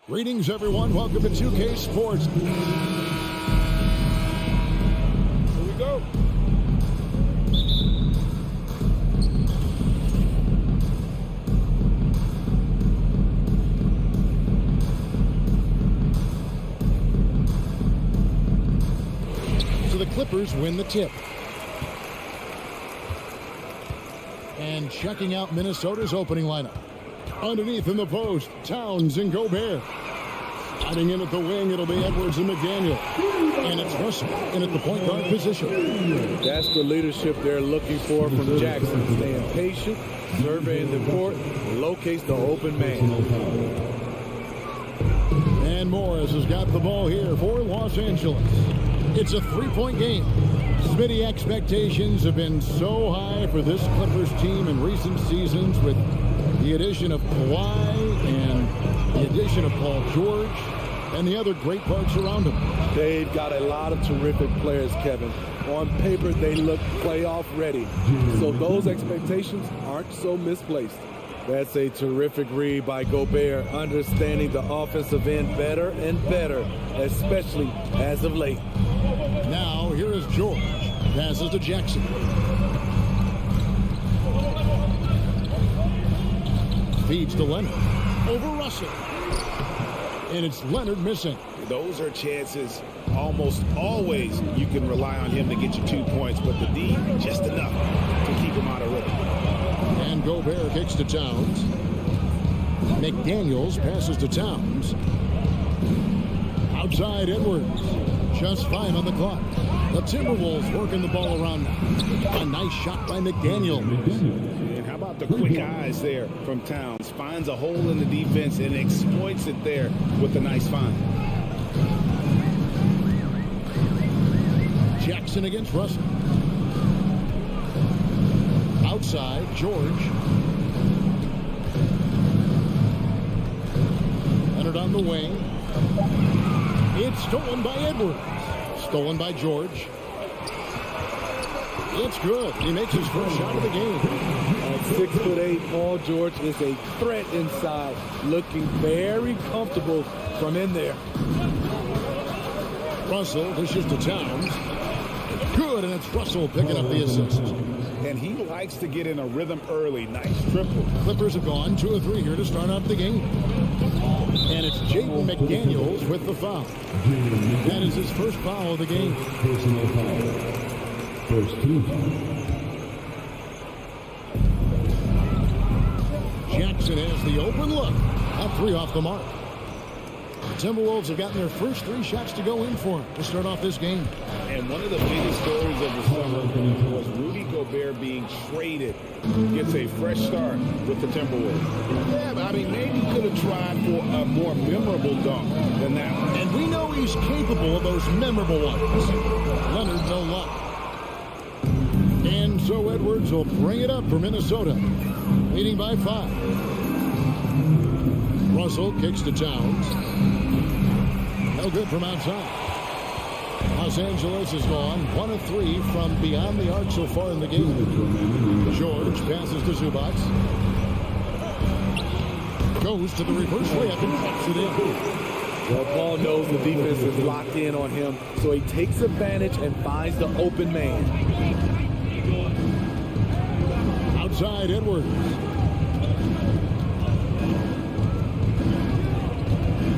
Greetings, everyone. Welcome to 2K Sports. Here we go. So the Clippers win the tip. And checking out Minnesota's opening lineup. Underneath in the post, Towns and Gobert. Sliding in at the wing, it'll be Edwards and McDaniel. And it's Russell in at the point guard position. That's the leadership they're looking for from Jackson. Staying patient, surveying the court, locates the open man. And Morris has got the ball here for Los Angeles. It's a three-point game. Smitty, expectations have been so high for this Clippers team in recent seasons with the addition of Kawhi and the addition of Paul George and the other great parts around him. They've got a lot of terrific players, Kevin. On paper, they look playoff ready. So those expectations aren't so misplaced. That's a terrific read by Gobert, understanding the offensive end better and better, especially as of late. Now, here is George. Passes to Jackson. Feeds to Leonard. Over Russell. And it's Leonard missing. Those are chances almost always you can rely on him to get you 2 points, but the D, just enough to keep him out of rhythm. And Gobert kicks to Towns. McDaniels passes to Towns. Outside Edwards. Just fine on the clock. The Timberwolves working the ball around now. A nice shot by McDaniel. And how about the quick eyes there from Towns? Finds a hole in the defense and exploits it there with a nice find. Jackson against Russell. Outside, George. Leonard on the wing. It's stolen by Edwards. Stolen by George. It's good. He makes his first shot of the game. At 6'8", Paul George is a threat inside, looking very comfortable from in there. Russell dishes to Towns. Good, and it's Russell picking up the assist. And he likes to get in a rhythm early. Nice triple. Clippers have gone 2 of 3 here to start off the game. And it's Jaden McDaniels with the foul. That is his first foul of the game. Personal foul. First team foul. Jackson has the open look. A 3 off the mark. The Timberwolves have gotten their first 3 shots to go in for him to start off this game. And one of the biggest stories of the summer was Rudy Gobert being traded. Gets a fresh start with the Timberwolves. Yeah, I mean, maybe could have tried for a more memorable dunk than that one. And we know he's capable of those memorable ones. Leonard, no luck. And so Edwards will bring it up for Minnesota, leading by 5. Russell kicks to Towns. No good from outside. Los Angeles has gone 1 of 3 from beyond the arc so far in the game. George passes to Zubac. Goes to the reverse layup and puts it in. Well, Paul knows the defense is locked in on him, so he takes advantage and finds the open man. Outside Edwards.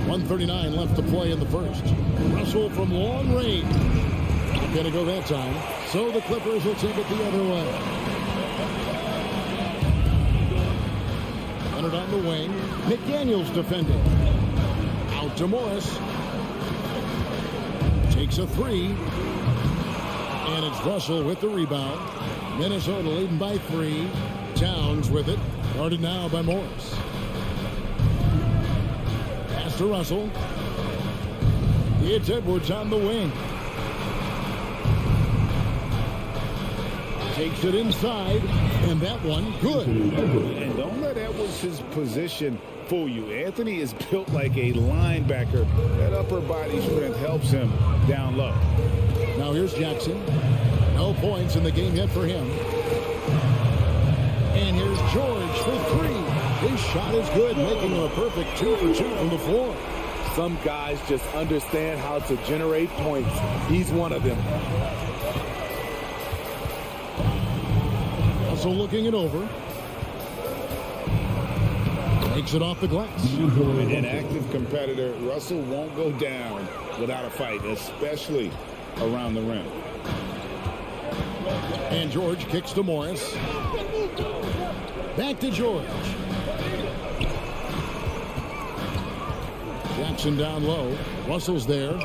.139 left to play in the first. Russell from long range. Not going to go that time. So the Clippers will take it the other way. Leonard on the wing. McDaniels defending. Out to Morris. Takes a 3. And it's Russell with the rebound. Minnesota leading by 3. Towns with it. Guarded now by Morris. Pass to Russell. It's Edwards on the wing. Takes it inside. And that one, good. And don't let Edwards' position fool you. Anthony is built like a linebacker. That upper body strength helps him down low. Now here's Jackson. No points in the game yet for him. And here's George for 3. His shot is good, making him a perfect 2 for 2 from the floor. Some guys just understand how to generate points. He's one of them. Also looking it over. Takes it off the glass. An active competitor, Russell won't go down without a fight, especially around the rim. And George kicks to Morris. Back to George. Jackson down low. Russell's there.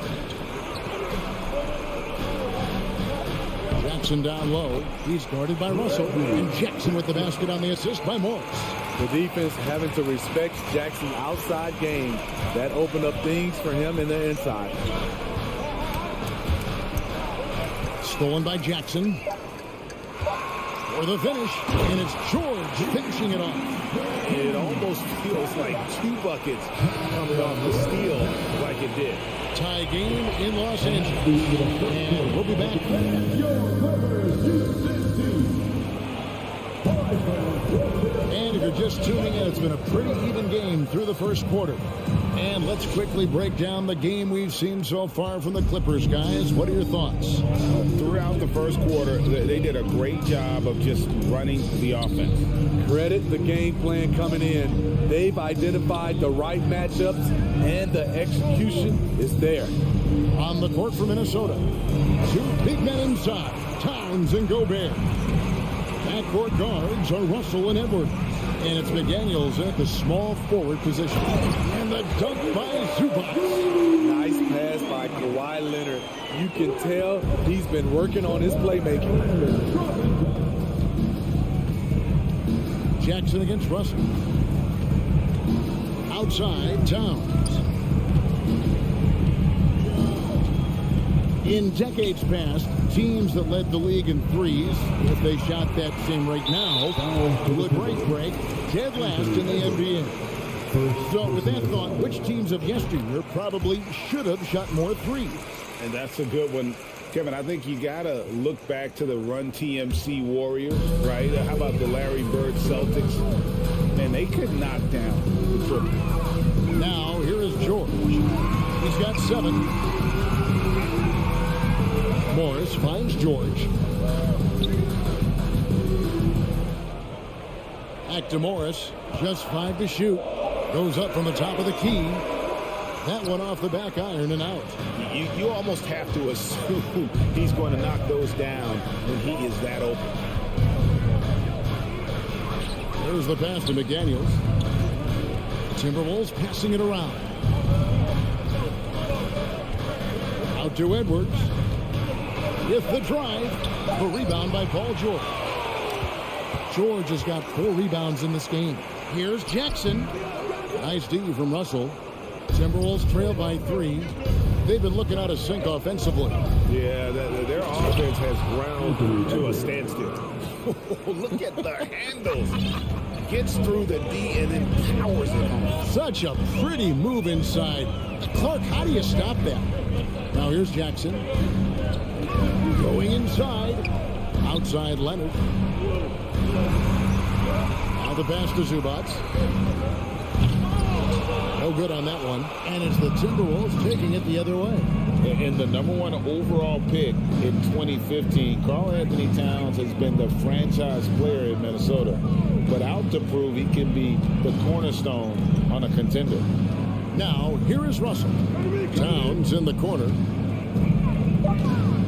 Jackson down low. He's guarded by Russell. And Jackson with the basket on the assist by Morris. The defense having to respect Jackson's outside game. That opened up things for him in the inside. Stolen by Jackson. For the finish. And it's George finishing it off. It almost feels like 2 buckets coming off the steal like it did. Tie game in Los Angeles. And we'll be back. And if you're just tuning in, it's been a pretty even game through the first quarter. And let's quickly break down the game we've seen so far from the Clippers, guys. What are your thoughts? Throughout the first quarter, they did a great job of just running the offense. Credit the game plan coming in. They've identified the right matchups, and the execution is there. On the court for Minnesota, 2 big men inside, Towns and Gobert. Backcourt guards are Russell and Edwards. And it's McDaniels at the small forward position. And the dunk by Zubac. Nice pass by Kawhi Leonard. You can tell he's been working on his playmaking. Jackson against Russell. Outside, Towns. In decades past, teams that led the league in threes, if they shot that same rate now, would break dead last in the NBA. So with that thought, which teams of yesteryear probably should have shot more threes? And that's a good one. Kevin, I think you got to look back to the Run TMC Warriors, right? How about the Larry Bird Celtics? Man, they could knock down the triple. Now, here is George. He's got 7. Morris finds George. Back to Morris. Just 5 to shoot. Goes up from the top of the key. That one off the back iron and out. You almost have to assume he's going to knock those down when he is that open. There's the pass to McDaniels. Timberwolves passing it around. Out to Edwards. With the drive, the rebound by Paul George. George has got 4 rebounds in this game. Here's Jackson. Nice D from Russell. Timberwolves trail by 3. They've been looking out of sync offensively. Yeah, their offense has ground to a standstill. Look at the handles. Gets through the D and then powers it home. Such a pretty move inside. Clark, how do you stop that? Now here's Jackson. Going inside. Outside Leonard. Now the pass to Zubac. No good on that one. And it's the Timberwolves taking it the other way. And the #1 overall pick in 2015, Karl Anthony Towns has been the franchise player in Minnesota, but out to prove he can be the cornerstone on a contender. Now, here is Russell. Towns in the corner.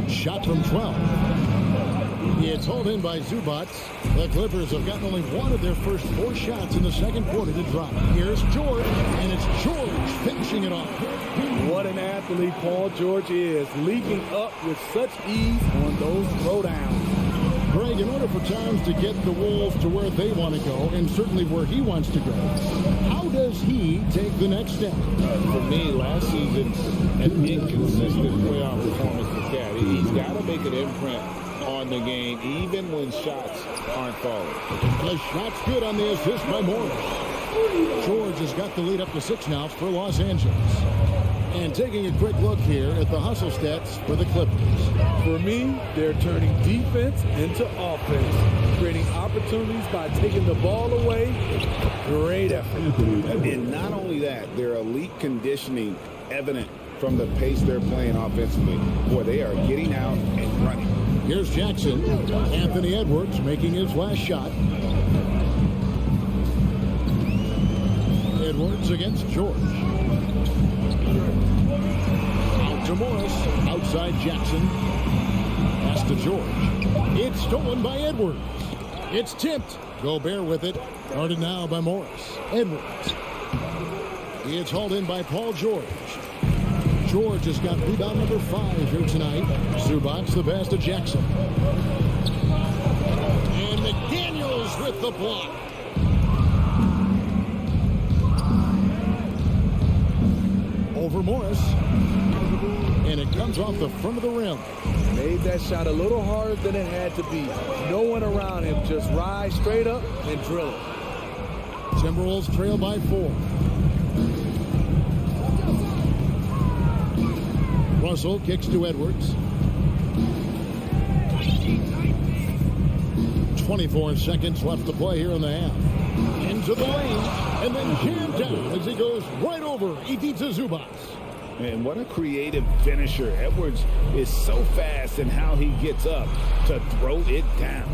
Shot from 12. It's hauled in by Zubac. The Clippers have gotten only 1 of their first 4 shots in the second quarter to drop. Here's George, and it's George finishing it off. What an athlete Paul George is, leaping up with such ease on those throwdowns. Greg, in order for Towns to get the Wolves to where they want to go, and certainly where he wants to go, how does he take the next step? For me, last season, an inconsistent playoff performance for Cat. He's got to make an imprint on the game, even when shots aren't falling. The shot's good on the assist by Morris. George has got the lead up to 6 now for Los Angeles. And taking a quick look here at the hustle stats for the Clippers. For me, they're turning defense into offense, creating opportunities by taking the ball away. Great effort. And not only that, their elite conditioning evident from the pace they're playing offensively. Boy, they are getting out and running. Here's Jackson. Anthony Edwards making his last shot. Edwards against George. Out to Morris. Outside Jackson. Pass to George. It's stolen by Edwards. It's tipped. Gobert with it. Guarded now by Morris. Edwards. It's hauled in by Paul George. George has got rebound number 5 here tonight. Zubac the pass to Jackson. And McDaniels with the block. Over Morris. And it comes off the front of the rim. Made that shot a little harder than it had to be. No one around him. Just rise straight up and drill it. Timberwolves trail by 4. Russell kicks to Edwards. 24 seconds left to play here in the half. Into the lane, and then jammed down as he goes right over Ivica Zubac. And what a creative finisher. Edwards is so fast in how he gets up to throw it down.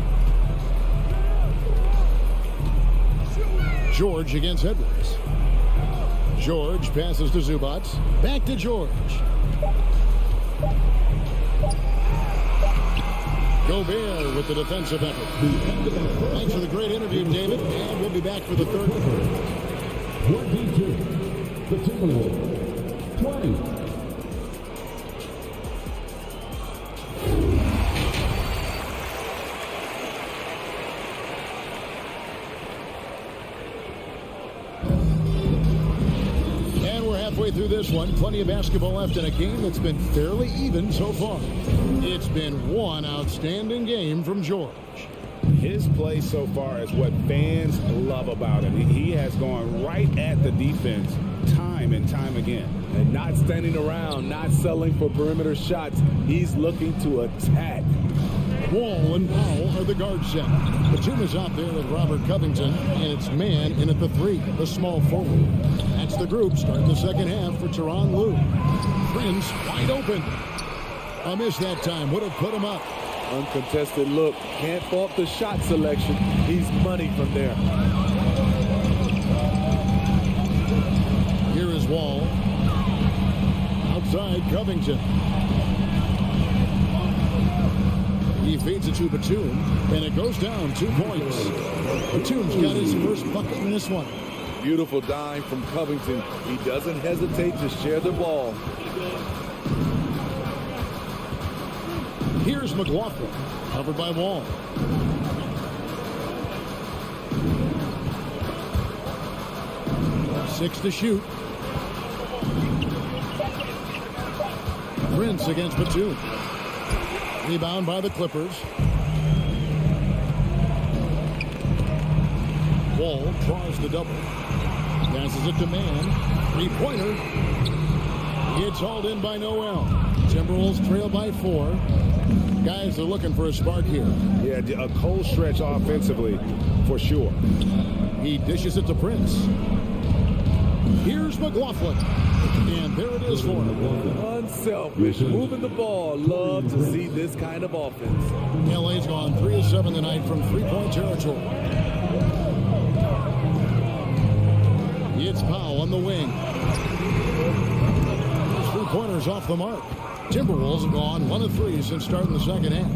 George against Edwards. George passes to Zubac. Back to George. Gobert with the defensive effort. Thanks for the great interview, David. And we'll be back for the third quarter. 22. The Timberwolves. 20. Halfway through this one, plenty of basketball left in a game that's been fairly even so far. It's been one outstanding game from George. His play so far is what fans love about him. He has gone right at the defense time and time again. And not standing around, not settling for perimeter shots. He's looking to attack. Wall and Powell are the guard set. Batum is out there with Robert Covington, and it's man in at the 3, the small forward. That's the group starting the second half for Tyronn Lue. Prince wide open. A miss that time. Would have put him up. Uncontested look. Can't fault the shot selection. He's money from there. Here is Wall. Outside Covington. He feeds it to Batum, and it goes down 2 points. Batum's got his first bucket in this one. Beautiful dime from Covington. He doesn't hesitate to share the ball. Here's McLaughlin, covered by Wall. Six to shoot. Prince against Batum. Rebound by the Clippers. Wall draws the double. Passes it to Man. 3-pointer. It's hauled in by Noel. Timberwolves trail by 4. Guys are looking for a spark here. Yeah, a cold stretch offensively for sure. He dishes it to Prince. Here's McLaughlin. And there it is for him. Unselfish. Moving the ball. Love to see this kind of offense. LA's gone 3 of 7 tonight from 3-point territory. It's Powell on the wing. 3-pointers off the mark. Timberwolves have gone 1 of 3 since starting the second half.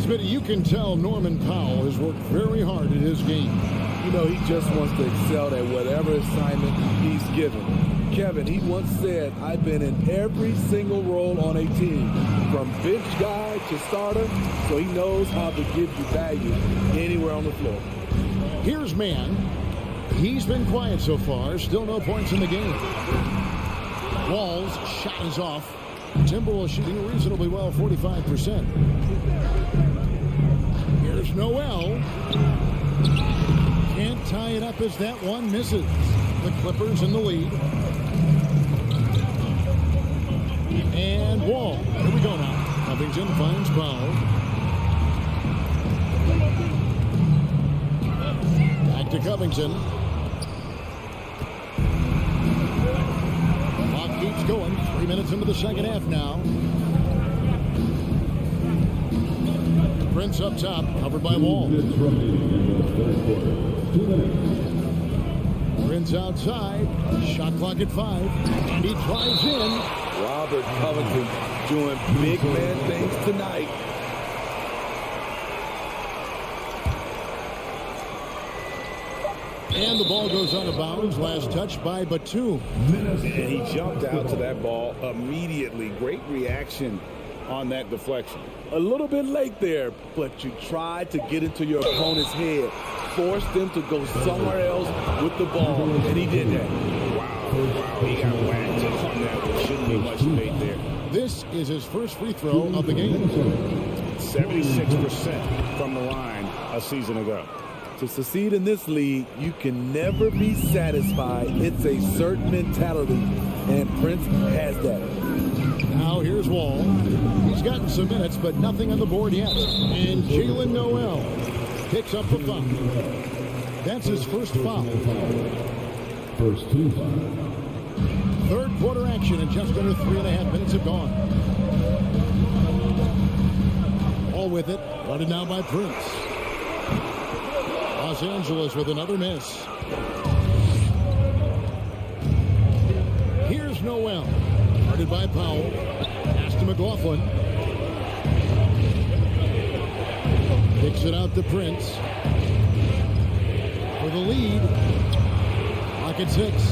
Smitty, you can tell Norman Powell has worked very hard at his game. You know, he just wants to excel at whatever assignment he's given. Kevin, he once said, I've been in every single role on a team, from bench guy to starter, so he knows how to give you value anywhere on the floor. Here's Man. He's been quiet so far. Still no points in the game. Wall's shot is off. Timberwolves shooting reasonably well, 45%. Here's Noel. Can't tie it up as that one misses. The Clippers in the lead. And Wall. Here we go now. Covington finds Powell. Back to Covington. Clock keeps going. 3 minutes into the second half now. Prince up top, covered by Wall. Prince outside. Shot clock at 5. And he drives in. Robert Covington doing big man things tonight. And the ball goes out of bounds. Last touch by Batum. And he jumped out to that ball immediately. Great reaction on that deflection. A little bit late there, but you tried to get into your opponent's head. Forced them to go somewhere else with the ball, and he did that. Wow, he got whacked on that one. Shouldn't be much debate there. This is his first free throw of the game. 76% from the line a season ago. To succeed in this league, you can never be satisfied. It's a certain mentality, and Prince has that. Now here's Wall. He's gotten some minutes, but nothing on the board yet. And Jalen Noel picks up the foul. That's his first foul. First team foul. Third quarter action, and just under 3.5 minutes have gone. All with it, guarded now by Prince. Los Angeles with another miss. Here's Noel, guarded by Powell. Pass to McLaughlin. Kicks it out to Prince. For the lead. Clock at 6.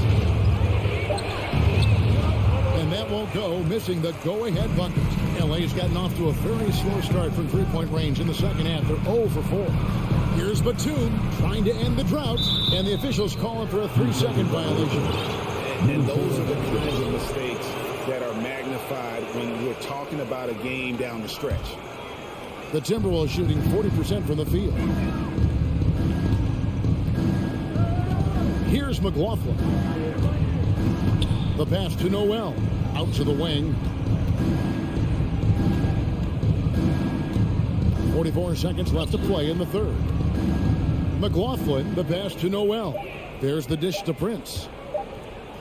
And that won't go, missing the go-ahead bucket. LA's gotten off to a very slow start from three-point range in the second half. They're 0 for 4. Here's Batum trying to end the drought, and the officials calling for a 3-second violation. And those are the kinds of mistakes that are magnified when we're talking about a game down the stretch. The Timberwolves shooting 40% from the field. Here's McLaughlin. The pass to Noel. Out to the wing. 44 seconds left to play in the third. McLaughlin, the pass to Noel. There's the dish to Prince.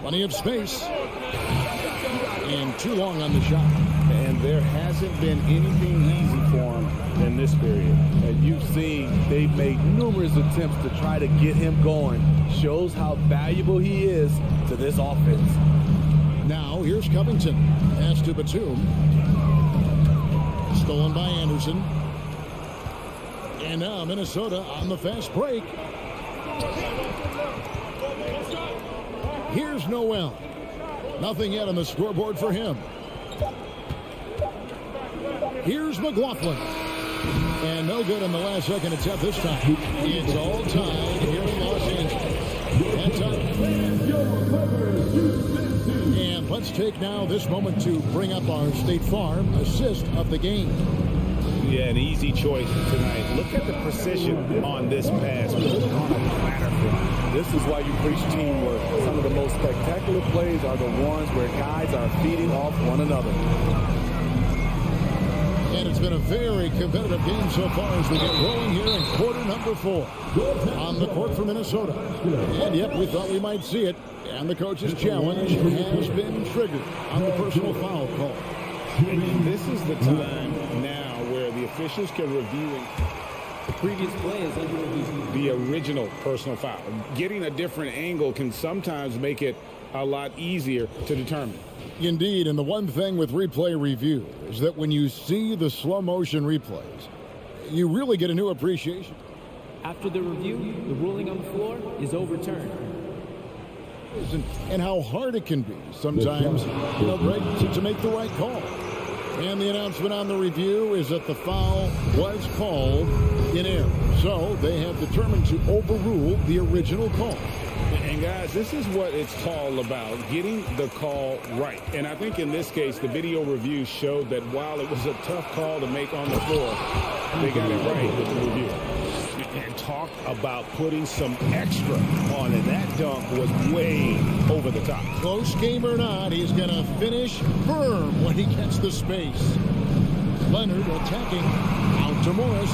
Plenty of space. And too long on the shot. And there hasn't been anything easy for him in this period. And you've seen they've made numerous attempts to try to get him going. Shows how valuable he is to this offense. Now here's Covington. Pass to Batum. Stolen by Anderson. And now Minnesota on the fast break. Here's Noel. Nothing yet on the scoreboard for him. Here's McLaughlin. And no good on the last second attempt this time. It's all tied here in Los Angeles. And And let's take now this moment to bring up our State Farm assist of the game. Yeah, an easy choice tonight. Look at the precision on this pass. On a platter for him. This is why you preach teamwork. Some of the most spectacular plays are the ones where guys are feeding off one another. And it's been a very competitive game so far as we get rolling here in quarter number 4. On the court for Minnesota. And yep, we thought we might see it. And the coach's challenge has been triggered on the personal foul call. This is the time now where the officials can review The previous play is under review. the original personal foul. Getting a different angle can sometimes make it a lot easier to determine. Indeed, and the one thing with replay review is that when you see the slow motion replays, you really get a new appreciation. After the review, the ruling on the floor is overturned. And how hard it can be sometimes, Greg, to make the right call. And the announcement on the review is that the foul was called in error. So they have determined to overrule the original call. And guys, this is what it's all about, getting the call right. And I think in this case, the video review showed that while it was a tough call to make on the floor, they got it right with the review. And talked about putting some extra on it. That dunk was way over the top. Close game or not, he's going to finish firm when he gets the space. Leonard attacking. Out to Morris.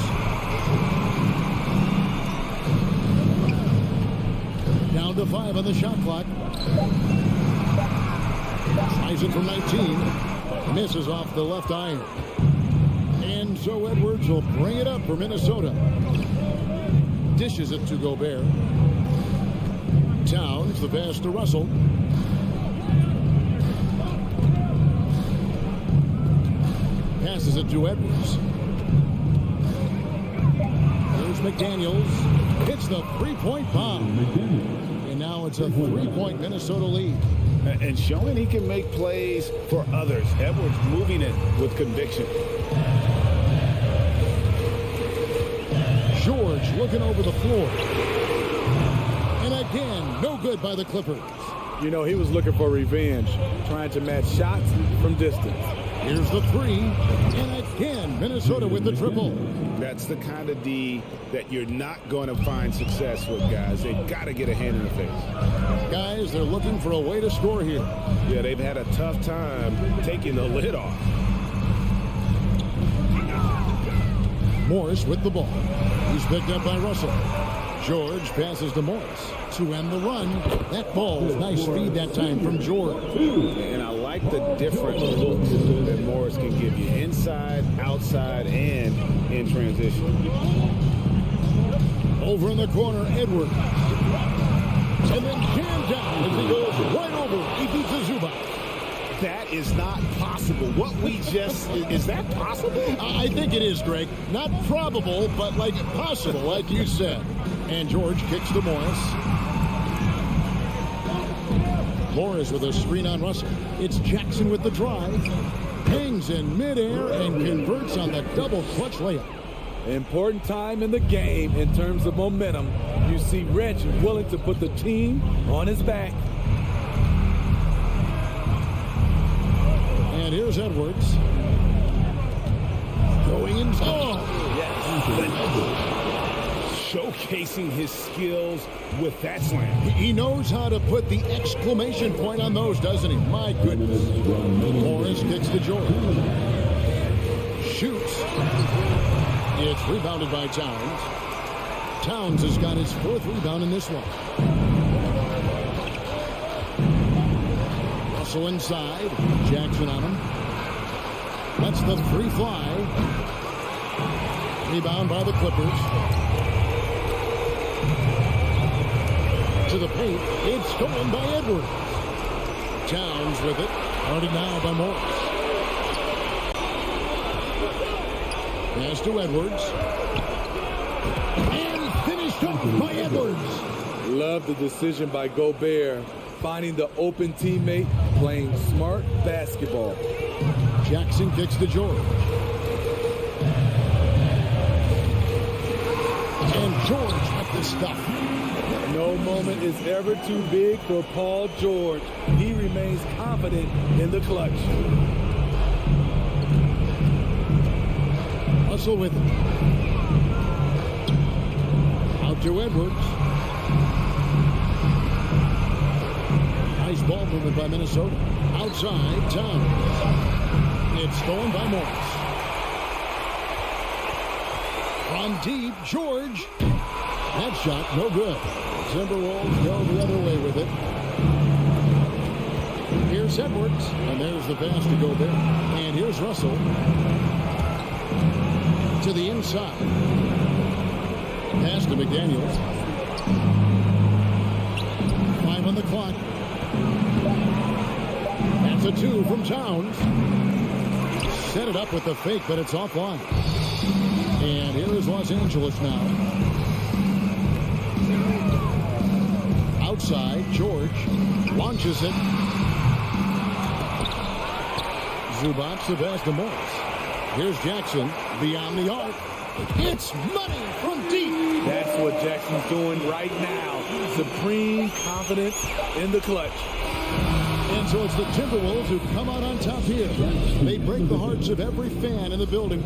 Down to 5 on the shot clock. Tries it from 19. Misses off the left iron. And so Edwards will bring it up for Minnesota. Dishes it to Gobert. Towns the pass to Russell. Passes it to Edwards. Here's McDaniels. Hits the three-point bomb. And now it's a 3-point Minnesota lead. And showing he can make plays for others. Edwards moving it with conviction. George looking over the floor. And again, no good by the Clippers. You know, he was looking for revenge, trying to match shots from distance. Here's the 3. And again, Minnesota with the triple. That's the kind of D that you're not going to find success with, guys. They've got to get a hand in the face. Guys, they're looking for a way to score here. Yeah, they've had a tough time taking the lid off. Morris with the ball. He's picked up by Russell. George passes to Morris to end the run. That ball, nice feed that time from George. And I like the different looks that Morris can give you. Inside, outside, and in transition. Over in the corner, Edwards. And then jammed down as he goes right over. He beats the Zubac. That is not possible. What we just, is that possible? I think it is, Greg. Not probable, but like possible, like you said. And George kicks to Morris. Morris with a screen on Russell. It's Jackson with the drive. Hangs in midair and converts on the double clutch layup. Important time in the game in terms of momentum. You see Rich willing to put the team on his back. And here's Edwards. Going in. Oh, Yes. Showcasing his skills with that slam. he knows how to put the exclamation point on those, doesn't he? My goodness. Morris kicks to George. Shoots. It's rebounded by Towns. Towns has got his 4th rebound in this one. Russell inside. Jackson on him. That's the 3 fly. Rebound by the Clippers. To the paint. It's stolen by Edwards. Towns with it. Guarded now by Morris. Pass to Edwards. And finished off by Edwards. Love the decision by Gobert, finding the open teammate, playing smart basketball. Jackson kicks to George. And George with the stuff. No moment is ever too big for Paul George. He remains confident in the clutch. Russell with it. Out to Edwards. Nice ball movement by Minnesota. Outside, Towns. It's stolen by Morris. From deep, George. That shot, no good. Timberwolves go the other way with it. Here's Edwards, and there's the pass to Gobert. And here's Russell to the inside. Pass to McDaniels. 5 on the clock. That's a 2 from Towns. Set it up with the fake, but it's offline. And here is Los Angeles now. Outside, George launches it. Zubac the pass to Morris. Here's Jackson beyond the arc. It's money from deep. That's what Jackson's doing right now. Supreme confidence in the clutch. And so it's the Timberwolves who come out on top here. They break the hearts of every fan in the building.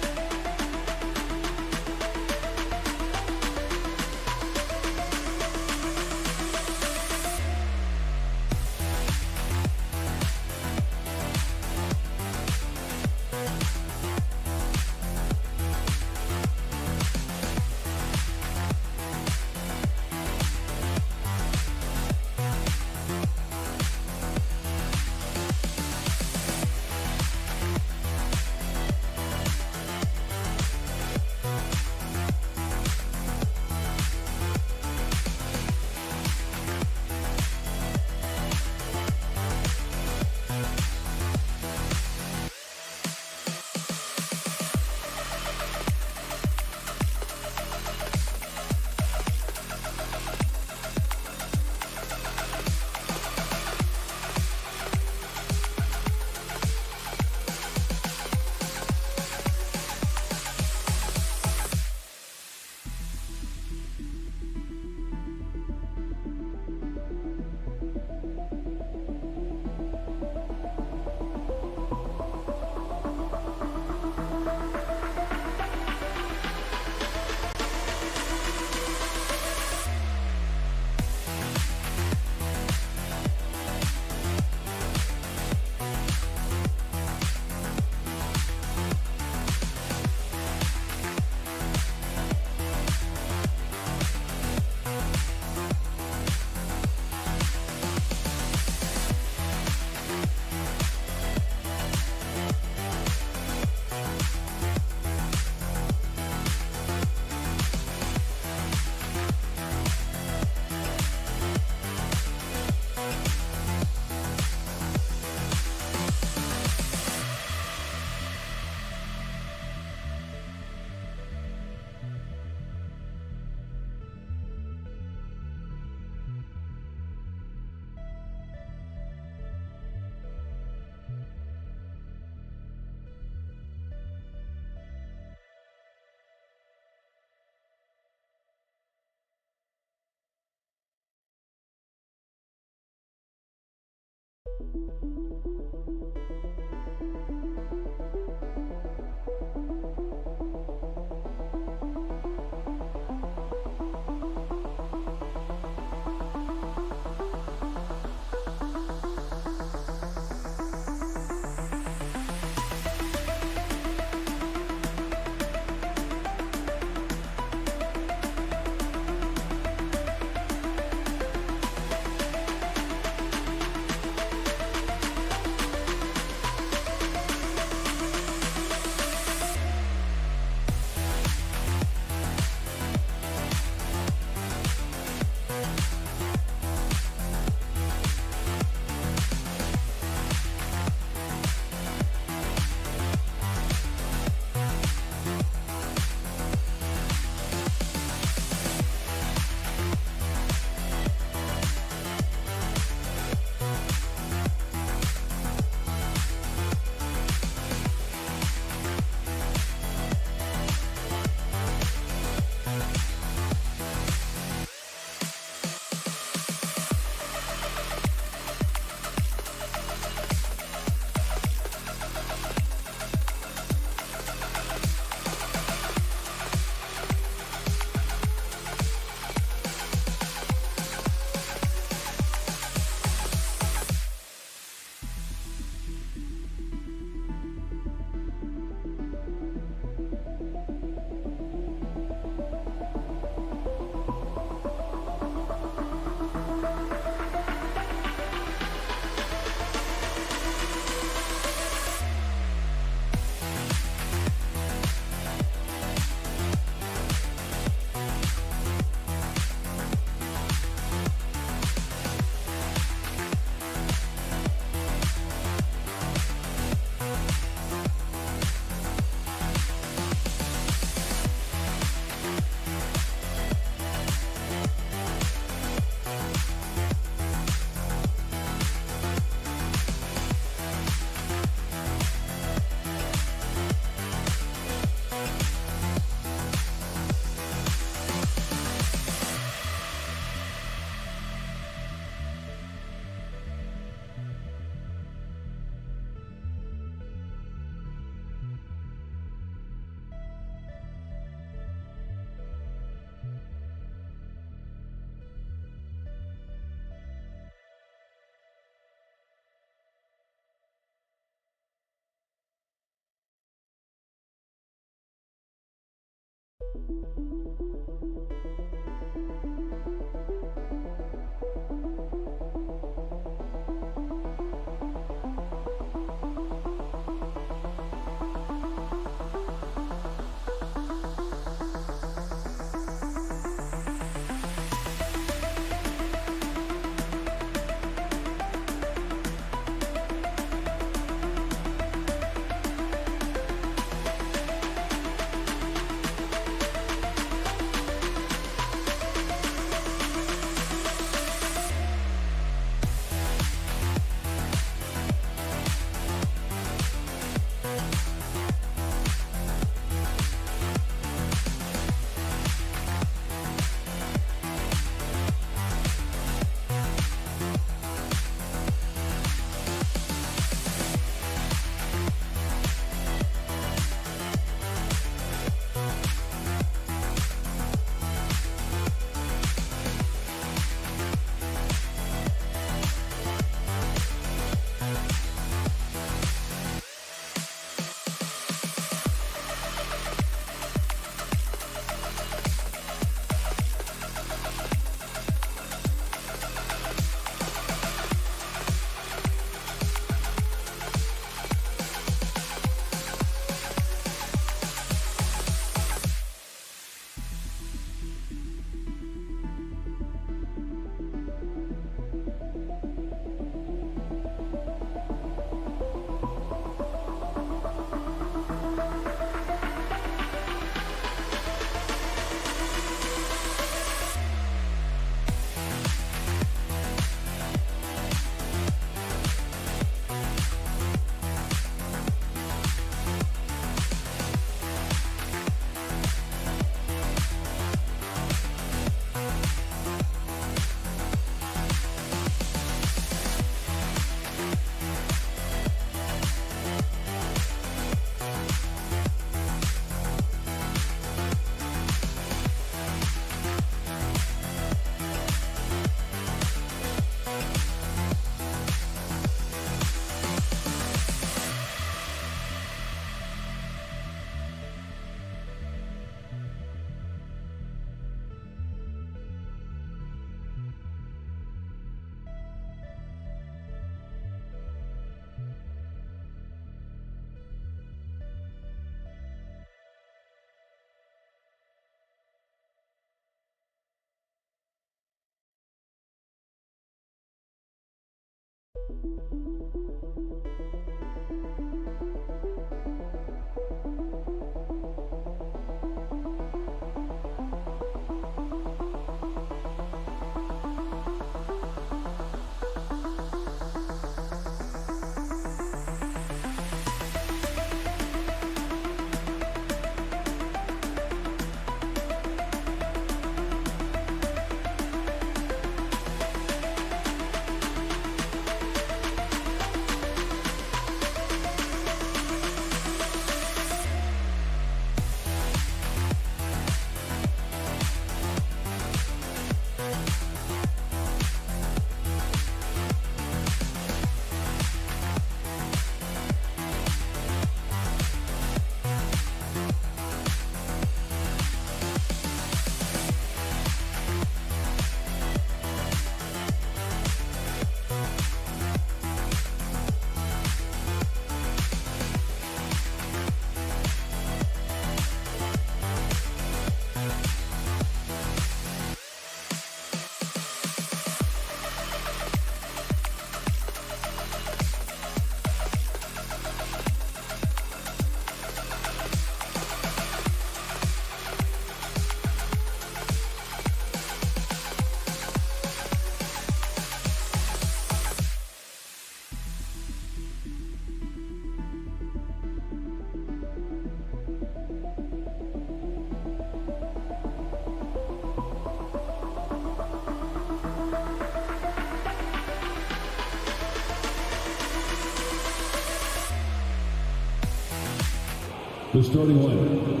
The starting lineup.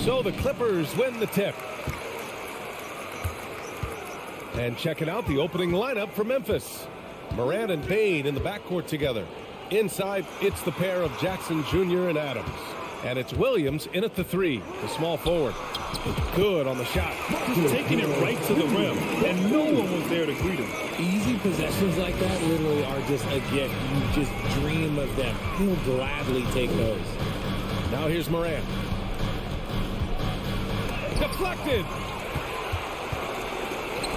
So the Clippers win the tip. And checking out the opening lineup for Memphis. Morant and Bain in the backcourt together. Inside, it's the pair of Jackson Jr. and Adams. And it's Williams in at the 3, the small forward. Good on the shot. Just taking it right to the rim, and no one was there to greet him. Easy possessions like that literally are just a gift. You just dream of them. He'll gladly take those. Now here's Morant. Deflected.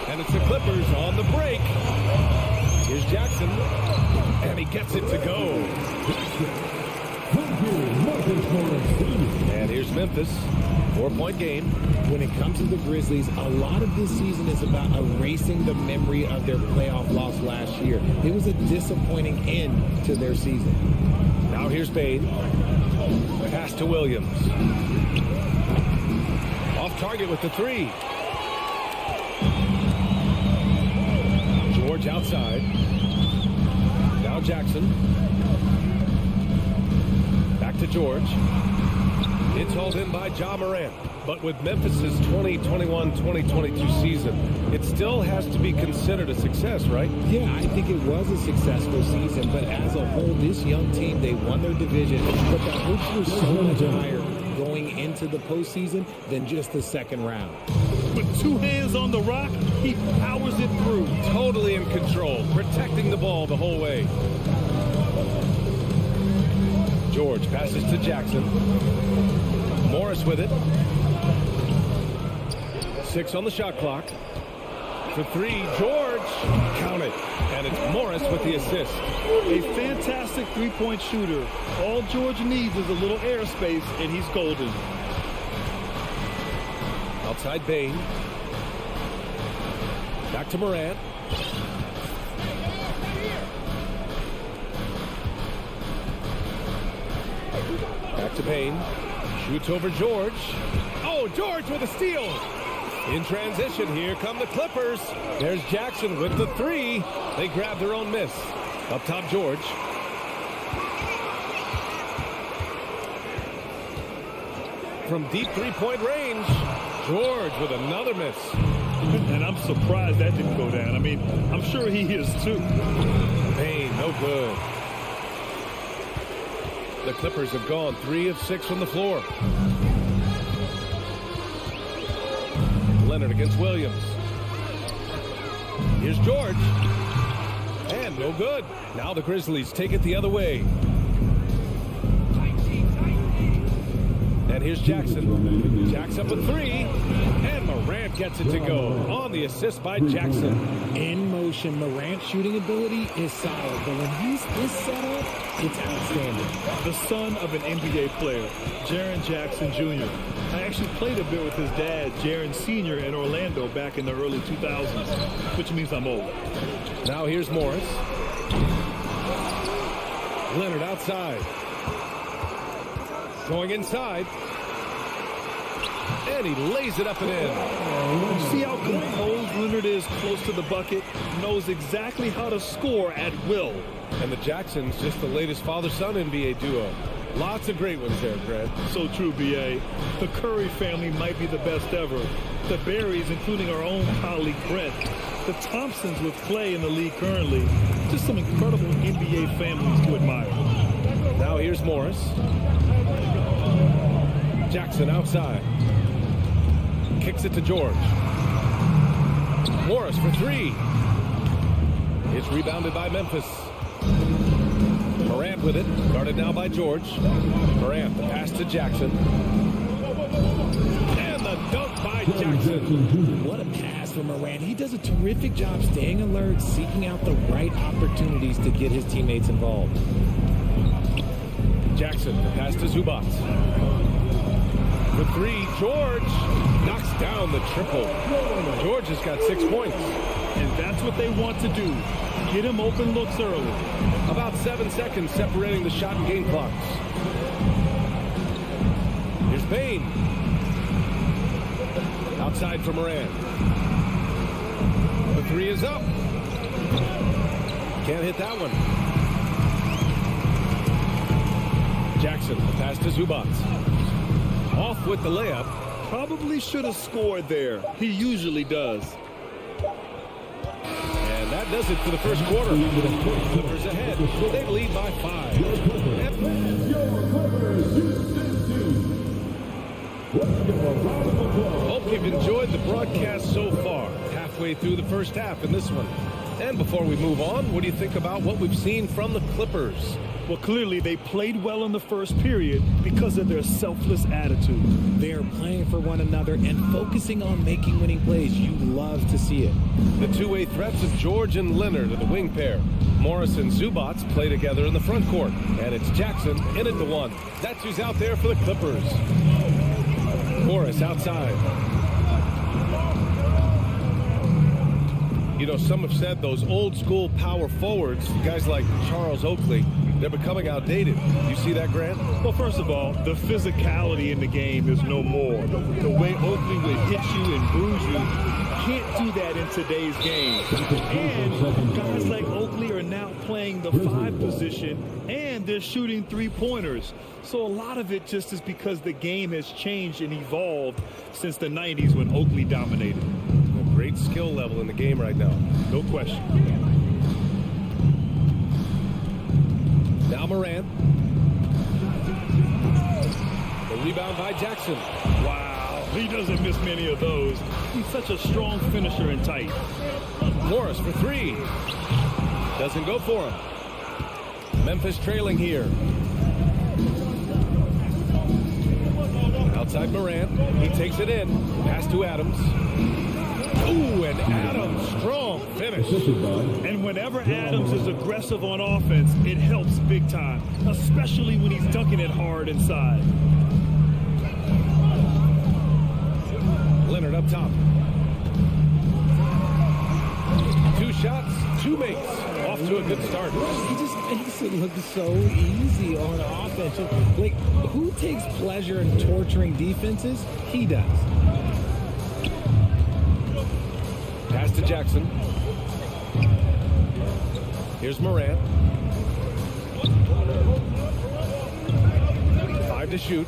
And it's the Clippers on the break. Here's Jackson. And he gets it to go. And here's Memphis. 4-point game. When it comes to the Grizzlies, a lot of this season is about erasing the memory of their playoff loss last year. It was a disappointing end to their season. Now here's Bain. Pass to Williams. Off target with the 3. George outside. Now Jackson. Back to George. It's hauled in by Ja Morant. But with Memphis' 2021-2022 season, it still has to be considered a success, right? Yeah, I think it was a successful season, but as a whole, this young team, they won their division, but the hopes were so much higher going into the postseason than just the second round. With 2 hands on the rock, he powers it through. Totally in control, protecting the ball the whole way. George passes to Jackson. Morris with it. 6 on the shot clock. For 3, George. Count it. And it's Morris with the assist. A fantastic three-point shooter. All George needs is a little airspace, and he's golden. Outside Bain. Back to Morant. Back to Bain. Shoots over George. Oh, George with a steal. In transition, here come the Clippers. There's Jackson with the 3. They grab their own miss. Up top, George. From deep three-point range, George with another miss. And I'm surprised that didn't go down. I mean, I'm sure he is too. Bain, no good. The Clippers have gone 3 of 6 from the floor. Leonard against Williams. Here's George. And no good. Now the Grizzlies take it the other way. And here's Jackson. Jack's up a 3. And Morant gets it to go. On the assist by Jackson. In motion, Morant's shooting ability is solid, but when he's this set up, it's outstanding. The son of an NBA player, Jaren Jackson Jr. I actually played a bit with his dad, Jaren Sr. in Orlando back in the early 2000s, which means I'm old. Now here's Morris. Leonard outside. Going inside. And he lays it up and in. You see how composed Leonard is close to the bucket? Knows exactly how to score at will. And the Jacksons, just the latest father-son NBA duo. Lots of great ones there, Grant. So true, B.A. The Curry family might be the best ever. The Berries, including our own colleague Brent. The Thompsons with Clay in the league currently. Just some incredible NBA families to admire. Now here's Morris. Jackson outside. Kicks it to George. Morris for 3. It's rebounded by Memphis. Morant with it. Guarded now by George. Morant, the pass to Jackson. And the dunk by Jackson. What a pass from Morant. He does a terrific job staying alert, seeking out the right opportunities to get his teammates involved. Jackson, the pass to Zubac. For 3, George knocks down the triple. George has got 6 points. And that's what they want to do. Get him open looks early. About 7 seconds separating the shot and game clocks. Here's Bain. Outside for Morant. The 3 is up. Can't hit that one. Jackson, the pass to Zubac. Off with the layup. Probably should have scored there. He usually does. And that that does it for the first quarter. Clippers ahead. They lead by 5. Hope you've enjoyed the broadcast so far. Halfway through the first half in this one. And before we move on, what do you think about what we've seen from the Clippers? Well, clearly they played well in the first period because of their selfless attitude. They are playing for one another and focusing on making winning plays. You love to see it. The two-way threats of George and Leonard are the wing pair. Morris and Zubats play together in the front court. And it's Jackson in at the 1. That's who's out there for the Clippers. Morris outside. You know, some have said those old school power forwards, guys like Charles Oakley, they're becoming outdated. You see that, Grant? Well, first of all, the physicality in the game is no more. The way Oakley would hit you and bruise you, can't do that in today's game. And guys like Oakley are now playing the 5 position, and they're shooting 3-pointers. So a lot of it just is because the game has changed and evolved since the 90s when Oakley dominated. A great skill level in the game right now. No question. Now Morant. The rebound by Jackson. Wow, he doesn't miss many of those. He's such a strong finisher and tight. Morris for 3. Doesn't go for him. Memphis trailing here. Outside Morant. He takes it in. Pass to Adams. Ooh, and Adams, strong finish. And whenever Adams is aggressive on offense, it helps big time, especially when he's dunking it hard inside. Leonard up top. 2 shots, 2 makes. Off to a good start. He just makes it look so easy on offense. Like, who takes pleasure in torturing defenses? He does. Pass to Jackson. Here's Morant. 5 to shoot.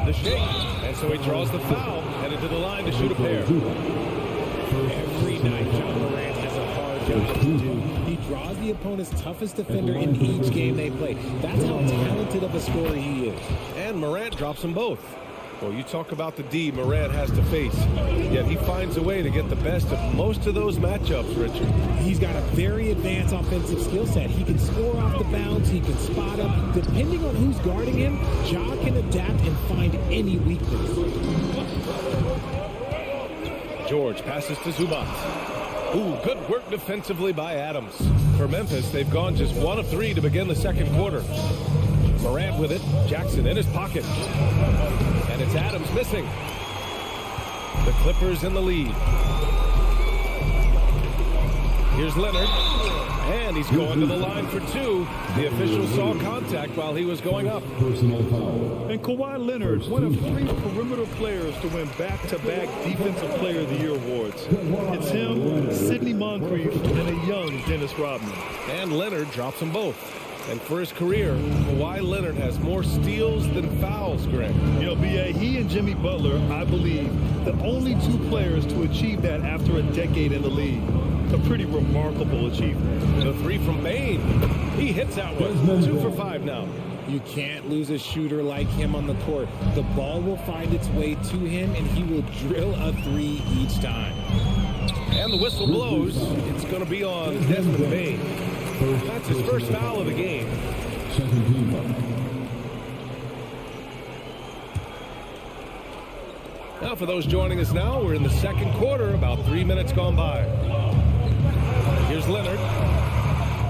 The shake. And so he draws the foul. Headed to the line to shoot a pair. Every night, John Morant has a hard job to do. He draws the opponent's toughest defender in each game they play. That's how talented of a scorer he is. And Morant drops them both. Well, you talk about the D Morant has to face, yet he finds a way to get the best of most of those matchups, Richard. He's got a very advanced offensive skill set. He can score off the bounce. He can spot up. Depending on who's guarding him, Ja can adapt and find any weakness. George passes to Zubats. Ooh, good work defensively by Adams. For Memphis, they've gone just 1 of 3 to begin the second quarter. Morant with it. Jackson in his pocket. And it's Adams missing. The Clippers in the lead. Here's Leonard. And he's going to the line for 2. The official saw contact while he was going up. Personal foul. And Kawhi Leonard, one of 3 perimeter players to win back-to-back Defensive Player of the Year awards. It's him, Sidney Moncrief, and a young Dennis Rodman. And Leonard drops them both. And for his career, Kawhi Leonard has more steals than fouls, Greg. You know, B.A., he and Jimmy Butler, I believe, the only 2 players to achieve that after a decade in the league. A pretty remarkable achievement. The 3 from Bain. He hits that one. 2 for 5 now. You can't lose a shooter like him on the court. The ball will find its way to him, and he will drill a 3 each time. And the whistle blows. It's going to be on Desmond Bain. That's his first foul of the game. Second team. Now for those joining us now, we're in the second quarter, about 3 minutes gone by. Here's Leonard.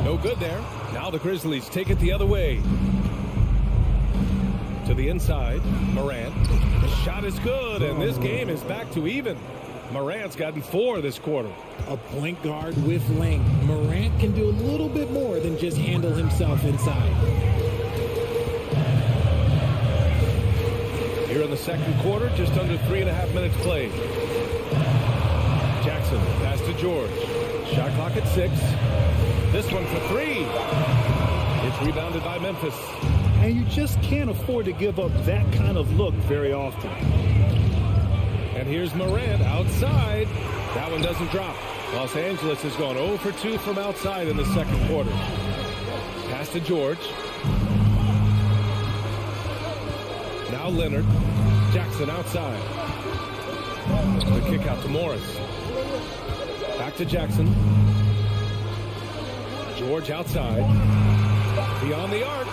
No good there. Now the Grizzlies take it the other way. To the inside, Morant. The shot is good, and this game is back to even. Morant's gotten 4 this quarter. A point guard with length. Morant can do a little bit more than just handle himself inside. Here in the second quarter, just under 3.5 minutes played. Jackson, pass to George. Shot clock at 6. This one for 3. It's rebounded by Memphis. And you just can't afford to give up that kind of look very often. And here's Morant outside. That one doesn't drop. Los Angeles has gone 0 for 2 from outside in the second quarter. Pass to George. Now Leonard. Jackson outside. The kick out to Morris. Back to Jackson. George outside. Beyond the arc.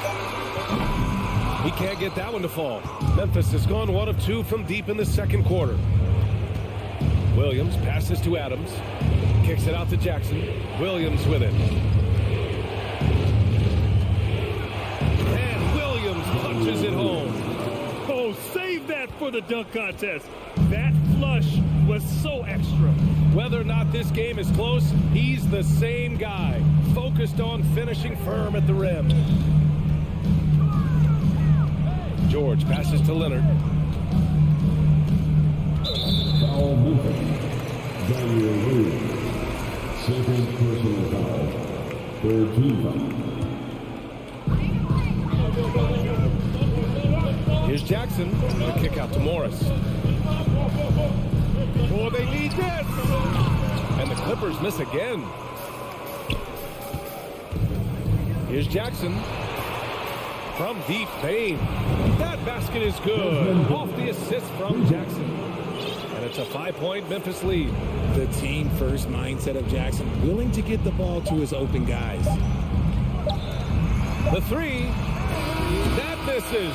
He can't get that one to fall. Memphis has gone 1 of 2 from deep in the second quarter. Williams passes to Adams. Kicks it out to Jackson. Williams with it. And Williams punches it home. Oh, save that for the dunk contest. That flush was so extra. Whether or not this game is close, he's the same guy. Focused on finishing firm at the rim. George passes to Leonard. Foul Memphis. Daniel Williams. Second personal foul. Third team foul. Here's Jackson. The kick out to Morris. Oh, they need this. And the Clippers miss again. Here's Jackson. From deep, Payne. That basket is good. Off the assist from Jackson. And it's a 5-point Memphis lead. The team-first mindset of Jackson, willing to get the ball to his open guys. The three. That misses.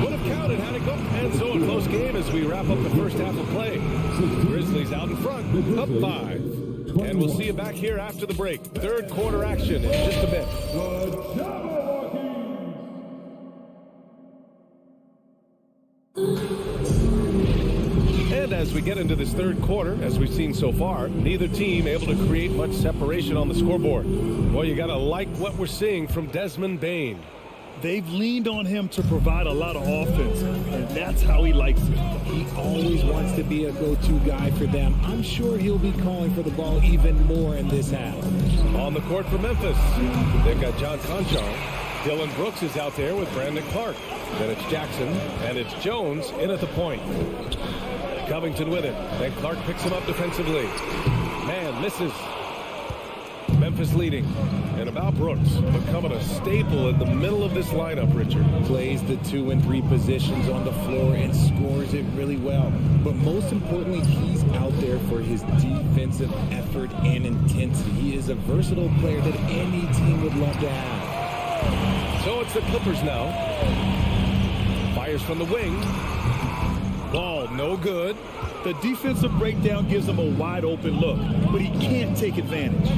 Would have counted had it gone. And so a close game as we wrap up the first half of play. Grizzlies out in front, up 5. And we'll see you back here after the break. Third quarter action in just a bit. And as we get into this third quarter, as we've seen so far, neither team able to create much separation on the scoreboard. Well, you got to like what we're seeing from Desmond Bane. They've leaned on him to provide a lot of offense, and that's how he likes it. He always wants to be a go-to guy for them. I'm sure he'll be calling for the ball even more in this half. On the court for Memphis, they've got John Conchar. Dylan Brooks is out there with Brandon Clark. Then it's Jackson, and it's Jones in at the point. Covington with it, and Clark picks him up defensively. Man, misses. Memphis leading. And about Brooks, becoming a staple in the middle of this lineup, Richard. Plays the 2 and 3 positions on the floor and scores it really well. But most importantly, he's out there for his defensive effort and intensity. He is a versatile player that any team would love to have. So it's the Clippers now. Fires from the wing. Ball no good. The defensive breakdown gives him a wide open look, but he can't take advantage.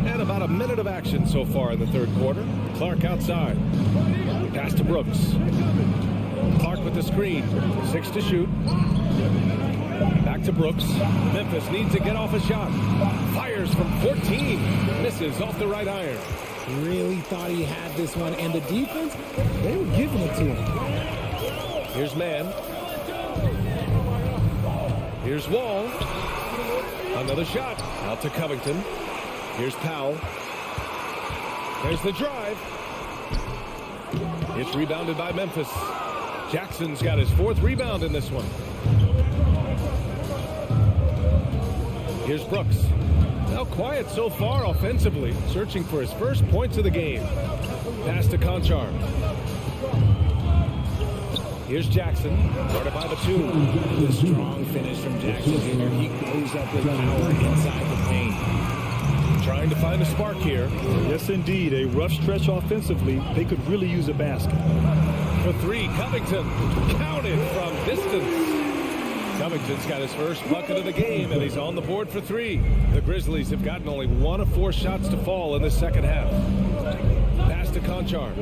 And about a minute of action so far in the third quarter. Clark outside. Pass to Brooks. Clark with the screen. 6 to shoot. Back to Brooks. Memphis needs to get off a shot. Fires from 14. Misses off the right iron. Really thought he had this one, and the defense, they were giving it to him. Here's Mann. Here's Wall. Another shot. Out to Covington. Here's Powell. There's the drive. It's rebounded by Memphis. Jackson's got his 4th rebound in this one. Here's Brooks. Now quiet so far offensively, searching for his first points of the game. Pass to Conchar. Here's Jackson, guarded by Batum. The strong finish from Jackson Jr. He goes up with power inside the paint. Trying to find a spark here. Yes, indeed. A rough stretch offensively. They could really use a basket. For 3, Covington. Counted from distance. Covington's got his first bucket of the game, and he's on the board for 3. The Grizzlies have gotten only 1 of 4 shots to fall in the second half. Pass to Conchar.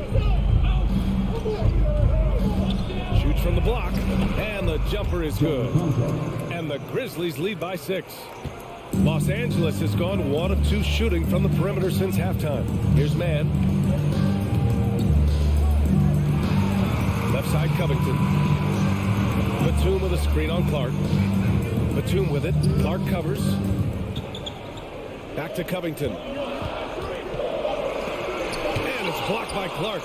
Shoots from the block, and the jumper is good. And the Grizzlies lead by 6. Los Angeles has gone 1 of 2 shooting from the perimeter since halftime. Here's Mann. Left side, Covington. Batum with a screen on Clark. Batum with it. Clark covers. Back to Covington. And it's blocked by Clark.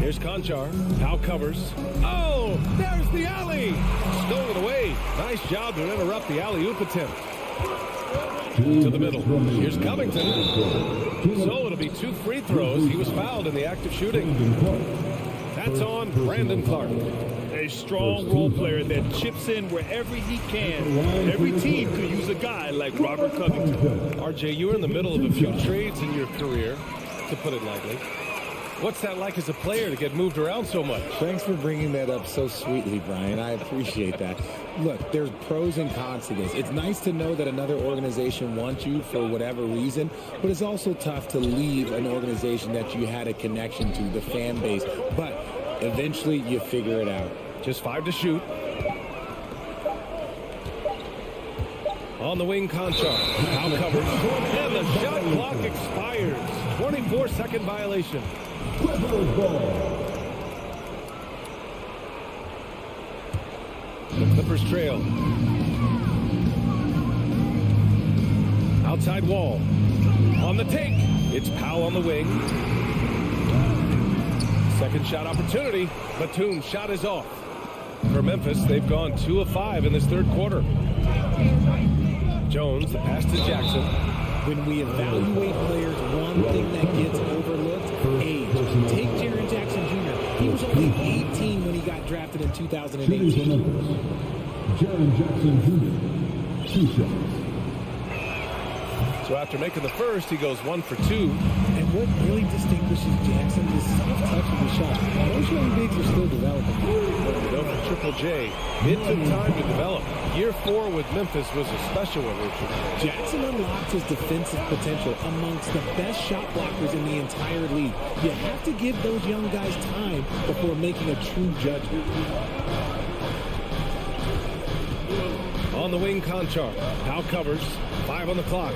Here's Conchar. Powell covers. Oh, there's the alley. Stolen away. Nice job to interrupt the alley-oop attempt. To the middle. Here's Covington. So it'll be 2 free throws. He was fouled in the act of shooting. That's on Brandon Clark. A strong role player that chips in wherever he can. Every team could use a guy like Robert Covington. RJ, you were in the middle of a few trades in your career, to put it lightly. What's that like as a player to get moved around so much? Thanks for bringing that up so sweetly, Brian. I appreciate that. Look, there's pros and cons to this. It's nice to know that another organization wants you for whatever reason, but it's also tough to leave an organization that you had a connection to, the fan base. But eventually you figure it out. Just 5 to shoot. On the wing, Conchar. Powell covers. And the shot clock expires. 24-second violation. The Clippers trail. Outside wall. On the take. It's Powell on the wing. Second shot opportunity. Batum's shot is off. For Memphis, they've gone 2 of 5 in this third quarter. Jones, the pass to Jackson. When we evaluate players, one thing that gets overlooked, age. Take Jaren Jackson Jr. He was only 18 when he got drafted in 2018. Jaren Jackson Jr. 2 shots. So after making the first, he goes 1 for 2. And what really distinguishes Jackson is soft touch of the shot. Most young bigs are still developing. Go for Triple J. It took time to develop. Year 4 with Memphis was a special one, Richard. Jackson unlocks his defensive potential amongst the best shot blockers in the entire league. You have to give those young guys time before making a true judgment. On the wing, Conchar. Powell covers. 5 on the clock.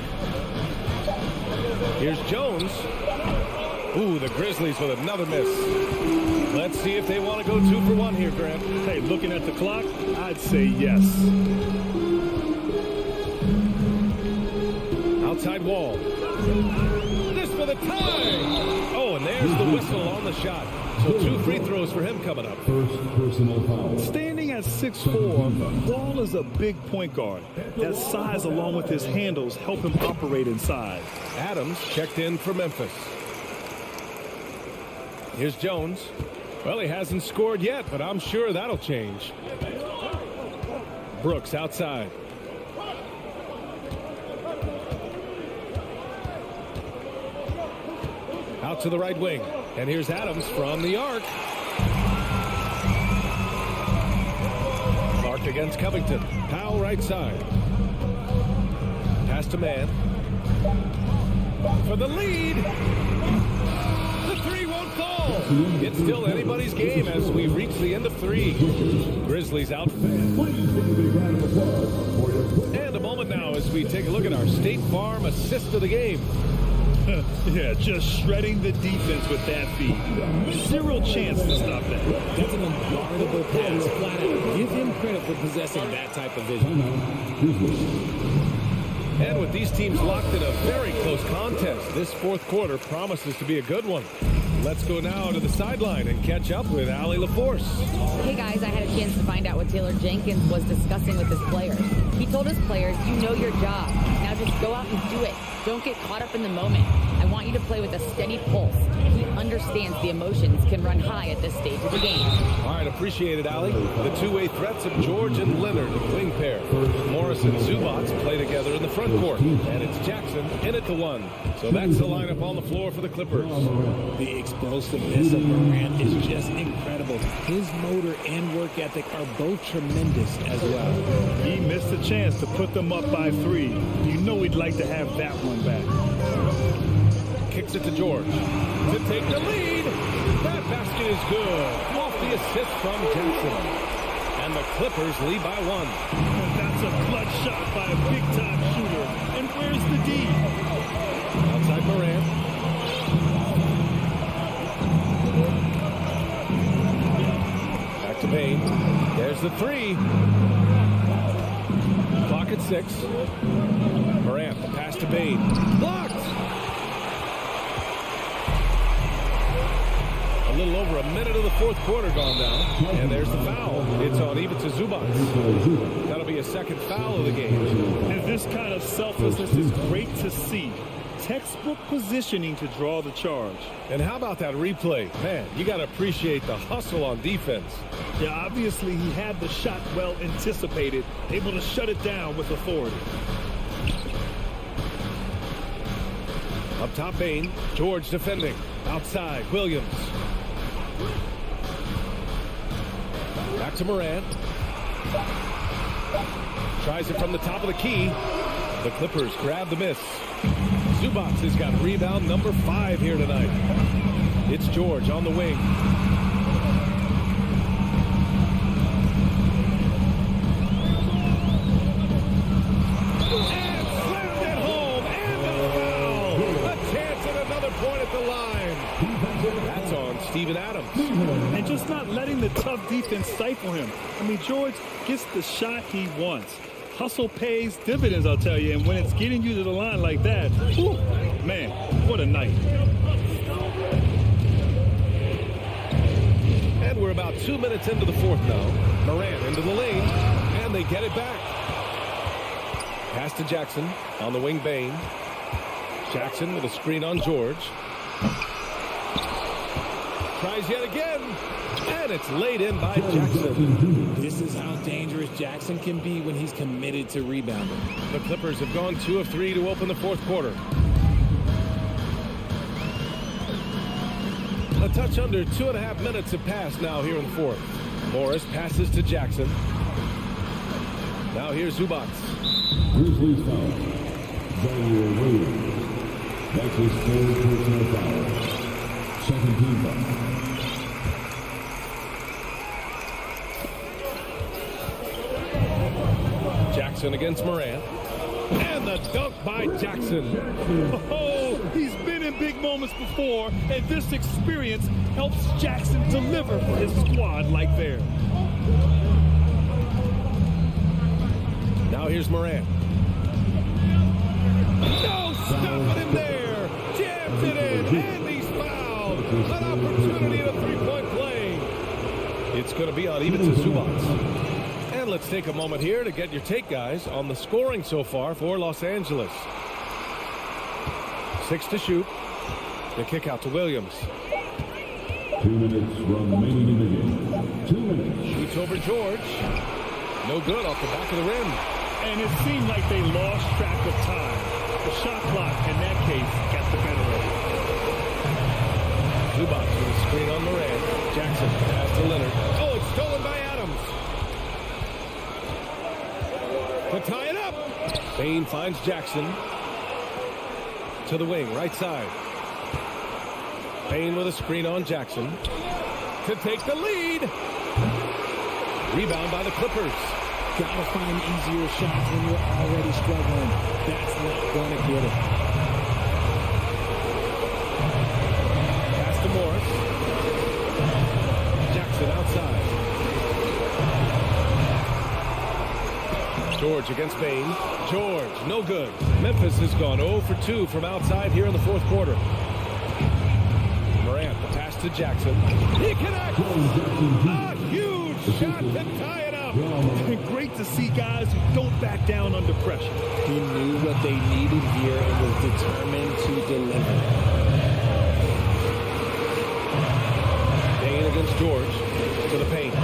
Here's Jones. Ooh, the Grizzlies with another miss. Let's see if they want to go 2 for 1 here, Grant. Hey, looking at the clock, I'd say yes. Outside wall. This for the tie. Oh, and there's the whistle on the shot. So 2 free throws for him coming up. First personal foul. Standing at 6'4", Wall is a big point guard. That size along with his handles help him operate inside. Adams checked in for Memphis. Here's Jones. Well, he hasn't scored yet, but I'm sure that'll change. Brooks outside. Out to the right wing. And here's Adams from the arc. Clark against Covington. Powell right side. Pass to man. For the lead. The 3 won't fall. It's still anybody's game as we reach the end of 3. Grizzlies out. And a moment now as we take a look at our State Farm assist of the game. Yeah, just shredding the defense with that feed. 0 chance to stop that. That's an unguardable pass, flat out. Give him credit for possessing that type of vision. And with these teams locked in a very close contest, this fourth quarter promises to be a good one. Let's go now to the sideline and catch up with Allie LaForce. Hey guys, I had a chance to find out what Taylor Jenkins was discussing with his players. He told his players, you know your job. Now just go out and do it. Don't get caught up in the moment. I want you to play with a steady pulse. He understands the emotions can run high at this stage of the game. All right, appreciate it, Allie. The two-way threats of George and Leonard, wing pair. Morris and Zubats play together in the front court. And it's Jackson in at the 1. So that's the lineup on the floor for the Clippers. The explosiveness of Morant is just incredible. His motor and work ethic are both tremendous as well. He missed a chance to put them up by 3. You know he'd like to have that one back. Kicks it to George to take the lead. That basket is good. Lofty assist from Jackson. And the Clippers lead by 1. That's a clutch shot by a big-time shooter. And where's the D? Outside Morant. Back to Payne. There's the 3. Clock at 6. Morant, the pass to Payne. Blocked! A little over a minute of the fourth quarter gone now. And there's the foul. It's on Ivica Zubac. That'll be a second foul of the game. And this kind of selflessness is great to see. Textbook positioning to draw the charge. And how about that replay? Man, you got to appreciate the hustle on defense. Yeah, obviously he had the shot well anticipated, able to shut it down with authority. Up top, Bain. George defending. Outside, Williams. Back to Morant. Tries it from the top of the key. The Clippers grab the miss. Zubac has got rebound number 5 here tonight. It's George on the wing. And slammed it home. And the foul. A chance at another point at the line. That's on Steven Adams. And just not letting the tough defense stifle him. I mean, George gets the shot he wants. Hustle pays dividends, I'll tell you. And when it's getting you to the line like that, whew, man, what a night. And we're about 2 minutes into the fourth now. Morant into the lane, and they get it back. Pass to Jackson on the wing, Bain. Jackson with a screen on George. Tries yet again, and it's laid in by Jackson. This is how dangerous Jackson can be when he's committed to rebounding. The Clippers have gone 2 of 3 to open the fourth quarter. A touch under 2.5 minutes have passed now here in the fourth. Morris passes to Jackson. Now here's Zubac. Grizzlies foul. Zaire Williams. That's his 4th personal foul. Second team foul. Jackson against Morant. And the dunk by Jackson. Oh, he's been in big moments before, and this experience helps Jackson deliver for his squad like there. Now here's Morant. No stopping him there. Jams it in, and he's fouled. An opportunity at a three-point play. It's going to be on Ivica Zubac. And let's take a moment here to get your take, guys, on the scoring so far for Los Angeles. 6 to shoot. The kick out to Williams. 2 minutes remaining in the game. 2 minutes. Shoots over George. No good off the back of the rim. And it seemed like they lost track of time. The shot clock, in that case, got the better of it. Zubac with a screen on Morant. Jackson pass to Leonard. Oh, it's stolen by Adams. To tie it up. Bain finds Jackson. To the wing, right side. Bain with a screen on Jackson. To take the lead. Rebound by the Clippers. Gotta find easier shots when you're already struggling. That's not going to get it. Pass to Morris. Jackson outside. George against Bain. George, no good. Memphis has gone 0 for 2 from outside here in the fourth quarter. Morant, the pass to Jackson. He connects. A huge shot to tie it up. And great to see guys who don't back down under pressure. He knew what they needed here and was determined to deliver. Bain against George. To the paint.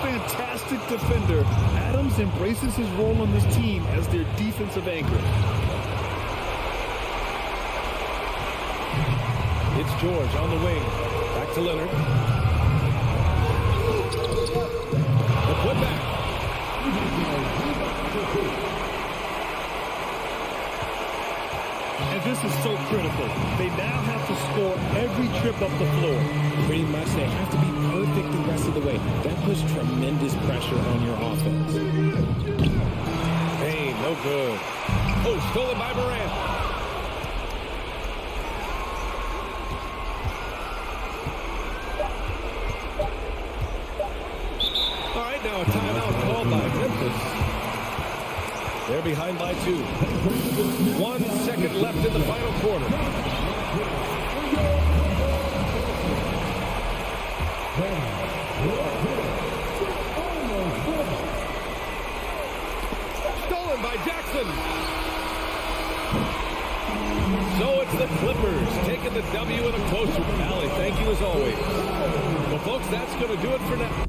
Fantastic defender. Adams embraces his role on this team as their defensive anchor. It's George on the wing. Back to Leonard. The putback. And this is so critical. They now have to score every trip up the floor. Pretty much they have to be perfect the rest of the way. That puts tremendous pressure on your offense. Bain, no good. Oh, stolen by Morant. All right, now a timeout called by Memphis. They're behind by 2. 1 second left in the final quarter. Stolen by Jackson. So it's the Clippers taking the W in a close one. Allie, thank you as always. Well, folks, that's going to do it for now.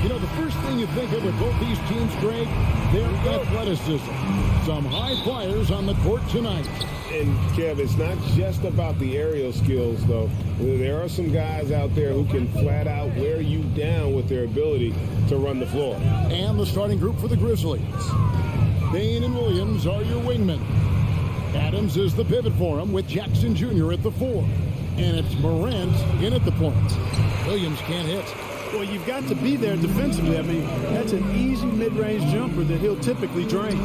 You know, the first thing you think of with both these teams, Greg, their athleticism. Some high flyers on the court tonight. And, Kev, it's not just about the aerial skills, though. There are some guys out there who can flat out wear you down with their ability to run the floor. And the starting group for the Grizzlies. Bain and Williams are your wingmen. Adams is the pivot for him with Jackson Jr. at the 4. And it's Morant in at the point. Williams can't hit. Well, you've got to be there defensively. I mean, that's an easy mid-range jumper that he'll typically drain.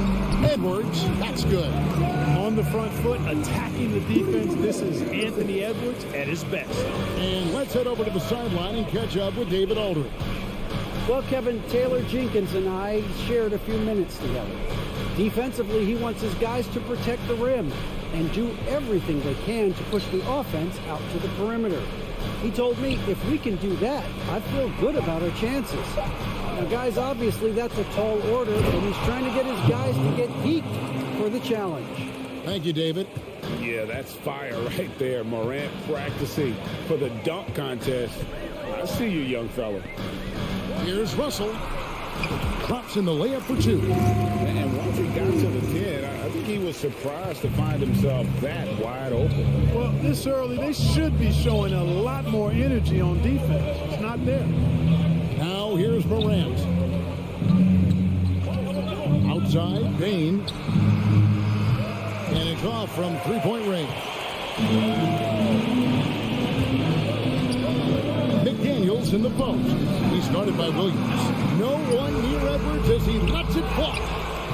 Edwards, that's good. On the front foot, attacking the defense. This is Anthony Edwards at his best. And let's head over to the sideline and catch up with David Aldridge. Well, Kevin, Taylor Jenkins and I shared a few minutes together. Defensively, he wants his guys to protect the rim and do everything they can to push the offense out to the perimeter. He told me if we can do that, I feel good about our chances. Now, guys, obviously that's a tall order, and he's trying to get his guys to get peaked for the challenge. Thank you, David. Yeah, that's fire right there. Morant practicing for the dunk contest. I see you, young fella. Here's Russell. Drops in the layup for 2. And once he got to the 10, I think he was surprised to find himself that wide open. Well, this early, they should be showing a lot more energy on defense. It's not there. Now here's Morant. Outside, Bain. And it's off from three-point range. McDaniels in the post. He's guarded by Williams. No one near Edwards as he lets it fall.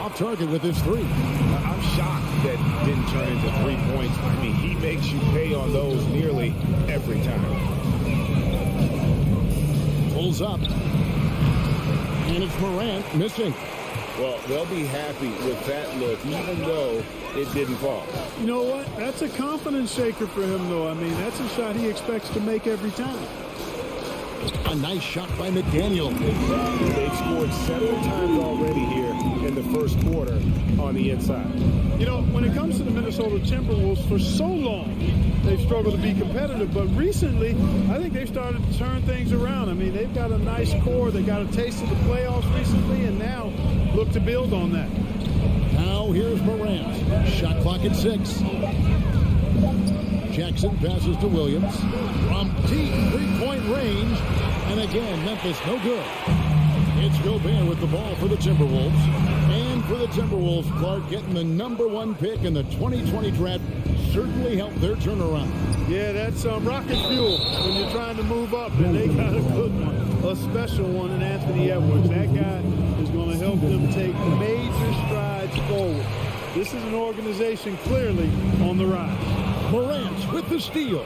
Off target with his 3. I'm shocked that didn't turn into 3 points. I mean, he makes you pay on those nearly every time. Pulls up. And it's Morant missing. Well, they'll be happy with that look, even though it didn't fall. You know what? That's a confidence shaker for him, though. I mean, that's a shot he expects to make every time. A nice shot by McDaniel. They've scored several times already here in the first quarter on the inside. You know, when it comes to the Minnesota Timberwolves, for so long, they've struggled to be competitive. But recently, I think they've started to turn things around. I mean, they've got a nice core. They got a taste of the playoffs recently, and now look to build on that. Now here's Morant. Shot clock at 6. Jackson passes to Williams from deep three-point range. And again, Memphis no good. It's Gobert with the ball for the Timberwolves. And for the Timberwolves, Clark getting the #1 pick in the 2020 draft certainly helped their turnaround. Yeah, that's rocket fuel when you're trying to move up. And they got a good one, a special one in Anthony Edwards. That guy is going to help them take major strides forward. This is an organization clearly on the rise. Morant with the steal.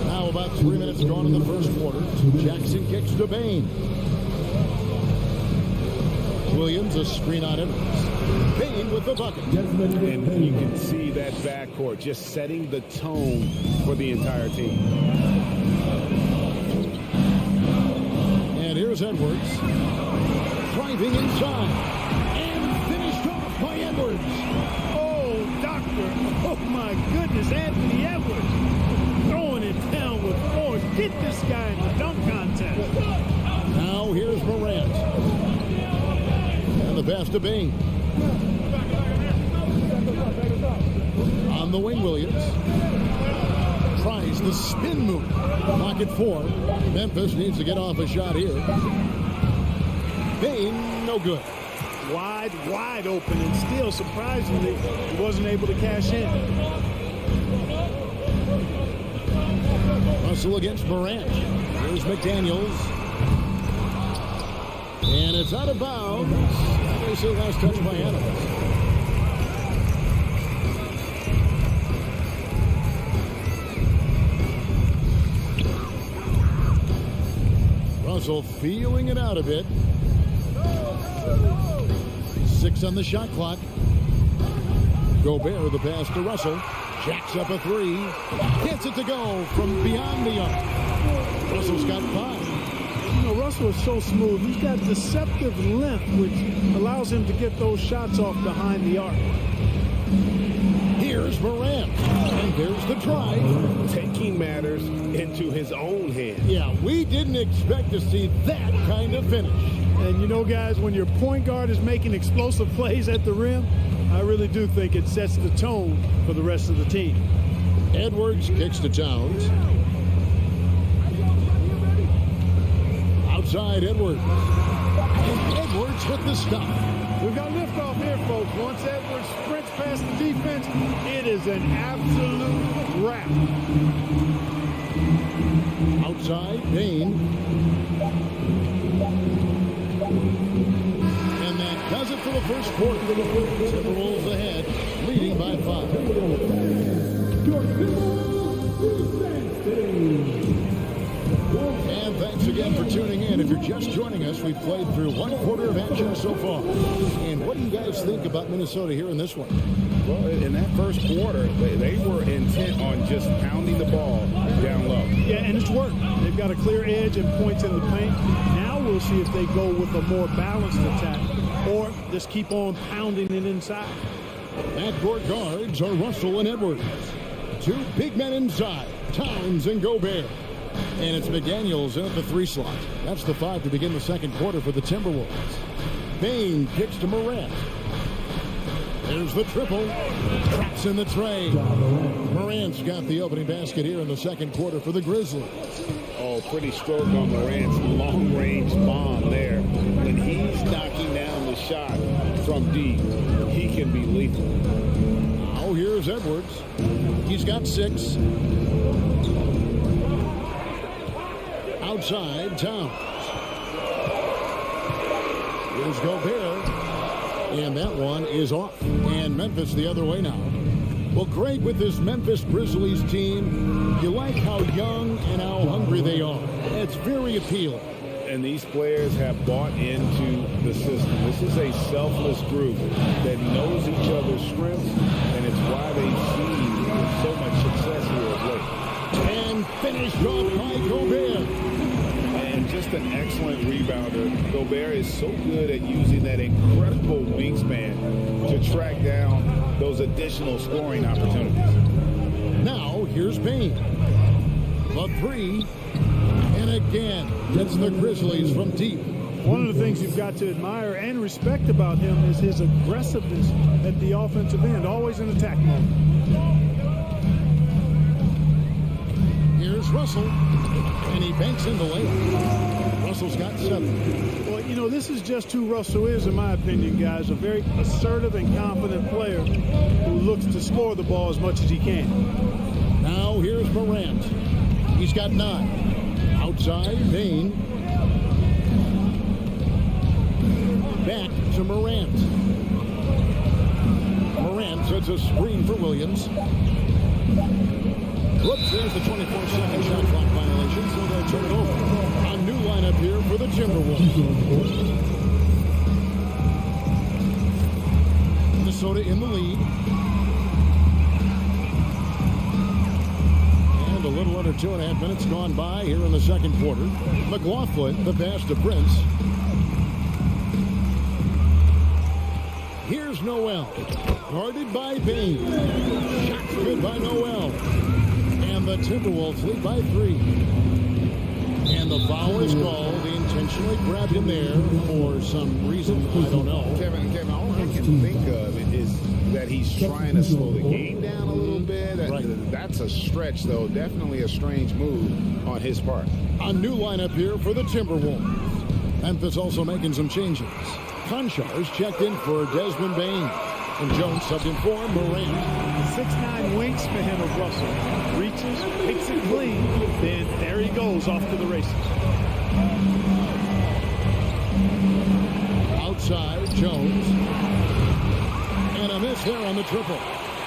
Now about 3 minutes gone in the first quarter. Jackson kicks to Bain. Williams a screen on Edwards. Bain with the bucket. And you can see that backcourt just setting the tone for the entire team. And here's Edwards. Driving inside. By Edwards. Oh, doctor. Oh, my goodness. Anthony Edwards throwing it down with force. Get this guy in the dunk contest. Now here's Morant. And the pass to Bain. On the wing, Williams. Tries the spin move. Pocket 4. Memphis needs to get off a shot here. Bain, no good. Wide open, and still, surprisingly, he wasn't able to cash in. Russell against Morant. Here's McDaniels. And it's out of bounds. They say last touch by Adams. Russell feeling it out a bit. 6 on the shot clock. Gobert the pass to Russell. Jacks up a 3. Gets it to go from beyond the arc. Russell's got 5. You know, Russell is so smooth. He's got deceptive length, which allows him to get those shots off behind the arc. Here's Morant. And there's the drive. Taking matters into his own hands. Yeah, we didn't expect to see that kind of finish. And you know, guys, when your point guard is making explosive plays at the rim, I really do think it sets the tone for the rest of the team. Edwards kicks to Towns. Outside Edwards. And Edwards with the stop. We've got liftoff here, folks. Once Edwards sprints past the defense, it is an absolute wrap. Outside, Bain. And that does it for the first quarter. Timberwolves ahead, leading by 5. And thanks again for tuning in. If you're just joining us, we've played through one quarter of action so far. And what do you guys think about Minnesota here in this one? Well, in that first quarter, they were intent on just pounding the ball down low. Yeah, and it's worked. They've got a clear edge and points in the paint. Now we'll see if they go with a more balanced attack or just keep on pounding it inside. Backcourt guards are Russell and Edwards. Two big men inside, Towns and Gobert. And it's McDaniels in at the 3 slot. That's the 5 to begin the second quarter for the Timberwolves. Bain kicks to Morant. There's the triple. Traps in the tray. Morant's got the opening basket here in the second quarter for the Grizzlies. Oh, pretty stroke on Morant's long-range bomb there. When he's knocking down the shot from deep, he can be lethal. Now here's Edwards. He's got 6. Outside, Towns. Here's Gobert. And that one is off. And Memphis the other way now. Well, Greg, with this Memphis Grizzlies team, you like how young and how hungry they are. It's very appealing. And these players have bought into the system. This is a selfless group that knows each other's strengths, and it's why they've seen so much success here of late. And finished off by Gobert. And just an excellent rebounder. Gobert is so good at using that incredible wingspan to track down those additional scoring opportunities. Now, here's Bain. The 3. And again, gets the Grizzlies from deep. One of the things you've got to admire and respect about him is his aggressiveness at the offensive end, always in attack mode. Here's Russell, and he banks in the layup. Russell's got 7. Well, you know, this is just who Russell is, in my opinion, guys. A very assertive and confident player who looks to score the ball as much as he can. Now here's Morant. He's got 9. Outside, Bain. Back to Morant. Morant sets a screen for Williams. Whoops, there's the 24-second shot clock violation, so they'll turn it over. A new lineup here for the Timberwolves. Minnesota in the lead. And a little under 2.5 minutes gone by here in the second quarter. McLaughlin, the pass to Prince. Here's Noel. Guarded by Bain. Shot good by Noel. And the Timberwolves lead by 3. And the foul is called. They intentionally grabbed him there for some reason. I don't know. Kevin, all I can think of is that he's trying to slow the game down a little bit. Right. That's a stretch, though. Definitely a strange move on his part. A new lineup here for the Timberwolves. Memphis also making some changes. Conchar's checked in for Desmond Bain. And Jones subbed in for Morant. 6'9" wingspan of Russell. Reaches, picks it clean, then there he goes off to the races. Outside, Jones. And a miss there on the triple.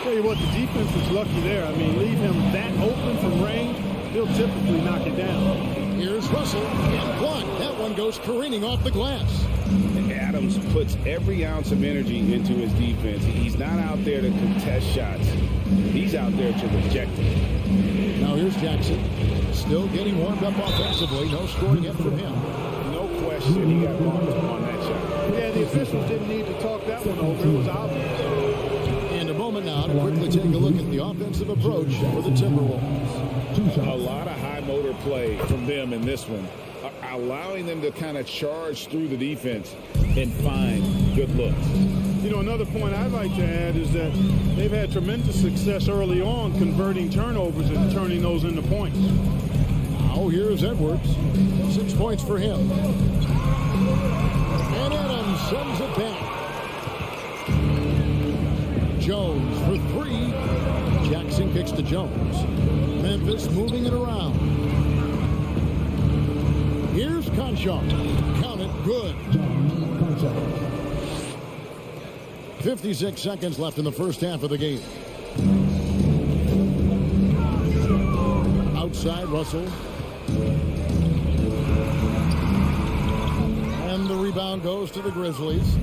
Tell you what, the defense is lucky there. I mean, leave him that open from range, he'll typically knock it down. Here's Russell, and blocked. That one goes careening off the glass. And Adams puts every ounce of energy into his defense. He's not out there to contest shots. He's out there to reject it. Now here's Jackson. Still getting warmed up offensively. No scoring yet from him. No question he got bumped on that shot. Yeah, the officials didn't need to talk that one over. It was obvious. And a moment now to quickly take a look at the offensive approach for the Timberwolves. A lot of high motor play from them in this one, allowing them to kind of charge through the defense and find good looks. You know, another point I'd like to add is that they've had tremendous success early on converting turnovers and turning those into points. Now here's Edwards. 6 points for him. sends it back. Jones for three. Jackson kicks to Jones. Memphis moving it around. Here's Conshaw. Count it, good. 56 seconds left in the first half of the game. Outside, Russell. And the rebound goes to the Grizzlies.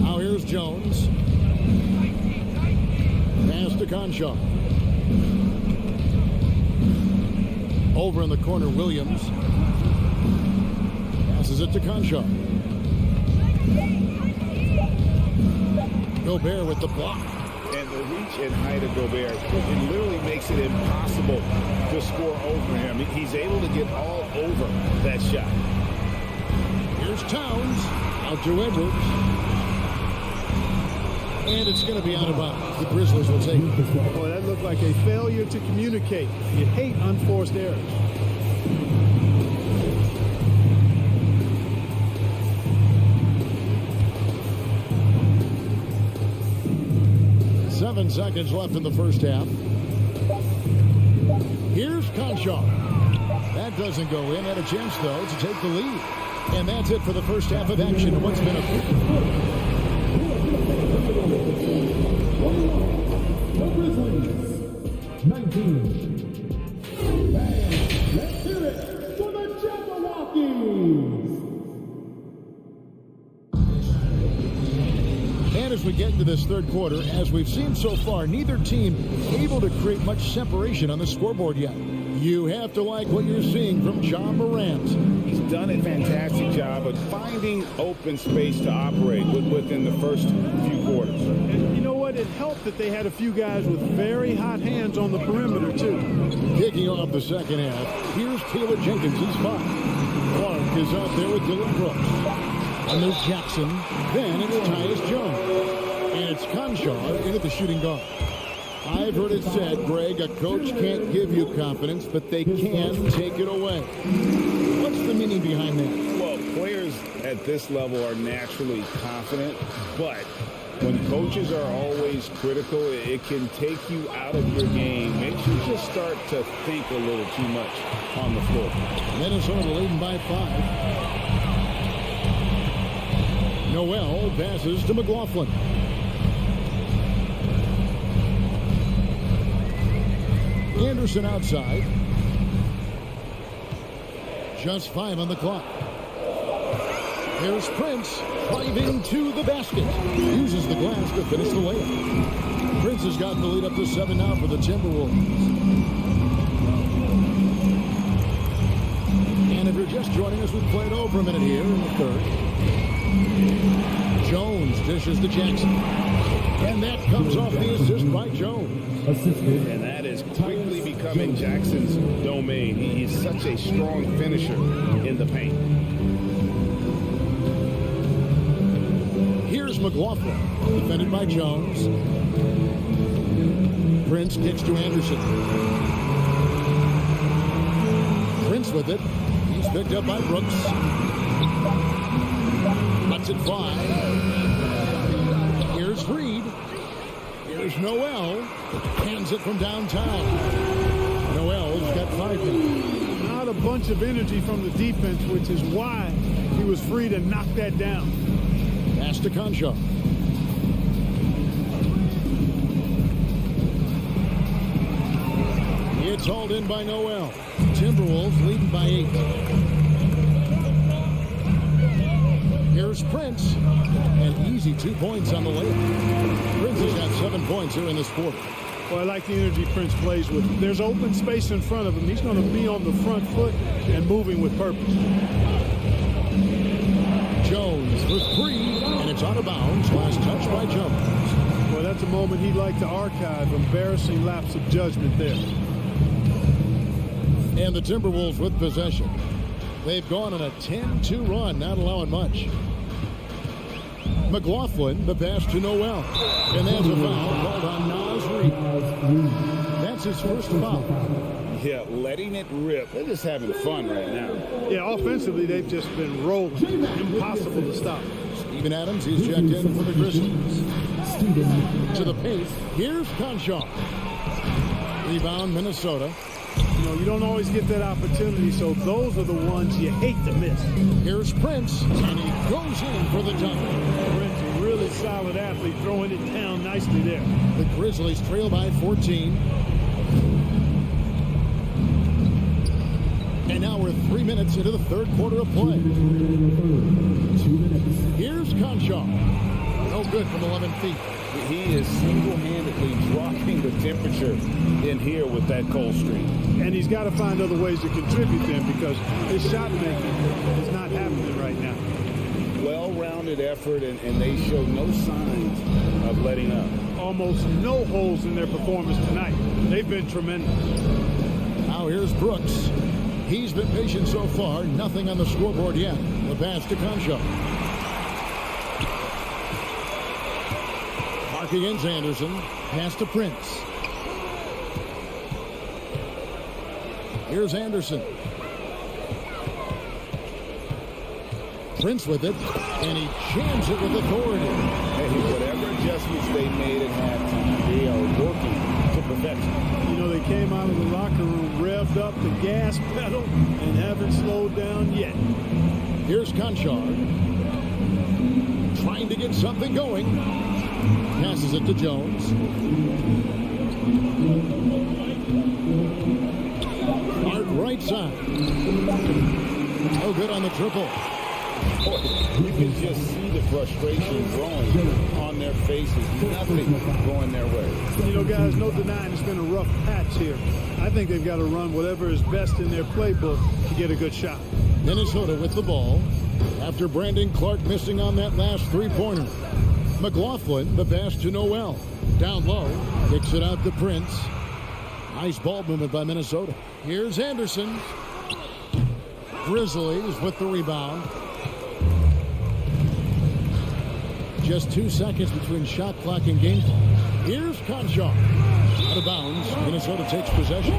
Now here's Jones. Pass to Conshaw. Over in the corner, Williams. Passes it to Conshaw. Gobert with the block. And the reach and height of Gobert, it literally makes it impossible to score over him. He's able to get all over that shot. Here's Towns. Out to Edwards. And it's going to be out of bounds. The Grizzlies will take it. Boy, that looked like a failure to communicate. You hate unforced errors. Seven seconds left in the first half. Here's Conshaw. That doesn't go in. Had a chance, though, to take the lead. And that's it for the first half of action in what's been a The Grizzlies, 19. Let's hear it for the Jabberwockies. And as we get into this third quarter, as we've seen so far, neither team able to create much separation on the scoreboard yet. You have to like what you're seeing from John Morant. He's done a fantastic job of finding open space to operate within the first few quarters. And you know what? It helped that they had a few guys with very hot hands on the perimeter, too. Kicking off the second half, here's Taylor Jenkins. He's fine. Clark is out there with Dylan Brooks. And there's Jackson. Then it's Tyus Jones. And it's Conshaw in at the shooting guard. I've heard it said, Greg, a coach can't give you confidence, but they can take it away. What's the meaning behind that? Well, players at this level are naturally confident, but when coaches are always critical, it can take you out of your game. Makes you just start to think a little too much on the floor. Minnesota leading by 5. Noel passes to McLaughlin. Anderson outside. Just 5 on the clock. Here's Prince driving to the basket. Uses the glass to finish the layup. Prince has gotten the lead up to 7 now for the Timberwolves. And if you're just joining us, we've played over a minute here in the third. Jones dishes to Jackson. And that comes off the assist by Jones. And that is quickly becoming Jackson's domain. He's such a strong finisher in the paint. Here's McLaughlin, defended by Jones. Prince kicks to Anderson. Prince with it. He's picked up by Brooks. Lets it fly. Here's Reed. Here's Noel. Hands it from downtown. Noel's got 5 now. Not a bunch of energy from the defense, which is why he was free to knock that down. Pass to Conshaw. It's hauled in by Noel. Timberwolves leading by 8. Here's Prince. An easy 2 points on the layup. Prince has got 7 points here in this quarter. Well, I like the energy Prince plays with. There's open space in front of him. He's going to be on the front foot and moving with purpose. Jones for 3, and it's out of bounds. Last touch by Jones. Well, that's a moment he'd like to archive. Embarrassing lapse of judgment there. And the Timberwolves with possession. They've gone on a 10-2 run, not allowing much. McLaughlin, the pass to Noel. And that's a foul called on Nas Reed. That's his first foul. Yeah, letting it rip. They're just having fun right now. Yeah, offensively, they've just been rolling. Impossible to stop. Steven Adams, he's checked in for the Grizzlies. To the paint. Here's Conshaw. Rebound, Minnesota. You know, you don't always get that opportunity, so those are the ones you hate to miss. Here's Prince, and he goes in for the dunk. Prince, a really solid athlete, throwing it down nicely there. The Grizzlies trail by 14. And now we're 3 minutes into the third quarter of play. Here's Conshaw. No good from 11 feet. He is single-handedly dropping the temperature in here with that cold streak. And he's got to find other ways to contribute then, because his shot making is not happening right now. Well-rounded effort, and they show no signs of letting up. Almost no holes in their performance tonight. They've been tremendous. Now here's Brooks. He's been patient so far. Nothing on the scoreboard yet. The pass to Conshaw. Mark against Anderson. Pass to Prince. Here's Anderson. Prince with it, and he jams it with authority. Hey, whatever adjustments they made at halftime, they are working to perfection. You know, they came out of the locker room, revved up the gas pedal, and haven't slowed down yet. Here's Conshaw. Trying to get something going. Passes it to Jones. Mark right side. No good on the triple. Boy, you can just see the frustration growing on their faces. Nothing going their way. You know, guys, no denying it's been a rough patch here. I think they've got to run whatever is best in their playbook to get a good shot. Minnesota with the ball after Brandon Clark missing on that last three-pointer. McLaughlin, the pass to Noel. Down low, kicks it out to Prince. Nice ball movement by Minnesota. Here's Anderson. Grizzlies with the rebound. Just 2 seconds between shot clock and game clock. Here's Conshaw. Out of bounds. Minnesota takes possession.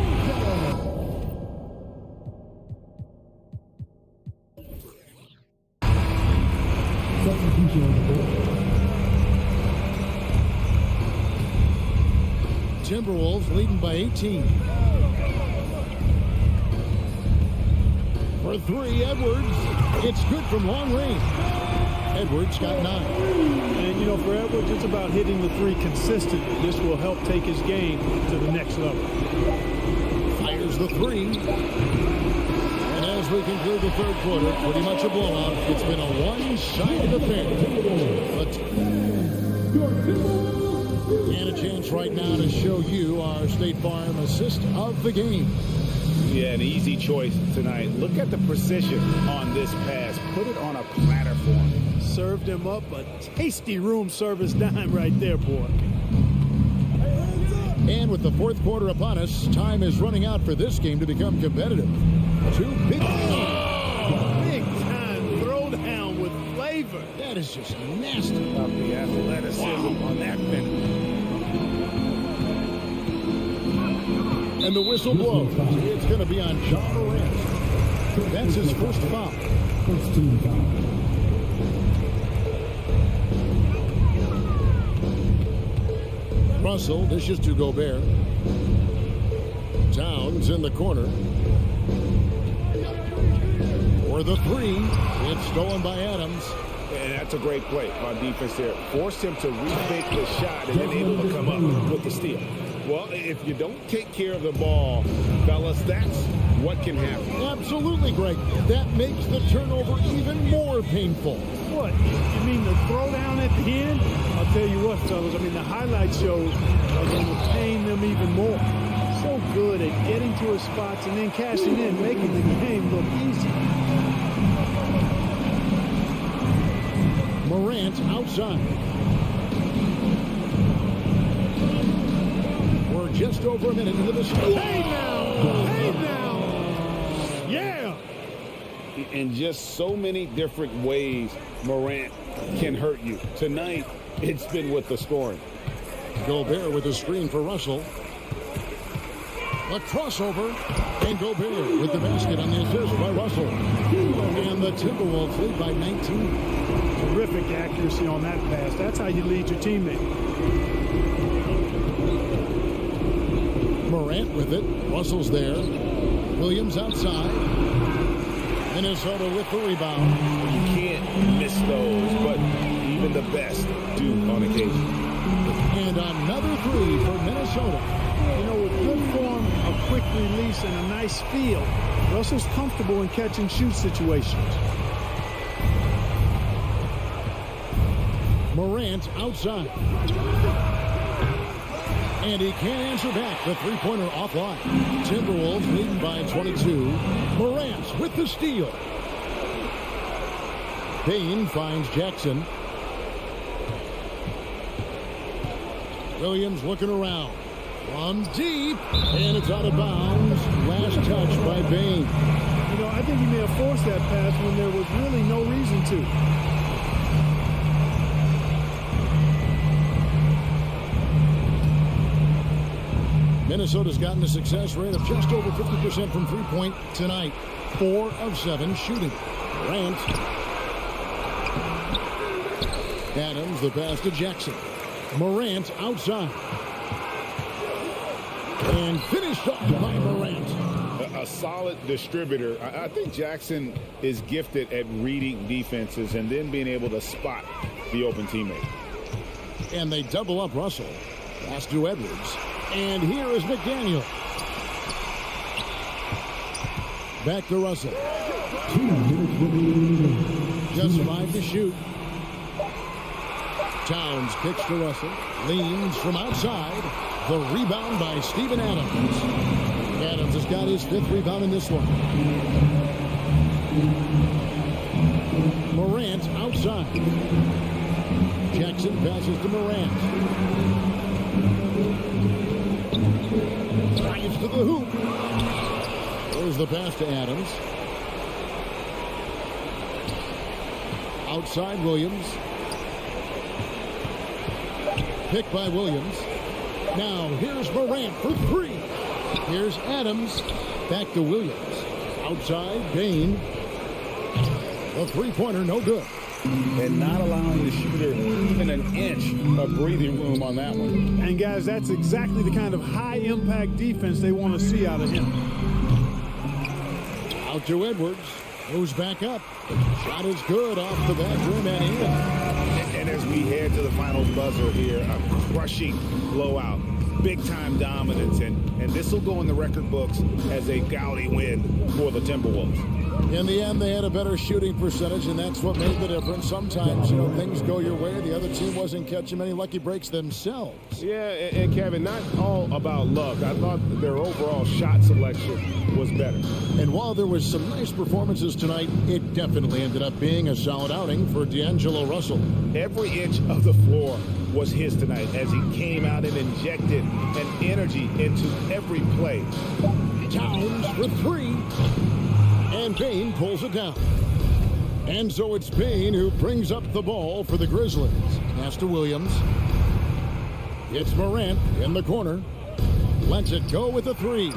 Timberwolves leading by 18. For three, Edwards. It's good from long range. Edwards got 9. And, you know, for Edwards, it's about hitting the three consistently. This will help take his game to the next level. Fires the three. And as we conclude the third quarter, pretty much a blowout. It's been a one-sided affair. And a chance right now to show you our State Farm assist of the game. Yeah, an easy choice tonight. Look at the precision on this pass. Put it on a platter for him. Served him up a tasty room service dime right there, boy. And with the fourth quarter upon us, time is running out for this game to become competitive. Two big big-time throwdown with flavor. That is just nasty. About the athleticism on that finish. And the whistle blows. It's going to be on John Morant. That's his first foul. First team foul. Russell dishes to Gobert. Towns in the corner. For the three. It's stolen by Adams. And that's a great play on defense there. Forced him to rethink the shot and then able to come up with the steal. Well, if you don't take care of the ball, fellas, that's what can happen. Absolutely, Greg. That makes the turnover even more painful. What? You mean the throwdown at the end? I'll tell you what, fellas. I mean, the highlight shows are going to pain them even more. So good at getting to his spots and then cashing in, making the game look easy. Morant outside. We're just over a minute into this. Hey now! Hey now! Yeah! In just so many different ways, Morant can hurt you. Tonight, it's been with the scoring. Gobert with a screen for Russell. A crossover, and Gobert with the basket on the assist by Russell. And the Timberwolves lead by 19. Terrific accuracy on that pass. That's how you lead your teammate. Morant with it. Russell's there. Williams outside. Minnesota with the rebound. You can't miss those, but even the best do on occasion. And another three for Minnesota. You know, with good form, a quick release, and a nice feel, Russell's comfortable in catch-and-shoot situations. Morant outside. And he can't answer back. The three-pointer offline. Timberwolves leading by 22. Morant with the steal. Payne finds Jackson. Williams looking around. From deep, and it's out of bounds. Last touch by Payne. You know, I think he may have forced that pass when there was really no reason to. Minnesota's gotten a success rate of just over 50% from three-point tonight. 4 of 7 shooting. Durant. Adams, the pass to Jackson. Morant outside. And finished off by Morant. A solid distributor. I think Jackson is gifted at reading defenses and then being able to spot the open teammate. And they double up Russell. Pass to Edwards. And here is McDaniel. Back to Russell. Just 5 to shoot. Towns kicks to Russell. Leans from outside. The rebound by Steven Adams. Adams has got his 5th rebound in this one. Morant outside. Jackson passes to Morant. Drives to the hoop. There's the pass to Adams. Outside Williams. Picked by Williams. Now here's Morant for 3. Here's Adams. Back to Williams. Outside Payne. A three-pointer, no good. And not allowing the shooter even an inch of breathing room on that one. And guys, that's exactly the kind of high-impact defense they want to see out of him. Out to Edwards. Moves back up. Shot is good off the back rim and in. And as we head to the final buzzer here, a crushing blowout. Big-time dominance. And this will go in the record books as a gaudy win for the Timberwolves. In the end, they had a better shooting percentage, and that's what made the difference. Sometimes, you know, things go your way. The other team wasn't catching many lucky breaks themselves. Yeah, and Kevin, not all about luck. I thought their overall shot selection was better. And while there was some nice performances tonight, it definitely ended up being a solid outing for D'Angelo Russell. Every inch of the floor was his tonight as he came out and injected an energy into every play. Towns for 3. And Payne pulls it down. And so it's Payne who brings up the ball for the Grizzlies. Pass to Williams. It's Morant in the corner. Lets it go with a 3.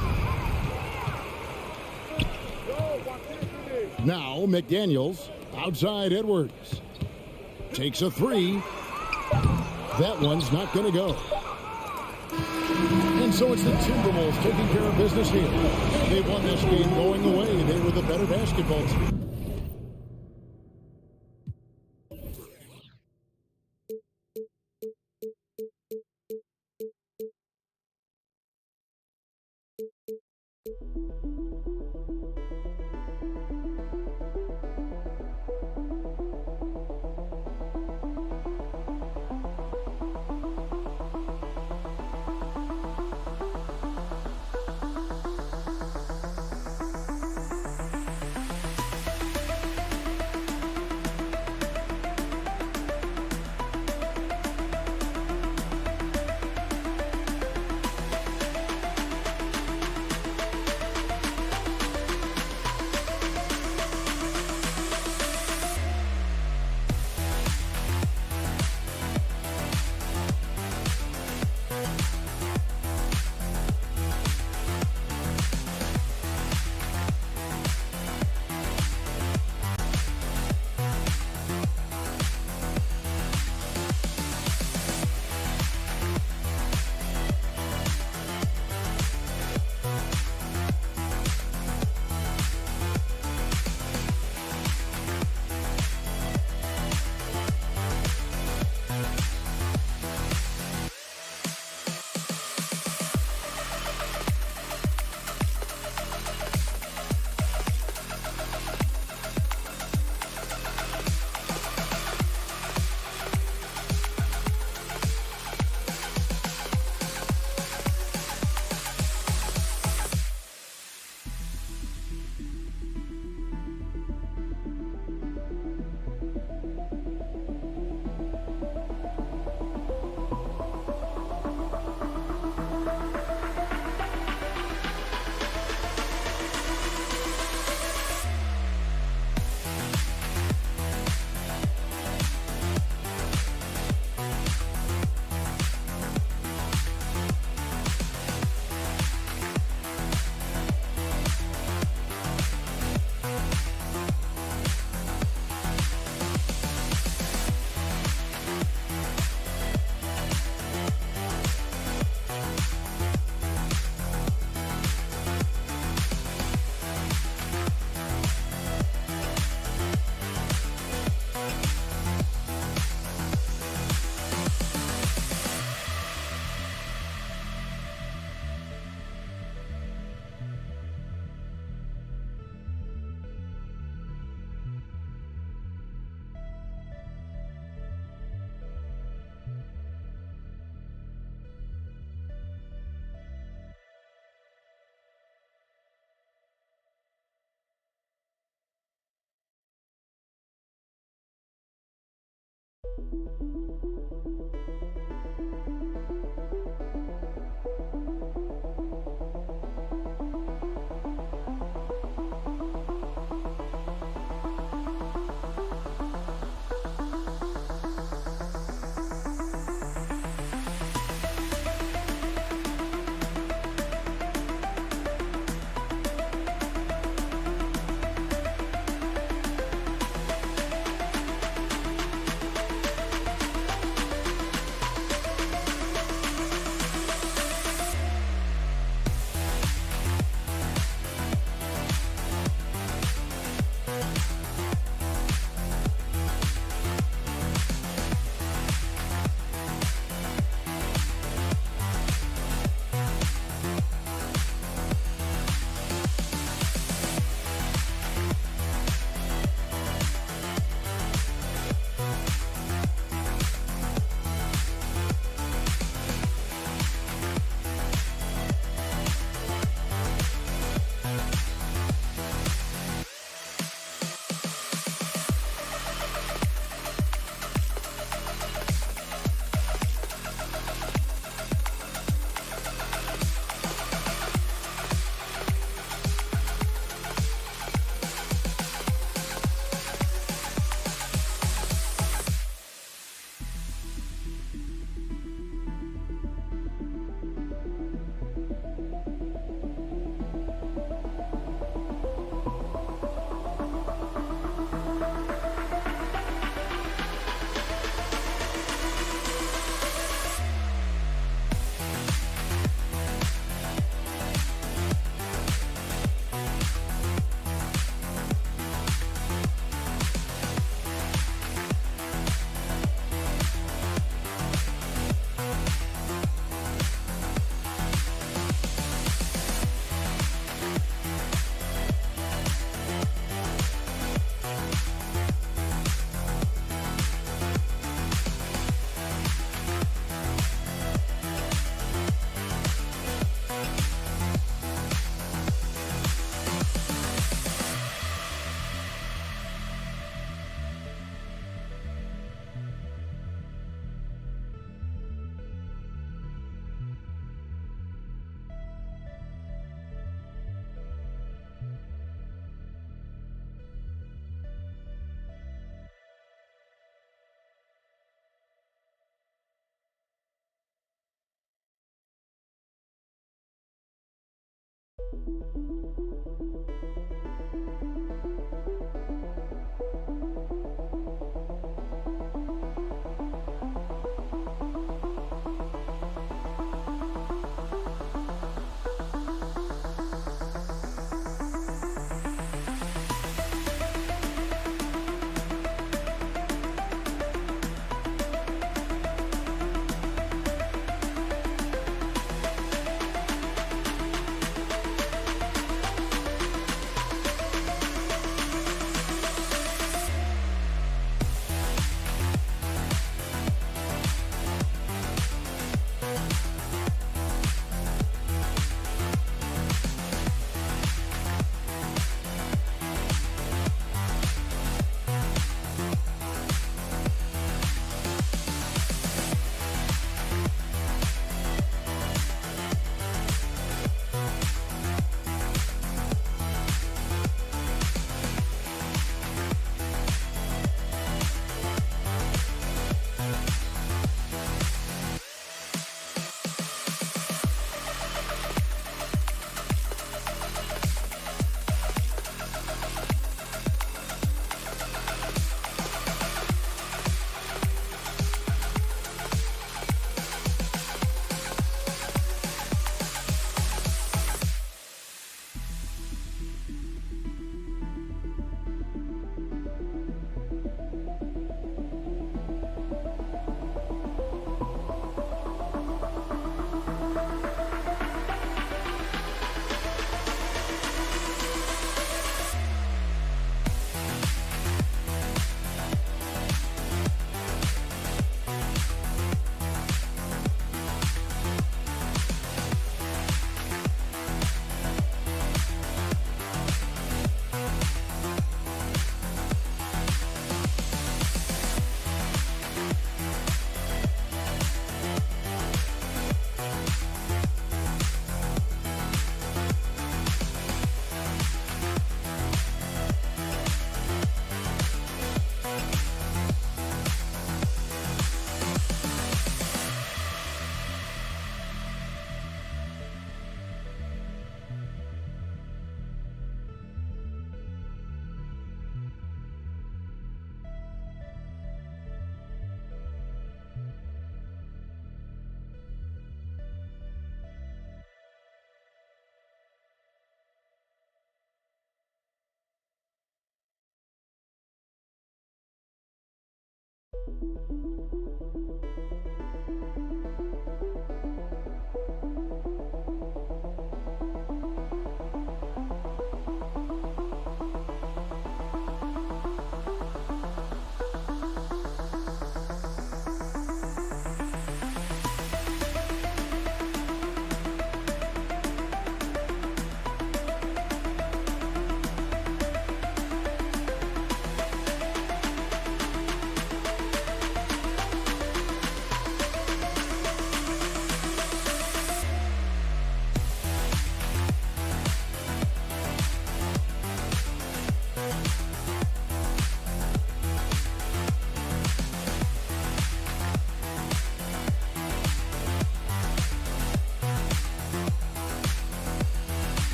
Now McDaniels outside Edwards. Takes a 3. That one's not going to go. And so it's the Timberwolves taking care of business here. They won this game going away. They were the better basketball team.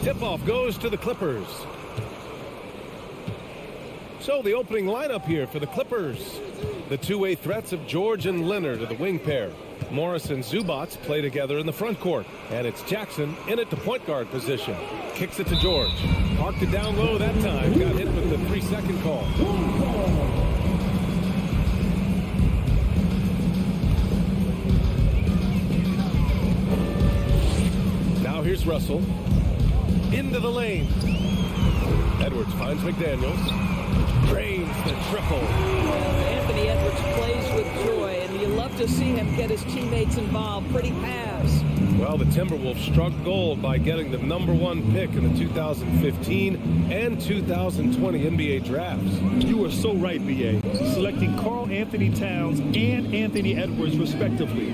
Tip-off goes to the Clippers. So the opening lineup here for the Clippers. The two-way threats of George and Leonard are the wing pair. Morris and Zubats play together in the front court. And it's Jackson in at the point guard position. Kicks it to George. Parked it down low that time. Got hit with the 3-second call. Now here's Russell. Into the lane. Edwards finds McDaniels. Drains the triple. Anthony Edwards plays with joy, and you love to see him get his teammates involved. Pretty pass. Well, the Timberwolves struck gold by getting the #1 pick in the 2015 and 2020 NBA drafts. You are so right, B.A. Selecting Karl Anthony Towns and Anthony Edwards, respectively.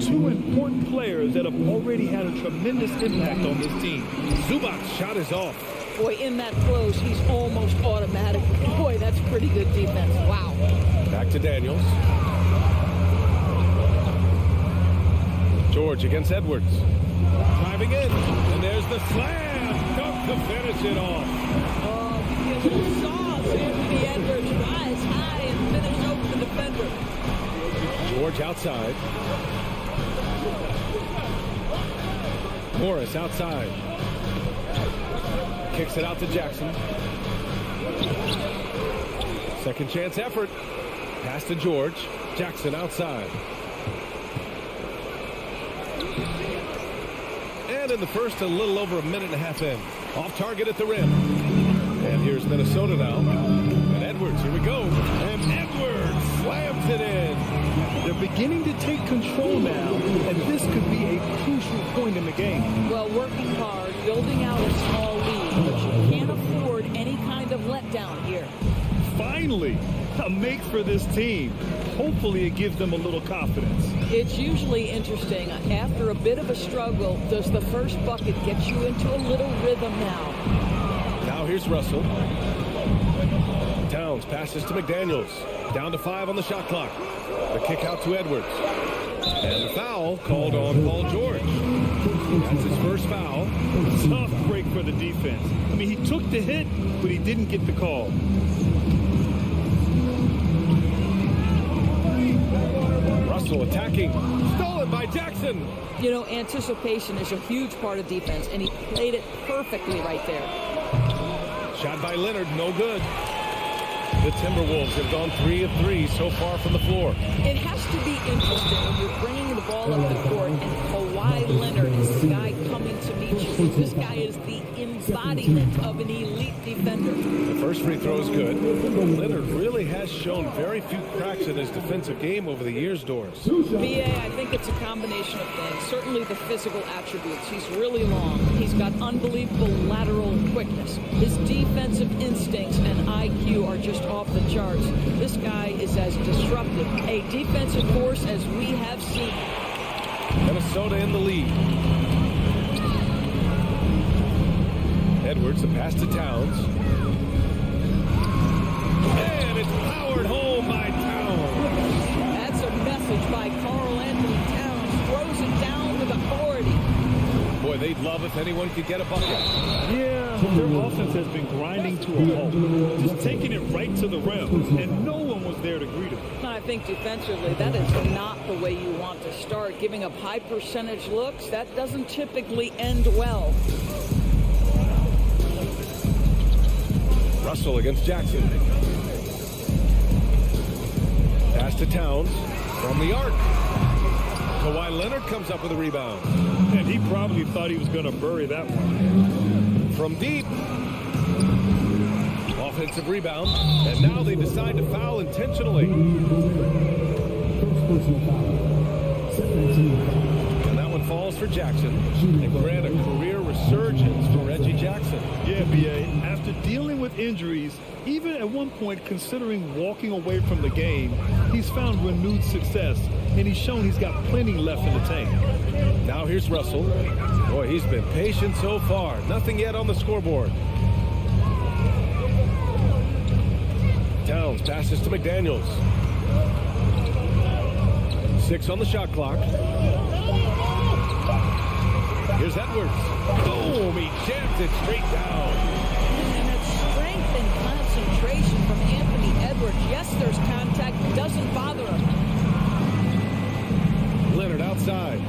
Two important players that have already had a tremendous impact on this team. Zubac's shot is off. Boy, in that close, he's almost automatic. Boy, that's pretty good defense. Wow. Back to Daniels. George against Edwards. Driving in. And there's the slam. Dunk to finish it off. Oh, you saw Anthony Edwards rise high and finish over the defender. George outside. Morris outside. Kicks it out to Jackson. Second chance effort. Pass to George. Jackson outside. And in the first, a little over a minute and a half in. Off target at the rim. And here's Minnesota now. And Edwards, here we go. And Edwards slams it in. They're beginning to take control now, and this could be a crucial point in the game. Well, working hard, building out a small lead, but you can't afford any kind of letdown here. finally a make for this team. Hopefully it gives them a little confidence. It's usually interesting. After a bit of a struggle, does the first bucket get you into a little rhythm now? Now here's Russell. Towns passes to McDaniels. Down to 5 on the shot clock. The kick out to Edwards. And the foul called on Paul George. That's his first foul. Tough break for the defense. I mean, he took the hit, but he didn't get the call. Russell attacking. Stolen by Jackson. You know, anticipation is a huge part of defense, and he played it perfectly right there. Shot by Leonard, no good. The Timberwolves have gone 3 of 3 so far from the floor. It has to be interesting when you're bringing the ball up the court and Kawhi Leonard is the guy coming to meet you. This guy is the embodiment of an elite defender. The first free throw is good. Leonard really has shown very few cracks in his defensive game over the years, Doris. BA, I think it's a combination of things. Certainly the physical attributes. He's really long. He's got unbelievable lateral quickness. His defensive instincts and IQ are just off the charts. This guy is as disruptive a defensive force as we have seen. Minnesota in the lead. Edwards, the pass to Towns. And it's powered home by Towns. That's a message by Karl Anthony Towns. Throws it down with authority. Boy, they'd love if anyone could get a bucket. Yeah, their offense has been grinding to a halt. Just taking it right to the rim, and no one was there to greet him. I think defensively, that is not the way you want to start. Giving up high percentage looks, that doesn't typically end well. Russell against Jackson. Pass to Towns from the arc. Kawhi Leonard comes up with a rebound. And he probably thought he was going to bury that one. From deep. Offensive rebound. And now they decide to foul intentionally. And that one falls for Jackson. And grant a career resurgence for Reggie Jackson. Yeah, B.A. After dealing with injuries, even at one point considering walking away from the game, he's found renewed success, and he's shown he's got plenty left in the tank. Now here's Russell. Boy, he's been patient so far. Nothing yet on the scoreboard. Towns passes to McDaniels. 6 on the shot clock. Here's Edwards. Boom! He jams it straight down. And that strength and concentration from Anthony Edwards. Yes, there's contact. It doesn't bother him. Leonard outside.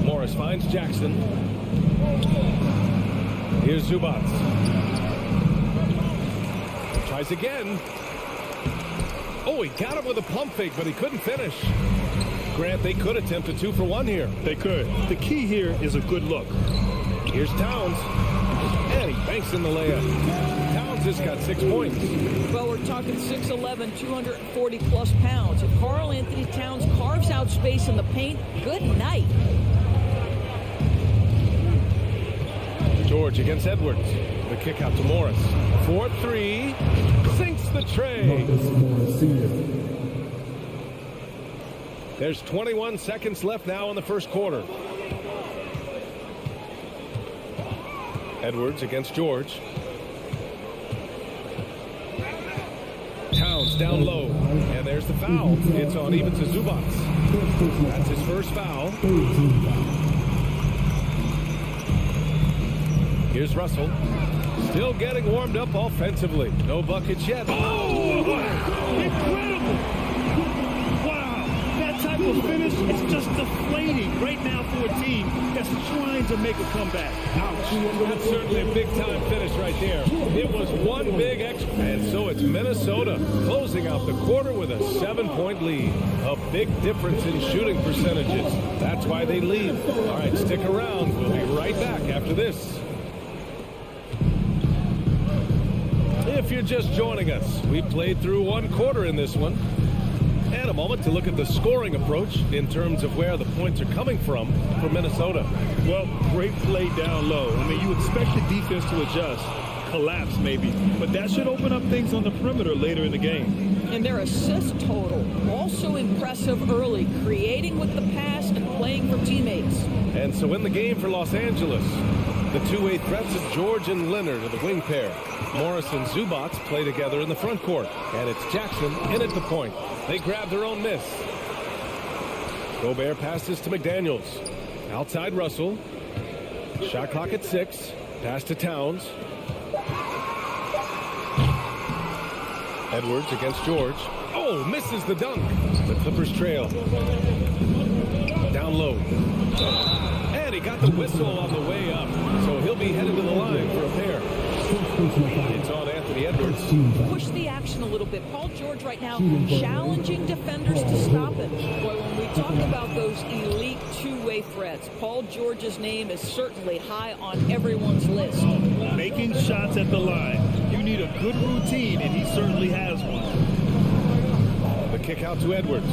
Morris finds Jackson. Here's Zubats. Tries again. Oh, he got him with a pump fake, but he couldn't finish. Grant, they could attempt a 2-for-1 here. They could. The key here is a good look. Here's Towns. And he banks in the layup. Towns just got 6 points. Well, we're talking 6'11", 240-plus pounds. If Karl Anthony Towns carves out space in the paint, good night. George against Edwards. The kick out to Morris. 4-3. Sinks the tray. There's 21 seconds left now in the first quarter. Edwards against George. Towns down low. And there's the foul. It's on even to Zubats. That's his first foul. Here's Russell. Still getting warmed up offensively. No buckets yet. Oh, wow. Incredible. Wow. That type of finish is just deflating right now for a team that's trying to make a comeback. Ouch. That's certainly a big-time finish right there. It was one big extra. And so it's Minnesota closing out the quarter with a 7-point lead. A big difference in shooting percentages. That's why they lead. All right, stick around. We'll be right back after this. If you're just joining us, we played through one quarter in this one. And a moment to look at the scoring approach in terms of where the points are coming from for Minnesota. Well, great play down low. I mean, you expect the defense to adjust. collapse maybe. But that should open up things on the perimeter later in the game. And their assist total, also impressive early, creating with the pass and playing for teammates. And so in the game for Los Angeles, the two-way threats of George and Leonard are the wing pair. Morris and Zubats play together in the front court. And it's Jackson in at the point. They grab their own miss. Gobert passes to McDaniels. Outside Russell. Shot clock at 6. Pass to Towns. Edwards against George. Oh, misses the dunk. The Clippers trail. Down low. And he got the whistle on the way up. So he'll be headed to the line for a pair. It's on Anthony Edwards. Push the action a little bit. Paul George right now challenging defenders to stop him. Boy, when we talk about those elite two-way threats, Paul George's name is certainly high on everyone's list. Making shots at the line. You need a good routine, and he certainly has one. The kick out to Edwards.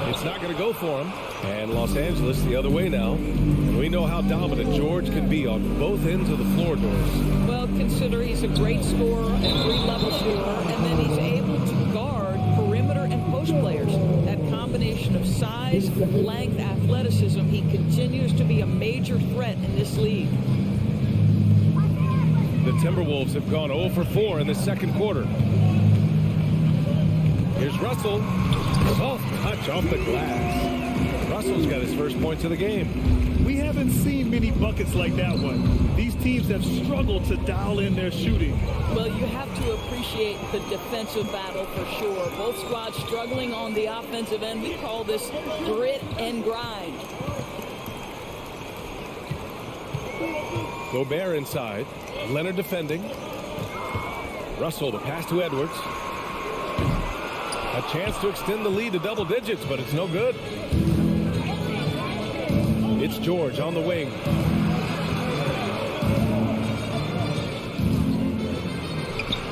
It's not going to go for him. And Los Angeles the other way now. And we know how dominant George can be on both ends of the floor, Doris. Well, consider he's a great scorer and three-level scorer, and then he's able to guard perimeter and post players. That combination of size, length, athleticism, he continues to be a major threat in this league. The Timberwolves have gone 0 for 4 in the second quarter. Here's Russell. Soft touch off the glass. Russell's got his first points of the game. We haven't seen many buckets like that one. These teams have struggled to dial in their shooting. Well, you have to appreciate the defensive battle for sure. Both squads struggling on the offensive end. We call this grit and grind. Gobert inside. Leonard defending. Russell, the pass to Edwards. A chance to extend the lead to double digits, but it's no good. It's George on the wing.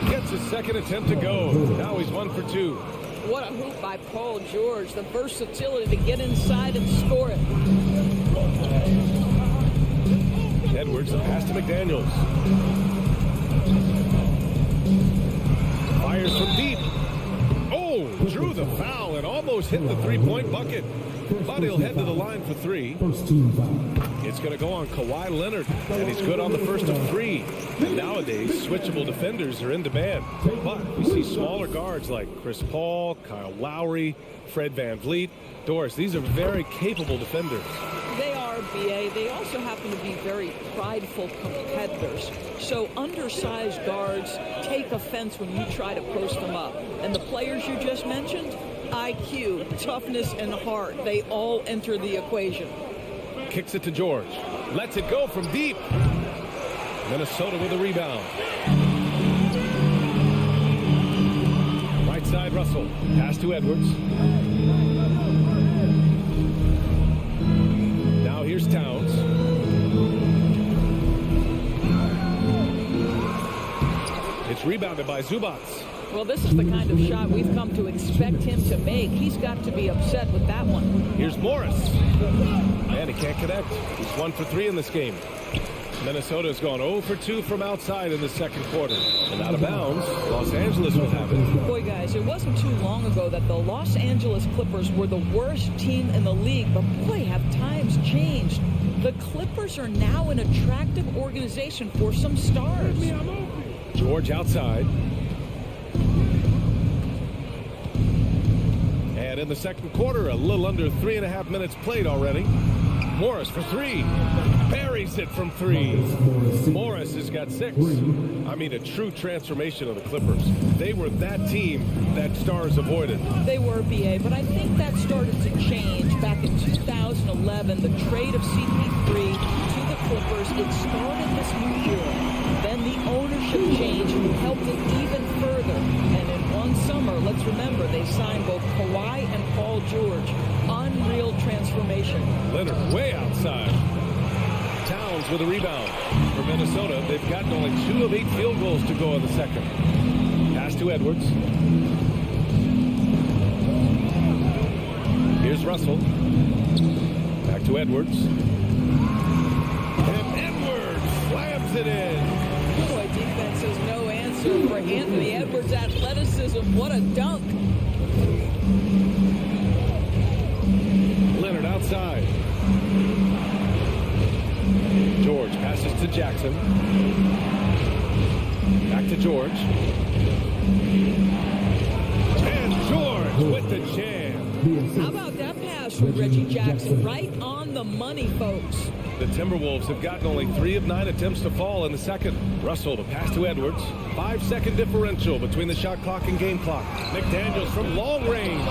Gets his second attempt to go. Now he's 1 for 2. What a hoop by Paul George. The versatility to get inside and score it. Edwards, the pass to McDaniels. Fires from deep. Oh, drew the foul and almost hit the three-point bucket. But he'll head to the line for 3. It's going to go on Kawhi Leonard, and he's good on the first of 3. And nowadays, switchable defenders are in demand. But we see smaller guards like Chris Paul, Kyle Lowry, Fred VanVleet. Doris, these are very capable defenders. They are, BA. They also happen to be very prideful competitors. So undersized guards take offense when you try to post them up. And the players you just mentioned, IQ, toughness, and heart, they all enter the equation. Kicks it to George. Lets it go from deep. Minnesota with a rebound. Right side, Russell. Pass to Edwards. Now here's Towns. It's rebounded by Zubats. Well, this is the kind of shot we've come to expect him to make. He's got to be upset with that one. Here's Morris. And he can't connect. He's 1 for 3 in this game. Minnesota's gone 0 for 2 from outside in the second quarter. And out of bounds, Los Angeles will have it. Boy, guys, it wasn't too long ago that the Los Angeles Clippers were the worst team in the league. But boy, have times changed. The Clippers are now an attractive organization for some stars. George outside. And in the second quarter, a little under 3.5 minutes played already. Morris for 3. Buries it from 3. Morris has got 6. I mean, a true transformation of the Clippers. They were that team that stars avoided. They were, BA, but I think that started to change back in 2011. The trade of CP3 to the Clippers, it started this new era. Then the ownership change helped it even further. And in one summer, let's remember, they signed both Kawhi and Paul George. Unreal transformation. Leonard way outside. Towns with a rebound. For Minnesota, they've gotten only 2 of 8 field goals to go in the second. Pass to Edwards. Here's Russell. Back to Edwards. And Edwards answer for Anthony Edwards' athleticism. What a dunk. Leonard outside. George passes to Jackson. Back to George. And George with the jam. How about that pass from Reggie Jackson? Right on the money, folks. The Timberwolves have gotten only 3 of 9 attempts to fall in the second. Russell to pass to Edwards. 5-second differential between the shot clock and game clock. McDaniels from long range.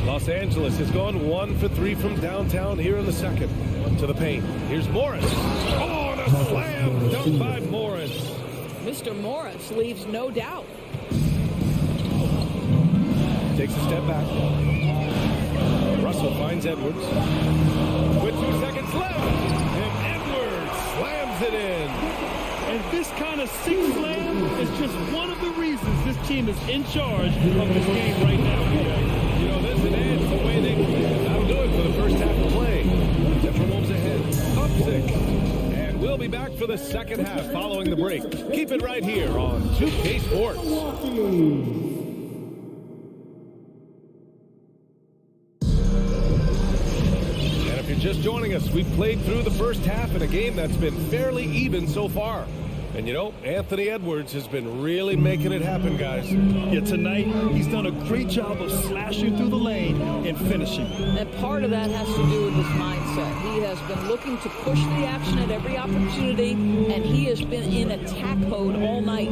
Los Angeles has gone 1 for 3 from downtown here in the second. To the paint. Here's Morris. Oh, and a slam dunk by Morris. Mr. Morris leaves no doubt. Takes a step back. Russell finds Edwards. With 2 seconds left. And Edwards slams it in. And this kind of sick slam is just one of the reasons this team is in charge of this game right now. You know, this is the way they play. That'll do it for the first half of play. Timberwolves ahead, up 6. And we'll be back for the second half following the break. Keep it right here on 2K Sports. And if you're just joining us, we've played through the first half in a game that's been fairly even so far. And you know, Anthony Edwards has been really making it happen, guys. Yeah, tonight, he's done a great job of slashing through the lane and finishing. And part of that has to do with his mindset. He has been looking to push the action at every opportunity, and he has been in attack mode all night.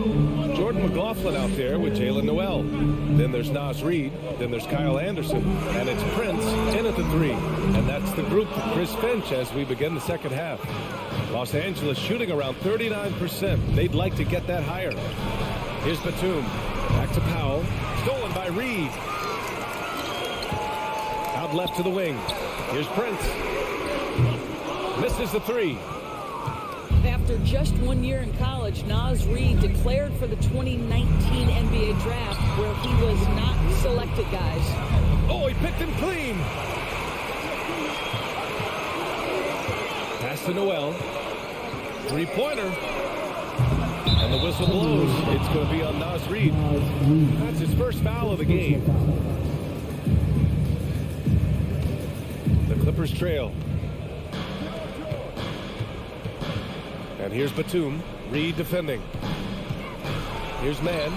Jordan McLaughlin out there with Jalen Noel. Then there's Naz Reid. Then there's Kyle Anderson. And it's Prince in at the 3. And that's the group for Chris Finch as we begin the second half. Los Angeles shooting around 39%. They'd like to get that higher. Here's Batum. Back to Powell. Stolen by Reed. Out left to the wing. Here's Prince. Misses the 3. After just 1 year in college, Naz Reid declared for the 2019 NBA draft where he was not selected, guys. Oh, he picked him clean. Pass to Noel. 3-pointer. And the whistle blows. It's going to be on Naz Reid. That's his first foul of the game. The Clippers trail. And here's Batum. Reid defending. Here's Mann.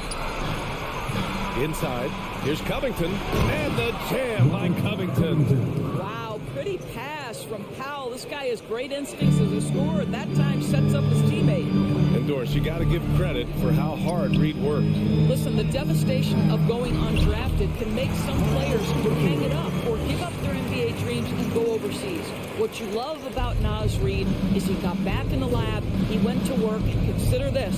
Inside. Here's Covington. And the jam by Covington. Wow, pretty pass from Powell. This guy has great instincts as a scorer. At that time, sets up his teammate. And Doris, you got to give credit for how hard Reid worked. Listen, the devastation of going undrafted can make some players hang it up or give up their NBA dreams and go overseas. What you love about Naz Reid is he got back in the lab, he went to work, and consider this,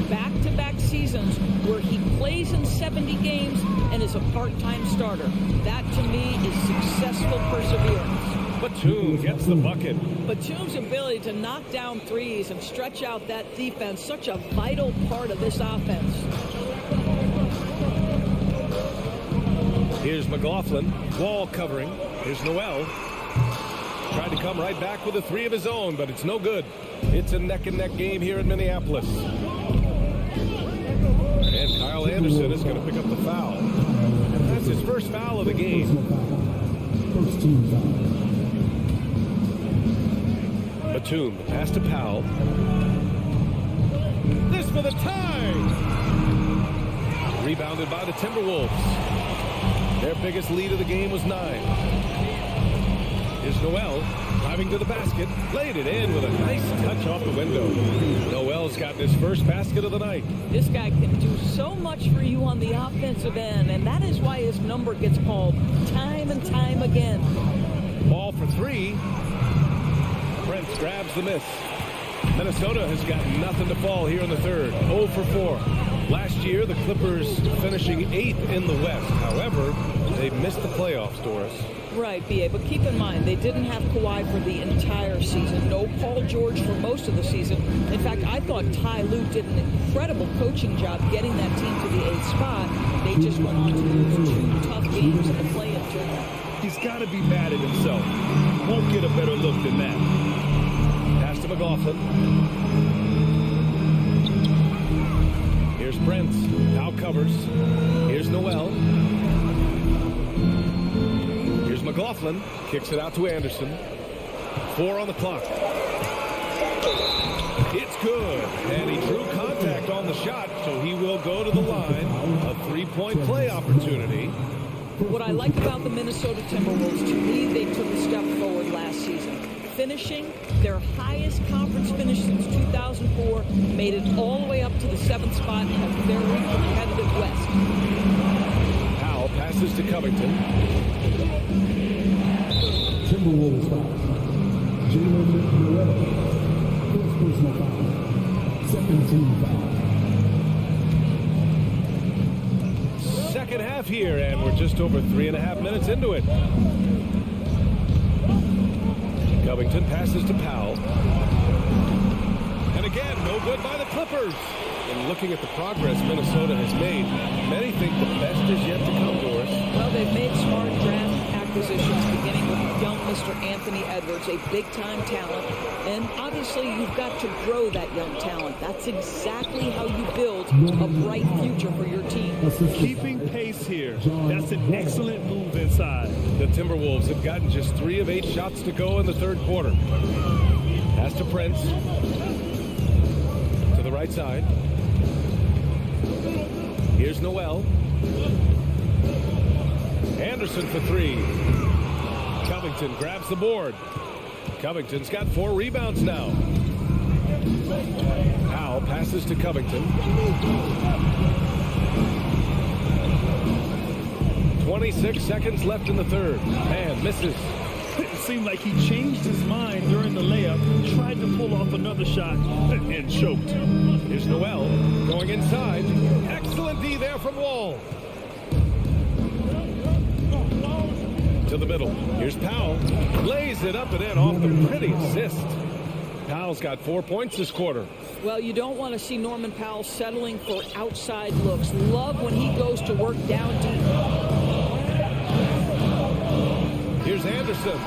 back-to-back seasons where he plays in 70 games and is a part-time starter. That, to me, is successful perseverance. Batum gets the bucket. Batum's ability to knock down threes and stretch out that defense, such a vital part of this offense. Here's McLaughlin, wall covering. Here's Noel. Tried to come right back with a 3 of his own, but it's no good. It's a neck-and-neck game here in Minneapolis. And Kyle Anderson is going to pick up the foul. That's his first foul of the game. First team foul. Batum, pass to Powell. This for the tie! Rebounded by the Timberwolves. Their biggest lead of the game was 9. Here's Noel, driving to the basket, laid it in with a nice touch off the window. Noel's gotten his first basket of the night. This guy can do so much for you on the offensive end, and that is why his number gets called time and time again. Ball for 3. Prince grabs the miss. Minnesota has got nothing to fall here in the third. 0 for 4. Last year, the Clippers finishing 8th in the West. However, they missed the playoffs, Doris. Right, B.A., but keep in mind, they didn't have Kawhi for the entire season. No Paul George for most of the season. In fact, I thought Ty Lue did an incredible coaching job getting that team to the 8th spot. They just went on to lose 2 tough games in the play-in tournament. He's got to be mad at himself. Won't get a better look than that. Pass to McLaughlin. Here's Prince. Now covers. Here's Noel. Here's McLaughlin. Kicks it out to Anderson. 4 on the clock. It's good. And he drew contact on the shot, so he will go to the line. A 3-point play opportunity. What I like about the Minnesota Timberwolves, to me, they took a step forward last season. Finishing their highest conference finish since 2004, made it all the way up to the 7th spot in a very competitive West. Powell passes to Covington. Timberwolves foul. Jalen Noel. First personal foul. Second team foul. Second half here, and we're just over 3.5 minutes into it. Covington passes to Powell. And again, no good by the Clippers. And looking at the progress Minnesota has made, many think the best is yet to come, Doris. Well, they've made smart draft acquisitions, beginning with young Mr. Anthony Edwards, a big-time talent. And obviously, you've got to grow that young talent. That's exactly how you build a bright future for your team. Keeping pace here. That's an excellent move inside. The Timberwolves have gotten just 3 of 8 shots to go in the third quarter. Pass to Prince. To the right side. Here's Noel. Anderson for 3. Covington grabs the board. Covington's got 4 rebounds now. Powell passes to Covington. 26 seconds left in the third. And misses. It seemed like he changed his mind during the layup, tried to pull off another shot, and choked. Here's Noel going inside. Excellent D there from Wall. To the middle. Here's Powell. Lays it up and in off the pretty assist. Powell's got 4 points this quarter. Well, you don't want to see Norman Powell settling for outside looks. Love when he goes to work down deep. Here's Anderson.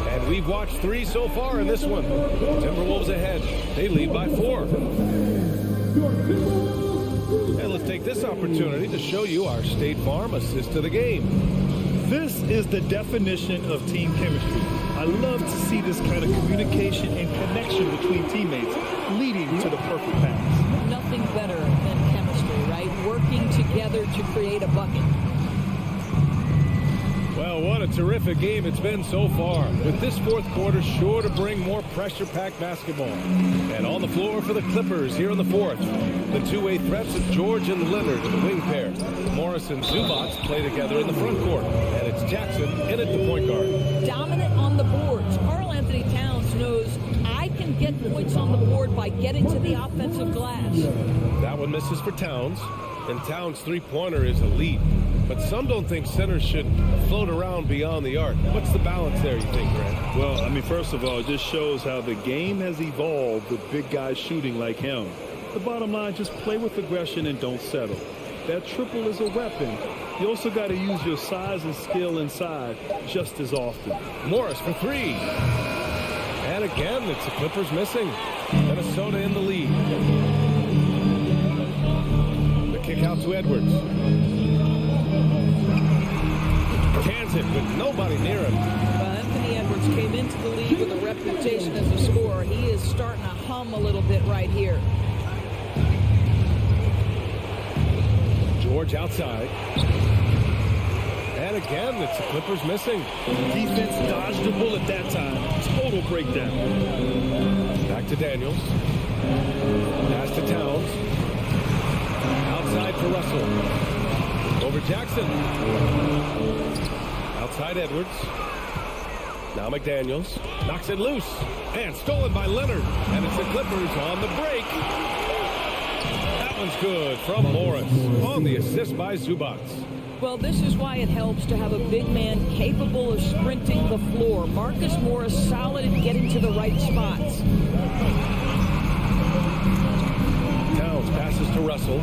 And we've watched 3 so far in this one. Timberwolves ahead. They lead by 4. And let's take this opportunity to show you our State Farm assist to the game. This is the definition of team chemistry. I love to see this kind of communication and connection between teammates leading to the perfect pass. Nothing better than chemistry, right? Working together to create a bucket. Well, what a terrific game it's been so far. With this fourth quarter sure to bring more pressure-packed basketball. And on the floor for the Clippers here in the fourth. The two-way threats of George and Leonard in the wing pair. Morris and Zubac play together in the front court. And it's Jackson in at the point guard. Dominant on the boards. Karl Anthony Towns knows I can get points on the board by getting to the offensive glass. That one misses for Towns. And Towns' three-pointer is elite. But some don't think centers should float around beyond the arc. What's the balance there, you think, Grant? Well, I mean, first of all, it just shows how the game has evolved with big guys shooting like him. The bottom line, just play with aggression and don't settle. That triple is a weapon. You also got to use your size and skill inside just as often. Morris for 3. And again, it's the Clippers missing. Minnesota in the lead. The kick out to Edwards. Cans it with nobody near him. Well, Anthony Edwards came into the league with a reputation as a scorer. He is starting to hum a little bit right here. George outside. And again, it's the Clippers missing. Defense dodged the bullet that time. Total breakdown. Back to Daniels. Pass to Towns. Outside for Russell. Over Jackson. Outside Edwards. Now McDaniels. Knocks it loose. And stolen by Leonard. And it's the Clippers on the break. That one's good from Morris. On the assist by Zubac. Well, this is why it helps to have a big man capable of sprinting the floor. Marcus Morris solid at getting to the right spots. Towns passes to Russell.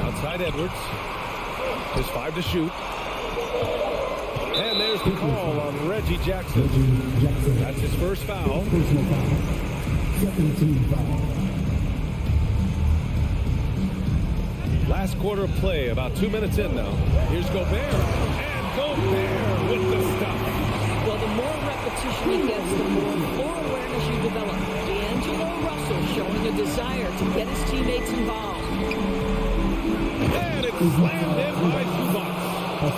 Outside Edwards. His 5 to shoot. And there's the call on Reggie Jackson. That's his first foul. Last quarter of play, about 2 minutes in now. Here's Gobert, and Gobert with the stuff. Well, the more repetition he gets, the more floor awareness you develop. D'Angelo Russell showing a desire to get his teammates involved. And it's slammed in by Zubac.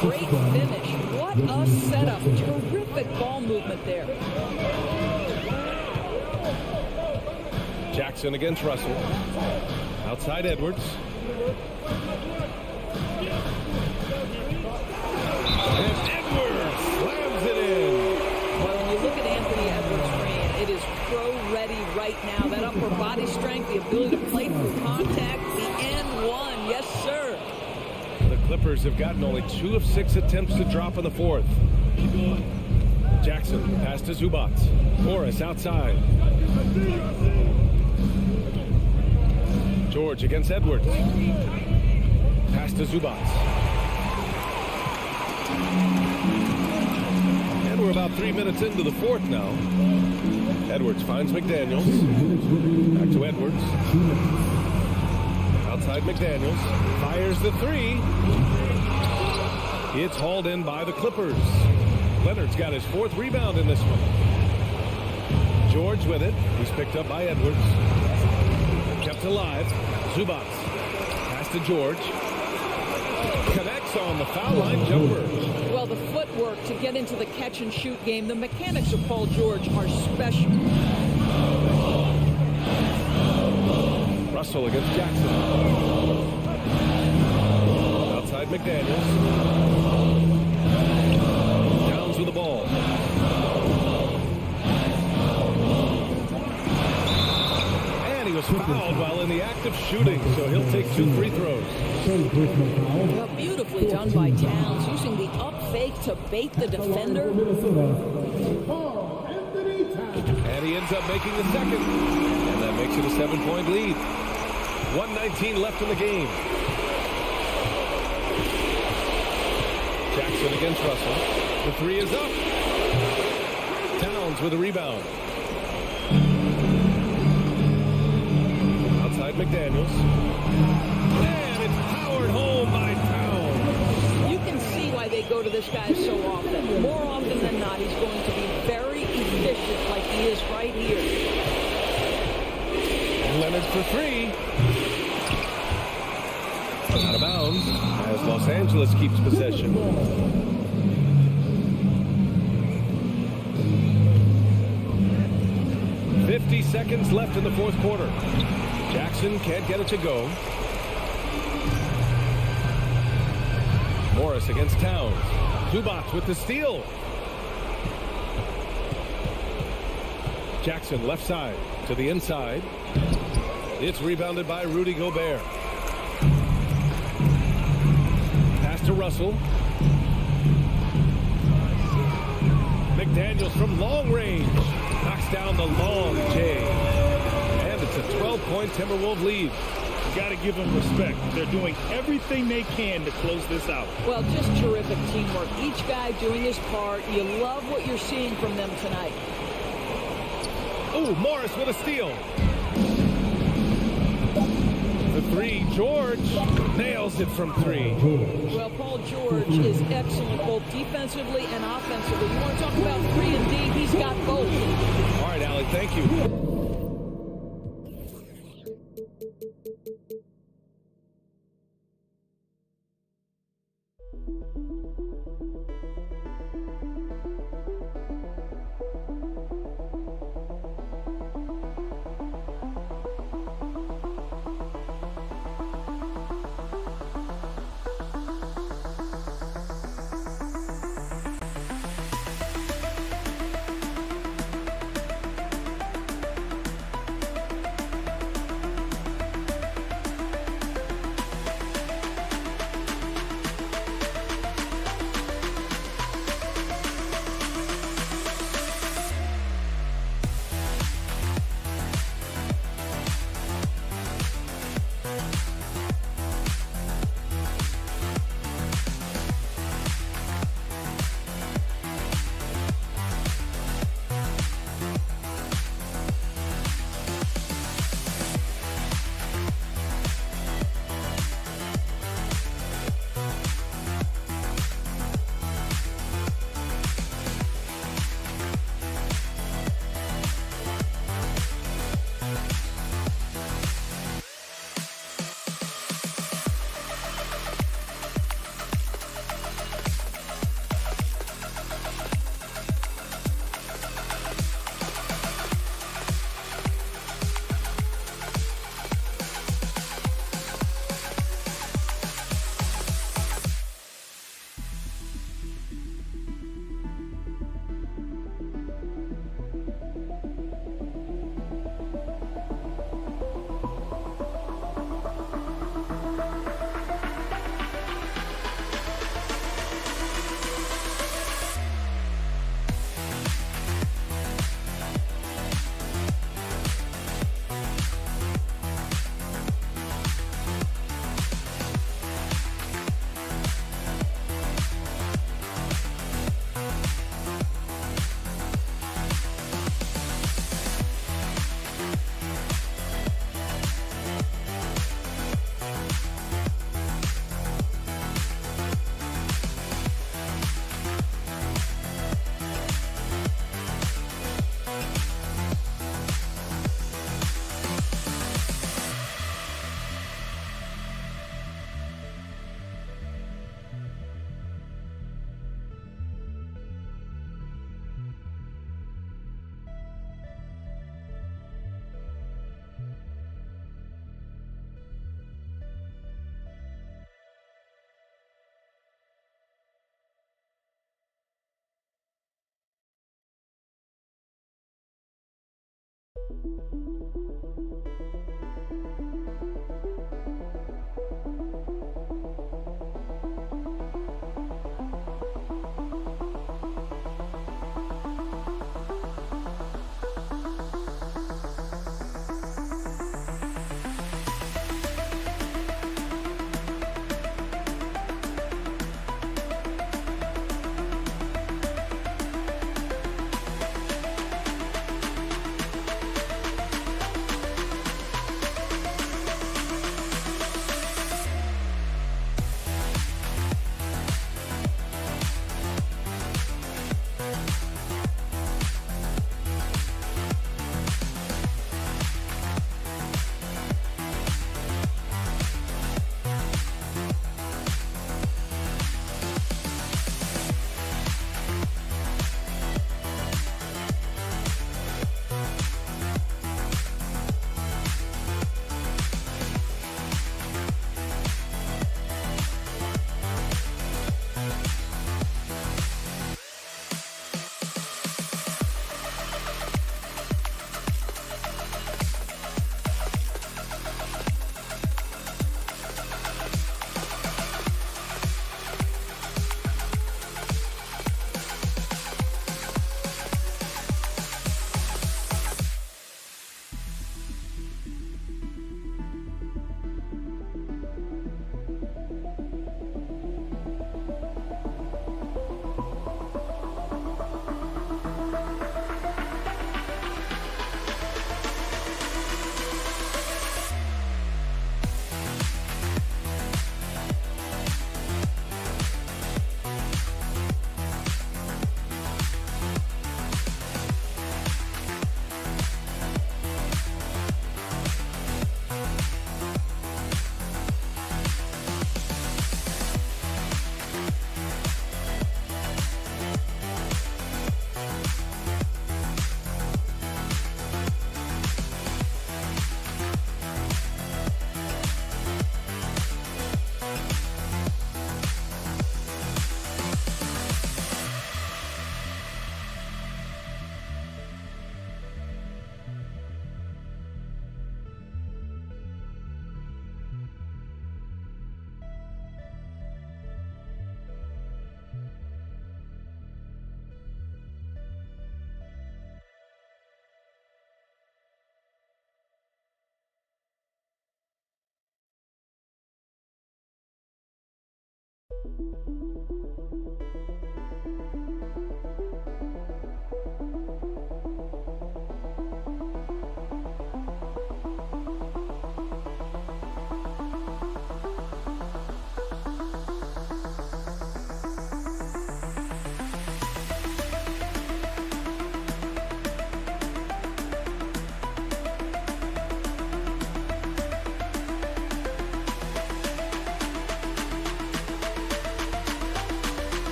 Great finish. What a setup. Terrific ball movement there. Jackson against Russell. Outside Edwards. And Edwards slams it in. Well, when you look at Anthony Edwards' frame, it is pro-ready right now. That upper body strength, the ability to play through contact, the and one. Yes, sir. The Clippers have gotten only 2 of 6 attempts to drop in the fourth. Jackson pass to Zubac. Morris outside. George against Edwards. Pass to Zubac. And we're about 3 minutes into the fourth now. Edwards finds McDaniels. Back to Edwards. Outside McDaniels. Fires the three. It's hauled in by the Clippers. Leonard's got his 4th rebound in this one. George with it. He's picked up by Edwards. Kept alive. Zubac. Pass to George. Connects on the foul line jumper. Well, the footwork to get into the catch-and-shoot game, the mechanics of Paul George are special. Russell against Jackson. Outside McDaniels. Downs with the ball. And he was fouled while in the act of shooting, so he'll take 2 free throws. Well, beautifully done by Towns, using the up fake to bait the defender. And he ends up making the second. And that makes it a 7-point lead. 1:19 left in the game. Jackson against Russell. The three is up. Towns with a rebound. Outside McDaniels. And it's powered home by Towns. You can see why they go to this guy so often. More often than not, he's going to be very efficient like he is right here. And Leonard for 3. Out of bounds as Los Angeles keeps possession. .50 seconds left in the fourth quarter. Jackson can't get it to go. Morris against Towns. Zubac with the steal. Jackson left side to the inside. It's rebounded by Rudy Gobert. Pass to Russell. McDaniels from long range. Knocks down the long J. And it's a 12-point Timberwolves lead. You got to give them respect. They're doing everything they can to close this out. Well, just terrific teamwork. Each guy doing his part. You love what you're seeing from them tonight. Ooh, Morris with a steal. The three, George nails it from 3. Well, Paul George is excellent both defensively and offensively. You want to talk about 3 and D, he's got both. All right, Allie, thank you.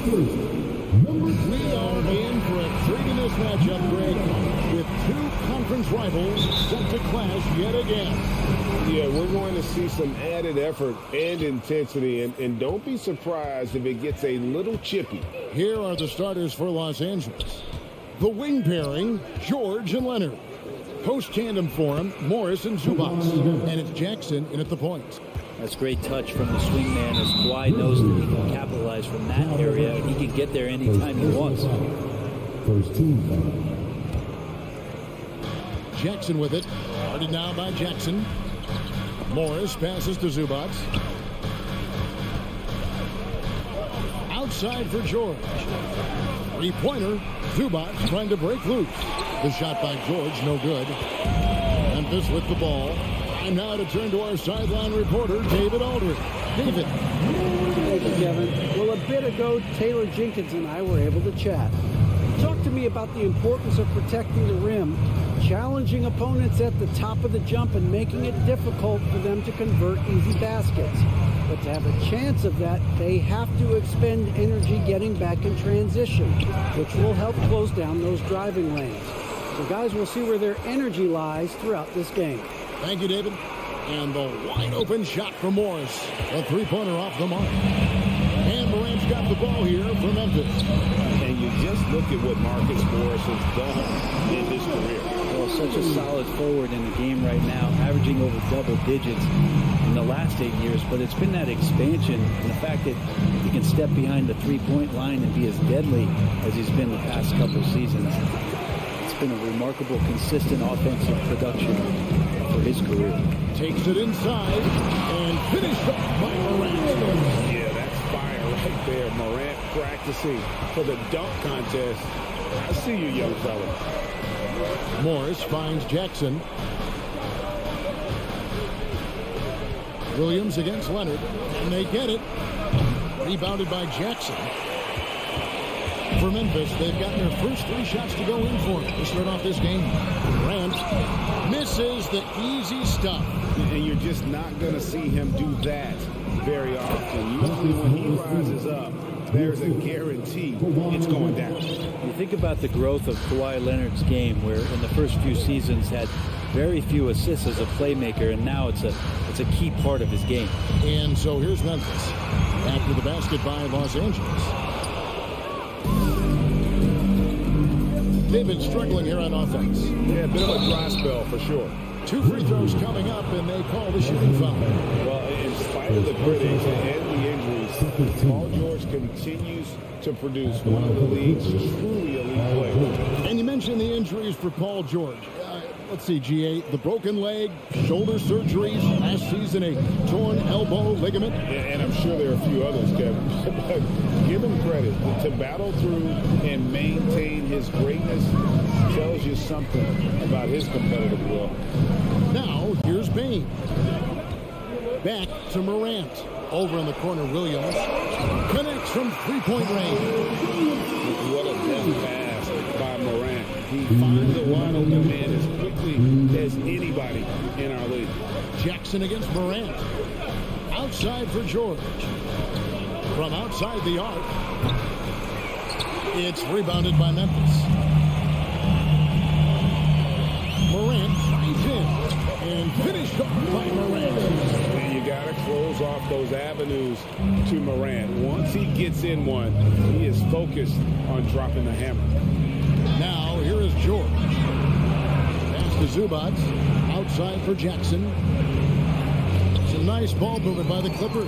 We are in for a 3-to-this matchup, Greg, with two conference rivals set to clash yet again. Yeah, we're going to see some added effort and intensity, and don't be surprised if it gets a little chippy. Here are the starters for Los Angeles. The wing pairing, George and Leonard. Post tandem for him, Morris and Zubats. And it's Jackson in at the point. That's great touch from the swingman as Kawhi knows that he can capitalize from that area and he can get there anytime he wants. First team foul. Jackson with it. Guarded now by Jackson. Morris passes to Zubats. Outside for George. Three-pointer. Zubats trying to break loose. The shot by George, no good. Memphis with the ball. And now to turn to our sideline reporter, David Aldridge. David. Thank you, Kevin. Well, a bit ago, Taylor Jenkins and I were able to chat. Talk to me about the importance of protecting the rim, challenging opponents at the top of the jump, and making it difficult for them to convert easy baskets. But to have a chance of that, they have to expend energy getting back in transition, which will help close down those driving lanes. So guys, we'll see where their energy lies throughout this game. Thank you, David. And the wide open shot for Morris. A three-pointer off the mark. And Morant's got the ball here for Memphis. And you just look at what Marcus Morris has done in his career. Well, such a solid forward in the game right now, averaging over double digits in the last 8 years. But it's been that expansion and the fact that he can step behind the three-point line and be as deadly as he's been the past couple seasons. It's been a remarkable, consistent offensive production for his career. Takes it inside and finished off by Morant. Yeah, that's fire right there. Morant practicing for the dunk contest. I see you, young fella. Morris finds Jackson. Williams against Leonard, and they get it. Rebounded by Jackson. For Memphis, they've got their first 3 shots to go in for them to start off this game. Grant misses the easy stuff. And you're just not going to see him do that very often. Usually when he rises up, there's a guarantee it's going down. You think about the growth of Kawhi Leonard's game, where in the first few seasons had very few assists as a playmaker, and now it's a key part of his game. And so here's Memphis after the basket by Los Angeles. They've been struggling here on offense. Yeah, a bit of a dry spell for sure. 2 free throws coming up, and they call the shooting foul. Well, in spite of the critics and the injuries, Paul George continues to produce one of the league's truly elite players. And you mentioned the injuries for Paul George. Let's see, G8, the broken leg, shoulder surgeries, last season a torn elbow ligament. And I'm sure there are a few others, Kevin. But give him credit. To battle through and maintain his greatness tells you something about his competitive will. Now, here's Bain. Back to Morant. Over in the corner, Williams. Connects from three-point range. What a deft pass by Morant. He finds a wide open man as quickly as anybody in our league. Jackson against Morant. Outside for George. From outside the arc. It's rebounded by Memphis. Morant drives in and finished off by Morant. And you got to close off those avenues to Morant. Once he gets in one, he is focused on dropping the hammer. Now, here is George. Pass to Zubac. Outside for Jackson. Some nice ball movement by the Clippers.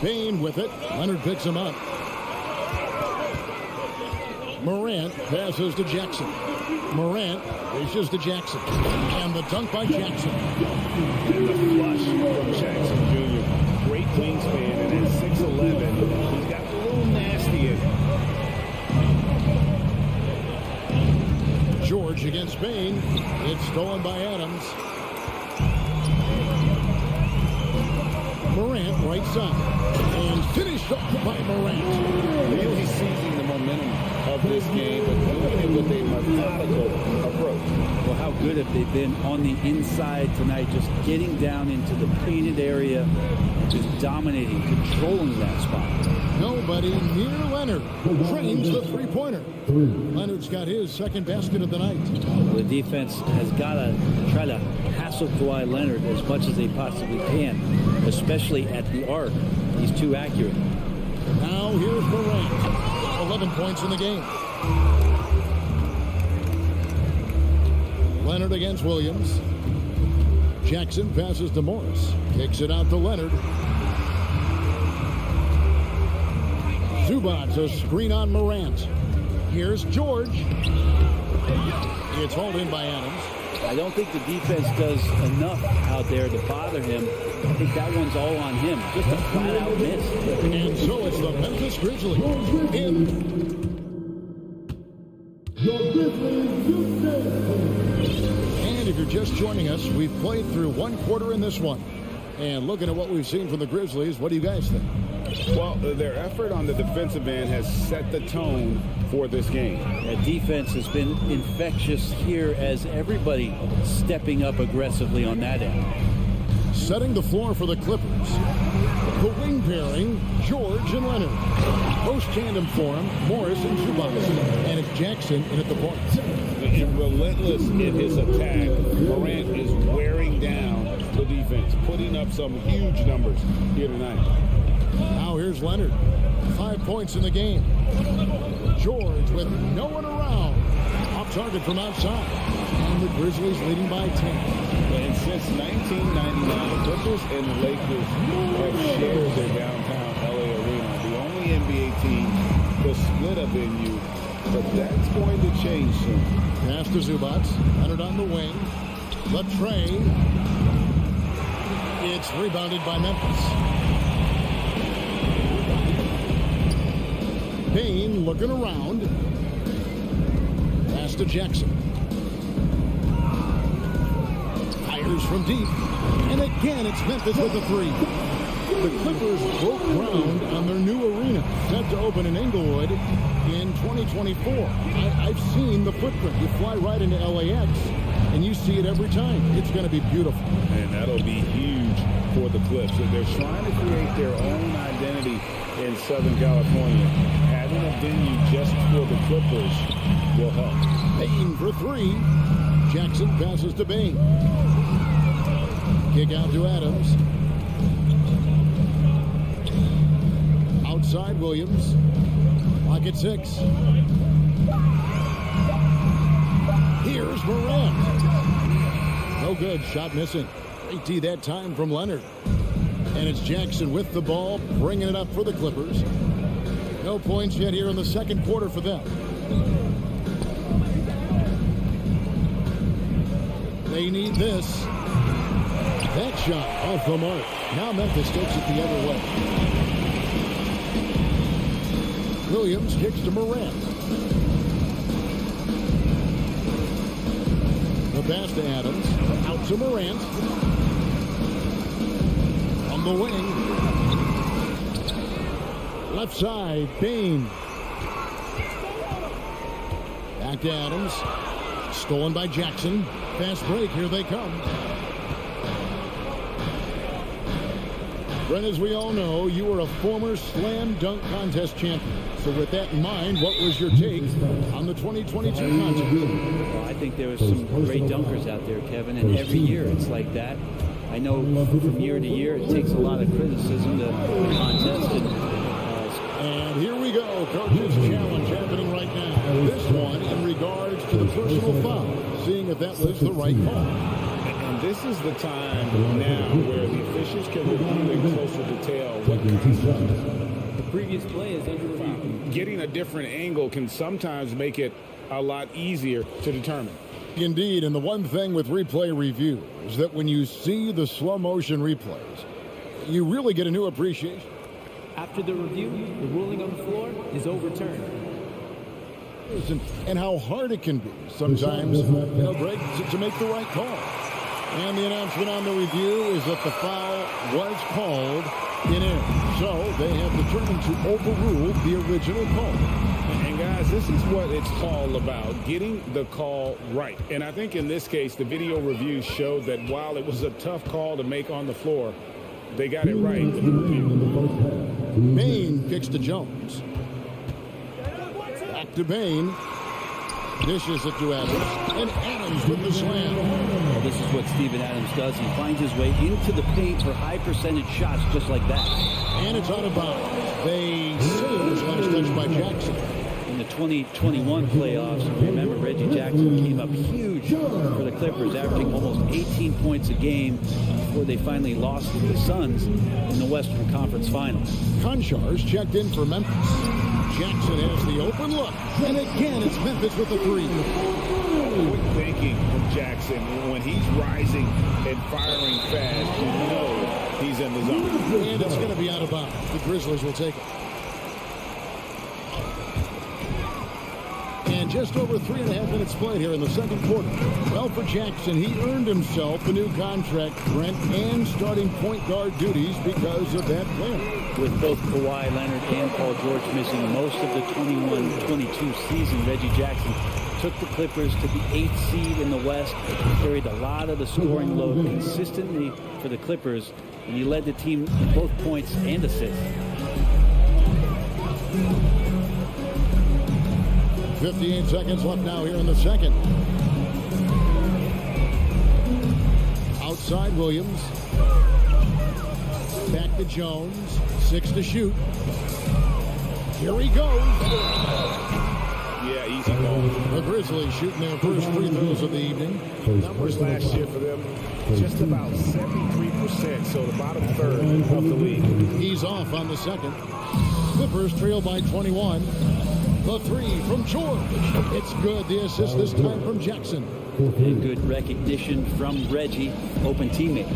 Bain with it. Leonard picks him up. Morant passes to Jackson. Morant dishes to Jackson. And the dunk by Jackson. And the flush from Jackson Jr. Great wingspan, and at 6'11", he's got a little nasty in him. George against Bain. It's stolen by Adams. Morant right side. And finished off by Morant. Really seizing the momentum of this game, but doing it with a methodical approach. Well, how good have they been on the inside tonight, just getting down into the painted area, just dominating, controlling that spot. Nobody near Leonard. Drains the three-pointer. Leonard's got his second basket of the night. The defense has got to try to hassle Kawhi Leonard as much as they possibly can, especially at the arc. He's too accurate. Now here's Morant. 11 points in the game. Leonard against Williams. Jackson passes to Morris. Kicks it out to Leonard. Zubac, a screen on Morant. Here's George. It's hauled in by Adams. I don't think the defense does enough out there to bother him. I think that one's all on him. Just a flat-out miss. And so it's the Memphis Grizzlies in. And if you're just joining us, we've played through one quarter in this one. And looking at what we've seen from the Grizzlies, what do you guys think? Well, their effort on the defensive end has set the tone for this game. That defense has been infectious here as everybody stepping up aggressively on that end. Setting the floor for the Clippers. The wing pairing, George and Leonard. Post tandem for him, Morris and Zubac. And it's Jackson in at the points. And relentless in his attack, Morant is wearing down the defense, putting up some huge numbers here tonight. Now here's Leonard. 5 points in the game. George with no one around. Off target from outside. And the Grizzlies leading by 10. And since 1999, Clippers and the Lakers have shared their downtown LA arena. The only NBA team to split a venue, but that's going to change soon. Pass to Zubac. Leonard on the wing. The train. It's rebounded by Memphis. Bain looking around. Pass to Jackson. Fires from deep. And again, it's Memphis with the three. The Clippers broke ground on their new arena, set to open in Inglewood in 2024. I've seen the footprint. You fly right into LAX, and you see it every time. It's going to be beautiful. And that'll be huge for the Clips. And they're trying to create their own identity in Southern California. Having a venue just for the Clippers will help. Bain for three. Jackson passes to Bain. Kick out to Adams. Outside Williams. Clock at 6. Here's Morant. No good. Shot missing. Great D that time from Leonard. And it's Jackson with the ball, bringing it up for the Clippers. No points yet here in the second quarter for them. They need this. That shot off the mark. Now Memphis takes it the other way. Williams kicks to Morant. The pass to Adams. Out to Morant. On the wing. Left side, Bain. Back to Adams. Stolen by Jackson. Fast break, here they come. Brent, as we all know, you were a former slam dunk contest champion. So with that in mind, what was your take on the 2022 contest? Well, I think there was some great dunkers out there, Kevin, and every year it's like that. I know from year to year it takes a lot of criticism to contest it. And here we go, coach's challenge happening right now. This one in regards to the personal foul, seeing if that was the right call. And this is the time now where the officials can review in closer detail what constitutes. The previous play is under review. Getting a different angle can sometimes make it a lot easier to determine. Indeed, and the one thing with replay review is that when you see the slow motion replays, you really get a new appreciation. After the review, the ruling on the floor is overturned. And how hard it can be sometimes, Greg, to make the right call. And the announcement on the review is that the foul was called in error. So they have determined to overrule the original call. And guys, this is what it's all about, getting the call right. And I think in this case, the video review showed that while it was a tough call to make on the floor, they got it right with the review. Bain kicks to Jones. Back to Bain. Dishes it to Adams. And Adams with the slam. Well, this is what Steven Adams does. He finds his way into the paint for high percentage shots just like that. And it's out of bounds. They say it was last touched by Jackson. In the 2021 playoffs, remember Reggie Jackson came up huge for the Clippers, averaging almost 18 points a game before they finally lost to the Suns in the Western Conference Finals. Conchar's checked in for Memphis. Jackson has the open look. And again, it's Memphis with the three. Quick thinking from Jackson. When he's rising and firing fast, you know he's in the zone. And it's going to be out of bounds. The Grizzlies will take it. And just over 3.5 minutes played here in the second quarter. Well, for Jackson, he earned himself a new contract, Brent, and starting point guard duties because of that win. With both Kawhi Leonard and Paul George missing most of the 21-22 season, Reggie Jackson took the Clippers to the 8th seed in the West, carried a lot of the scoring load consistently for the Clippers, and he led the team in both points and assists. 58 seconds left now here in the second. Outside Williams. Back to Jones. 6 to shoot. Here he goes. Yeah, easy ball. The Grizzlies shooting their first free throws of the evening. Numbers last year for them, just about 73%, so the bottom third of the league. He's off on the second. Clippers trail by 21. The three from George. It's good. The assist this time from Jackson. And good recognition from Reggie, open teammate.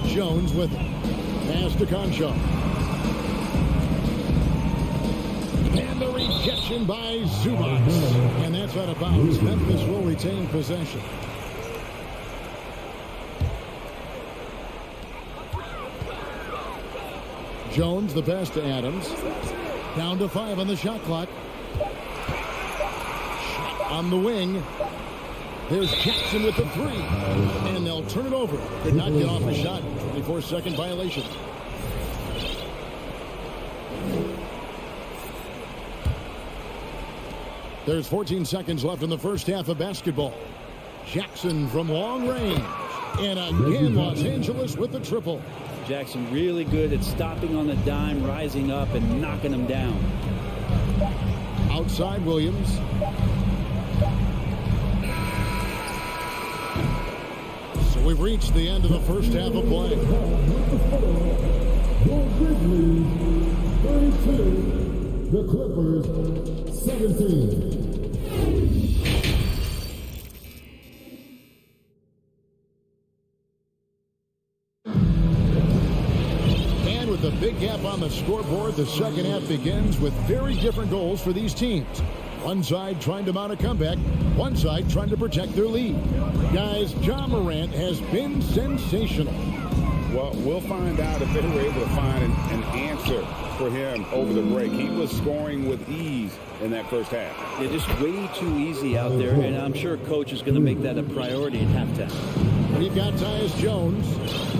Jones with it. Pass to Concho. And the rejection by Zubac. And that's out of bounds. Memphis will retain possession. Jones, the pass to Adams. Down to 5 on the shot clock. Shot on the wing. There's Jackson with the three. And they'll turn it over. Could not get off a shot. 24-second violation. There's 14 seconds left in the first half of basketball. Jackson from long range. And again, Los Angeles with the triple. Jackson really good at stopping on the dime, rising up, and knocking them down. Outside Williams. So we've reached the end of the first half of play. The Clippers 17. With a big gap on the scoreboard, the second half begins with very different goals for these teams. One side trying to mount a comeback, one side trying to protect their lead. Guys, Ja Morant has been sensational. Well, we'll find out if they were able to find an answer for him over the break. He was scoring with ease in that first half. Yeah, just way too easy out there, and I'm sure coach is going to make that a priority at halftime. We've got Tyus Jones.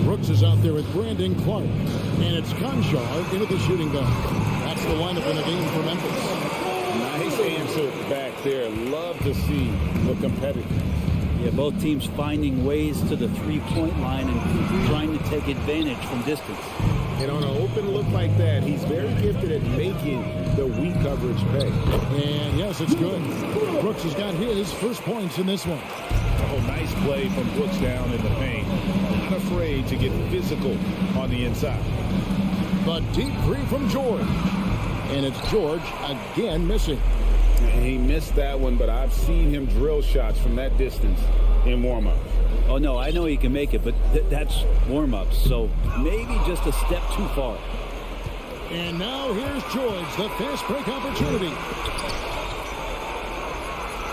Brooks is out there with Brandon Clark. And it's Conchar into the shooting guard. That's the lineup in the game for Memphis. Nice answer back there. Love to see the competitiveness. Yeah, both teams finding ways to the three-point line and trying to take advantage from distance. And on an open look like that, he's very gifted at making the weak coverage pay. And yes, it's good. Brooks has got his first points in this one. Oh, nice play from Brooks down in the paint. Not afraid to get physical on the inside. The deep three from George. And it's George again missing. And he missed that one, but I've seen him drill shots from that distance in warm-ups. Oh, no, I know he can make it, but that's warm-ups, so maybe just a step too far. And now here's George, the fast break opportunity.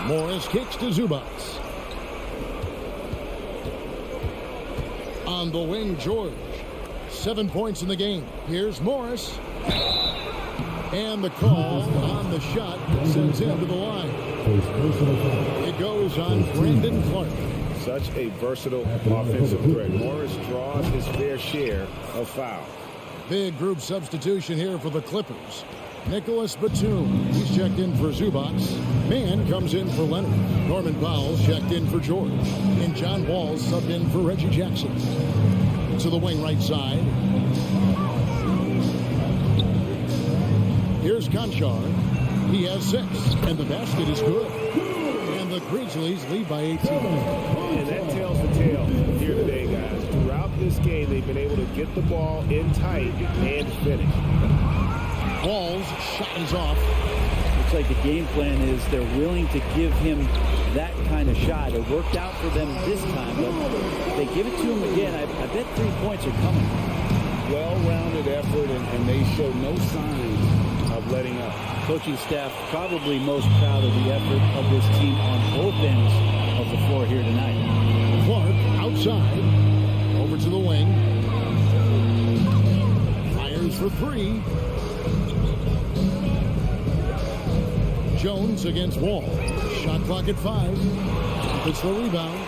Morris kicks to Zubats. On the wing, George. 7 points in the game. Here's Morris. And the call on the shot sends him to the line. It goes on Brandon Clark. Such a versatile offensive threat. Morris draws his fair share of fouls. Big group substitution here for the Clippers. Nicholas Batum, he's checked in for Zubats. Mann comes in for Leonard. Norman Powell checked in for George. And John Walls subbed in for Reggie Jackson. To the wing right side. Here's Conchar. He has 6, and the basket is good. And the Grizzlies lead by 18. And that tells the tale here today, guys. Throughout this game, they've been able to get the ball in tight and finish. Walls shot is off. Looks like the game plan is they're willing to give him that kind of shot. It worked out for them this time, but if they give it to him again, I bet 3 points are coming. Well-rounded effort, and they show no signs of letting up. Coaching staff probably most proud of the effort of this team on both ends of the floor here tonight. Clark outside. Over to the wing. Fires for 3. Jones against Wall. Shot clock at 5. It's the rebound.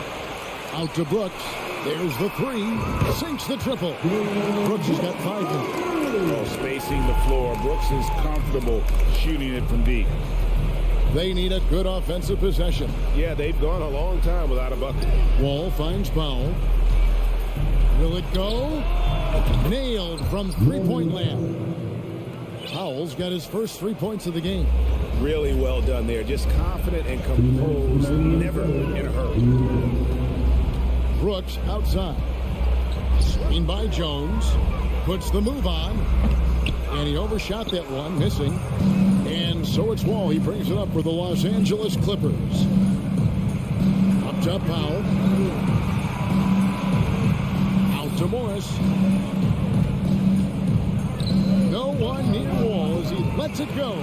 Out to Brooks. There's the 3. Sinks the triple. Brooks has got 5 now. Oh, spacing the floor. Brooks is comfortable shooting it from deep. They need a good offensive possession. Yeah, they've gone a long time without a bucket. Wall finds Powell. Will it go? Nailed from three-point land. Powell's got his first 3 points of the game. Really well done there. Just confident and composed. Never in a hurry. Brooks outside. Screen by Jones. Puts the move on. And he overshot that one, missing. And so it's Wall. He brings it up for the Los Angeles Clippers. Up top, Powell. Out to Morris. No one near Wall as he lets it go.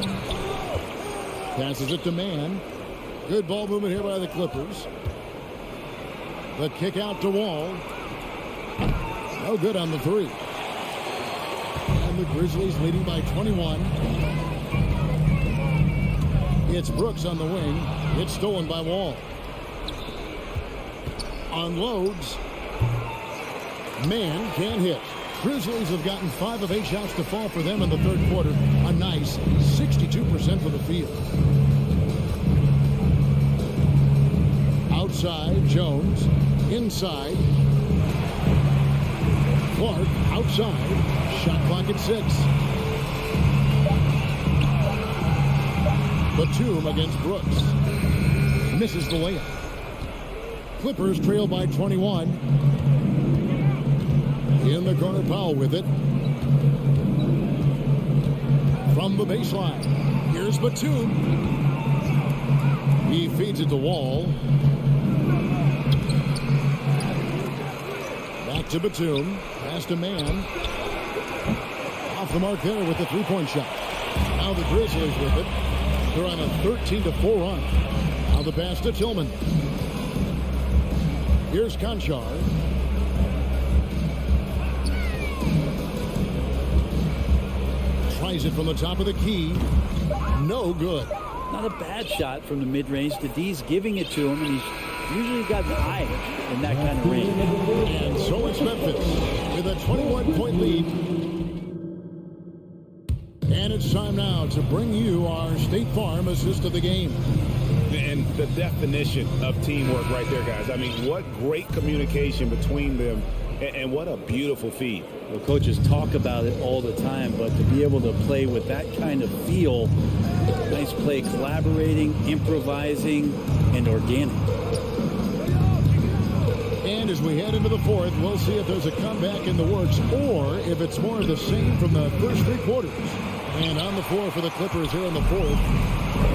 Passes it to Mann. Good ball movement here by the Clippers. The kick out to Wall. No good on the 3. And the Grizzlies leading by 21. It's Brooks on the wing. It's stolen by Wall. Unloads. Mann can't hit. Grizzlies have gotten 5 of 8 shots to fall for them in the third quarter. A nice 62% for the field. Outside, Jones. Inside. Clark outside. Shot clock at 6. Batum against Brooks. Misses the layup. Clippers trail by 21. In the corner, Powell with it. From the baseline. Here's Batum. He feeds it to Wall. Back to Batum. Pass to Mann. Off the mark there with the three-point shot. Now the Grizzlies with it. They're on a 13-4 run. Now the pass to Tillman. Here's Conchar. tries it from the top of the key. No good. Not a bad shot from the mid-range. The D's giving it to him, and he's usually got an eye in that kind of range. And so it's Memphis with a 21-point lead. And it's time now to bring you our State Farm assist of the game. And the definition of teamwork right there, guys. I mean, what great communication between them, and what a beautiful feed. Well, coaches talk about it all the time, but to be able to play with that kind of feel, nice play, collaborating, improvising, and organic. And as we head into the fourth, we'll see if there's a comeback in the works or if it's more of the same from the first three quarters. And on the floor for the Clippers here in the fourth,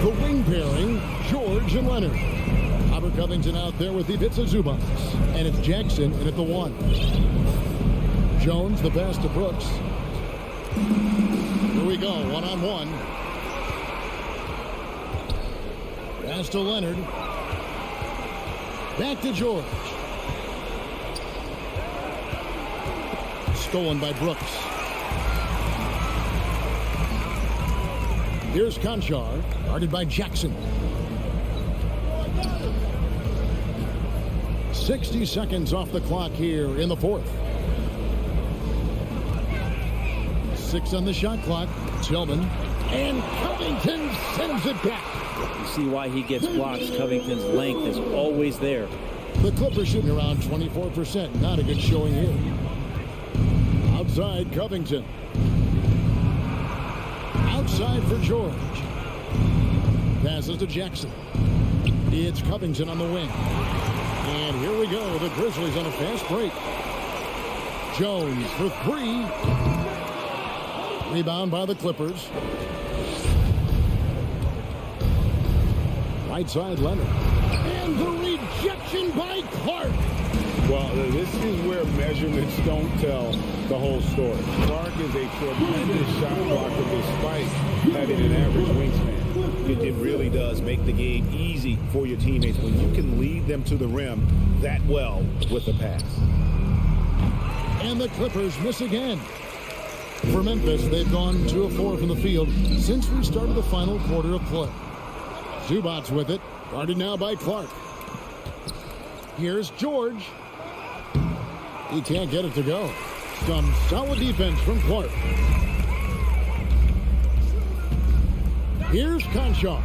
the wing pairing, George and Leonard. Robert Covington out there with Ivica Zubac. And it's Jackson in at the one. Jones, the pass to Brooks. Here we go, one-on-one. Pass to Leonard. Back to George. Stolen by Brooks. Here's Conchar, guarded by Jackson. 60 seconds off the clock here in the fourth. 6 on the shot clock. Tillman. And Covington sends it back. You see why he gets blocks. Covington's length is always there. The Clippers shooting around 24%. Not a good showing here. Outside, Covington. Outside for George. Passes to Jackson. It's Covington on the wing. And here we go. The Grizzlies on a fast break. Jones for 3. Rebound by the Clippers. Right side, Leonard. And the rejection by Clark. Well, this is where measurements don't tell the whole story. Clark is a tremendous shot blocker despite having an average wingspan. It really does make the game easy for your teammates when you can lead them to the rim that well with a pass. And the Clippers miss again. For Memphis, they've gone 2 of 4 from the field since we started the final quarter of play. Zubac's with it, guarded now by Clark. Here's George. He can't get it to go. Some solid defense from Clark. Here's Conchar.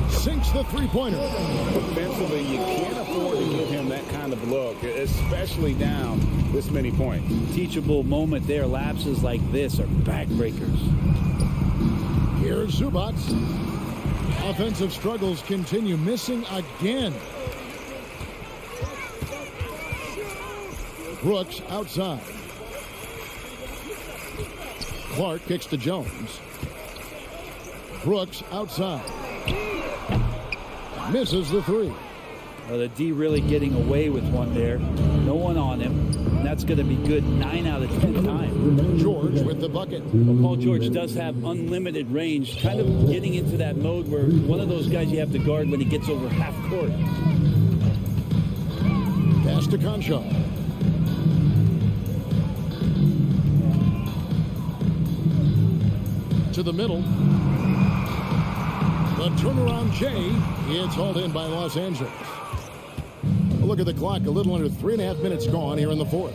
Sinks the three-pointer. Offensively, you can't afford to give him that kind of look, especially down this many points. Teachable moment there. Lapses like this are backbreakers. Here's Zubac. Offensive struggles continue, missing again. Brooks outside. Clark kicks to Jones. Brooks outside. Misses the 3. Well, the D really getting away with one there. No one on him. And that's going to be good 9 out of 10 times. George with the bucket. Well, Paul George does have unlimited range. Kind of getting into that mode where one of those guys you have to guard when he gets over half court. Pass to Conchar. To the middle. The turnaround J. It's hauled in by Los Angeles. Look at the clock. A little under 3.5 minutes gone here in the fourth.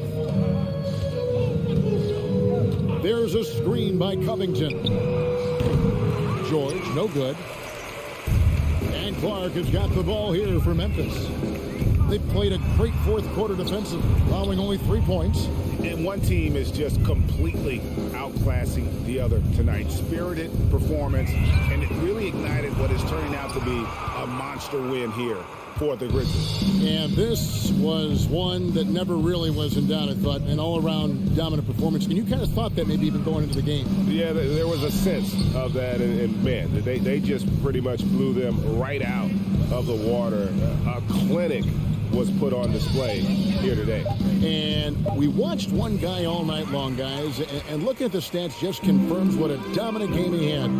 There's a screen by Covington. George, no good. And Clark has got the ball here for Memphis. They've played a great fourth quarter defensive, allowing only 3 points. And one team is just completely outclassing the other tonight. Spirited performance, and it really ignited what is turning out to be a monster win here for the Grizzlies. And this was one that never really was in doubt, I thought, an all-around dominant performance. And you kind of thought that maybe even going into the game. Yeah, there was a sense of that, and man, they just pretty much blew them right out of the water. A clinic was put on display here today. And we watched one guy all night long, guys, and looking at the stats just confirms what a dominant game he had.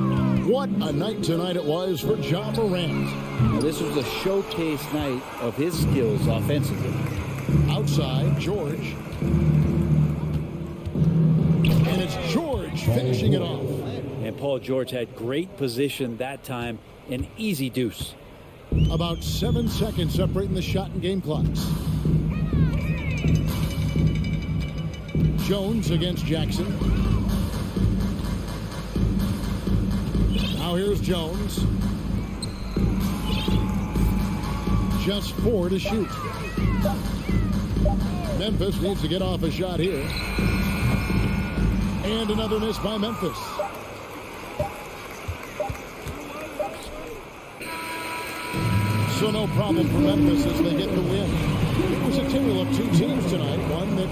What a night tonight it was for Ja Morant. Now, this was a showcase night of his skills offensively. Outside, George. And it's George finishing it off. And And Paul George had great position that time, an easy deuce. About 7 seconds separating the shot and game clocks. Jones against Jackson. Now here's Jones. Just 4 to shoot. Memphis needs to get off a shot here. And another miss by Memphis. So no problem for Memphis as they get the win. It was a tale of two teams tonight. One that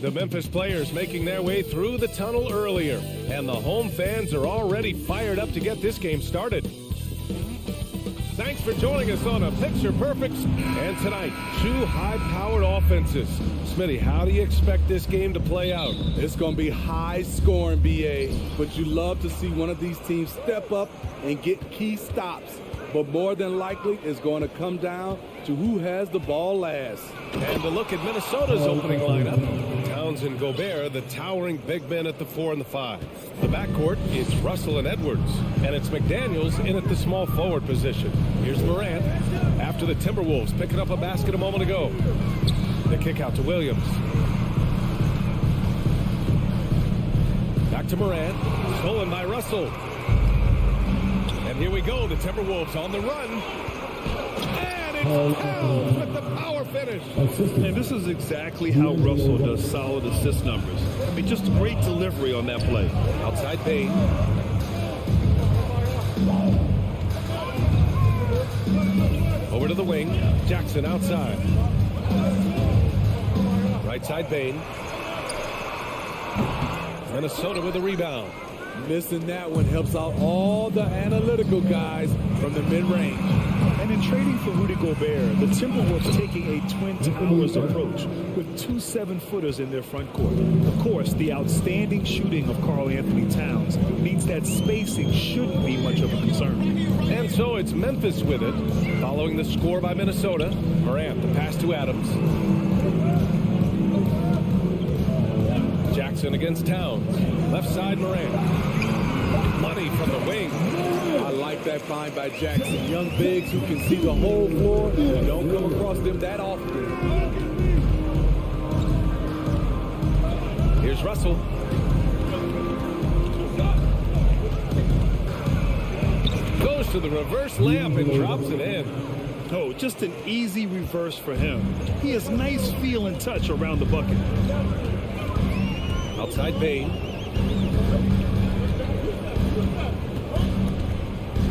The Memphis players making their way through the tunnel earlier, and the home fans are already fired up to get this game started. Thanks for joining us on a Picture Perfects, and tonight, two high-powered offenses. Smitty, how do you expect this game to play out? It's going to be high-scoring, BA, but you love to see one of these teams step up and get key stops. But more than likely, it's going to come down to who has the ball last. And to look at Minnesota's opening lineup. Towns and Gobert, the towering big men at the 4 and the 5. The backcourt is Russell and Edwards, and it's McDaniels in at the small forward position. Here's Morant after the Timberwolves picking up a basket a moment ago. The kick out to Williams. Back to Morant, stolen by Russell. And here we go, the Timberwolves on the run. And it's Towns with the power finish. And this is exactly how Russell does solid assist numbers. I mean, just great delivery on that play. Outside Payne. Over to the wing. Jackson outside. Right side Payne. Minnesota with the rebound. Missing that one helps out all the analytical guys from the mid-range. And in trading for Rudy Gobert, the Timberwolves taking a Twin Towers approach with 2 7-footers in their front court. Of course, the outstanding shooting of Karl Anthony Towns means that spacing shouldn't be much of a concern. And so it's Memphis with it, following the score by Minnesota. Morant, the pass to Adams. Jackson against Towns. Left side, Morant. Money from the wing. I like that find by Jackson. Young bigs who can see the whole floor. You don't come across them that often. Here's Russell. Goes to the reverse layup and drops it in. Oh, just an easy reverse for him. He has nice feel and touch around the bucket. Outside Payne.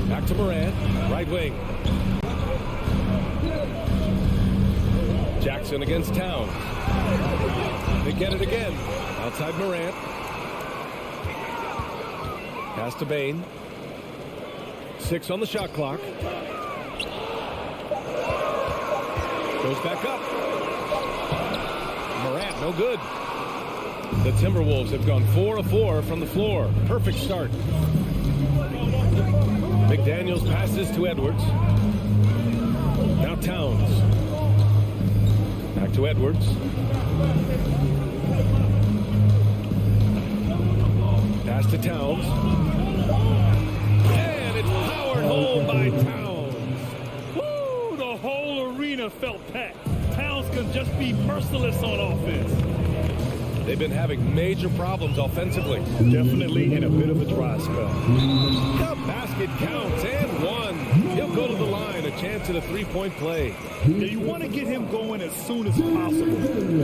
Back to Morant. Right wing. Jackson against Towns. They get it again. Outside Morant. Pass to Payne. 6 on the shot clock. Goes back up. Morant, no good. The Timberwolves have gone 4 of 4 from the floor. Perfect start. McDaniels passes to Edwards. Now Towns. Back to Edwards. Pass to Towns. And it's powered home by Towns. Woo! The whole arena felt packed. Towns can just be merciless on offense. They've been having major problems offensively. Definitely in a bit of a dry spell. The basket counts and one. He'll go to the line, a chance at a three-point play. Now you want to get him going as soon as possible.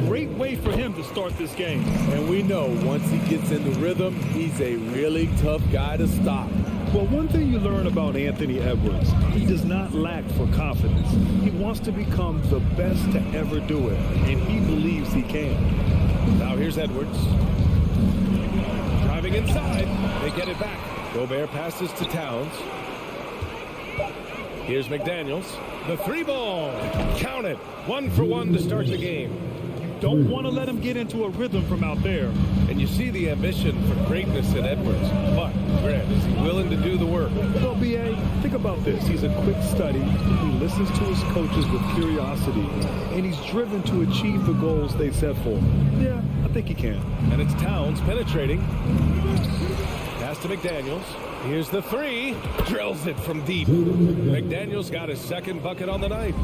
Great way for him to start this game. And we know once he gets in the rhythm, he's a really tough guy to stop. Well, one thing you learn about Anthony Edwards, he does not lack for confidence. He wants to become the best to ever do it, and he believes he can. Now here's Edwards. Driving inside. They get it back. Gobert passes to Towns. Here's McDaniels. The 3-ball. Count it. 1 for 1 to start the game. Don't want to let him get into a rhythm from out there. And you see the ambition for greatness in Edwards. But, Grant, is he willing to do the work? Well, B.A., think about this. He's a quick study. He listens to his coaches with curiosity. And he's driven to achieve the goals they set for him. Yeah, I think he can. And it's Towns penetrating. Pass to McDaniels. Here's the 3. Drills it from deep. McDaniels got his second bucket on the night.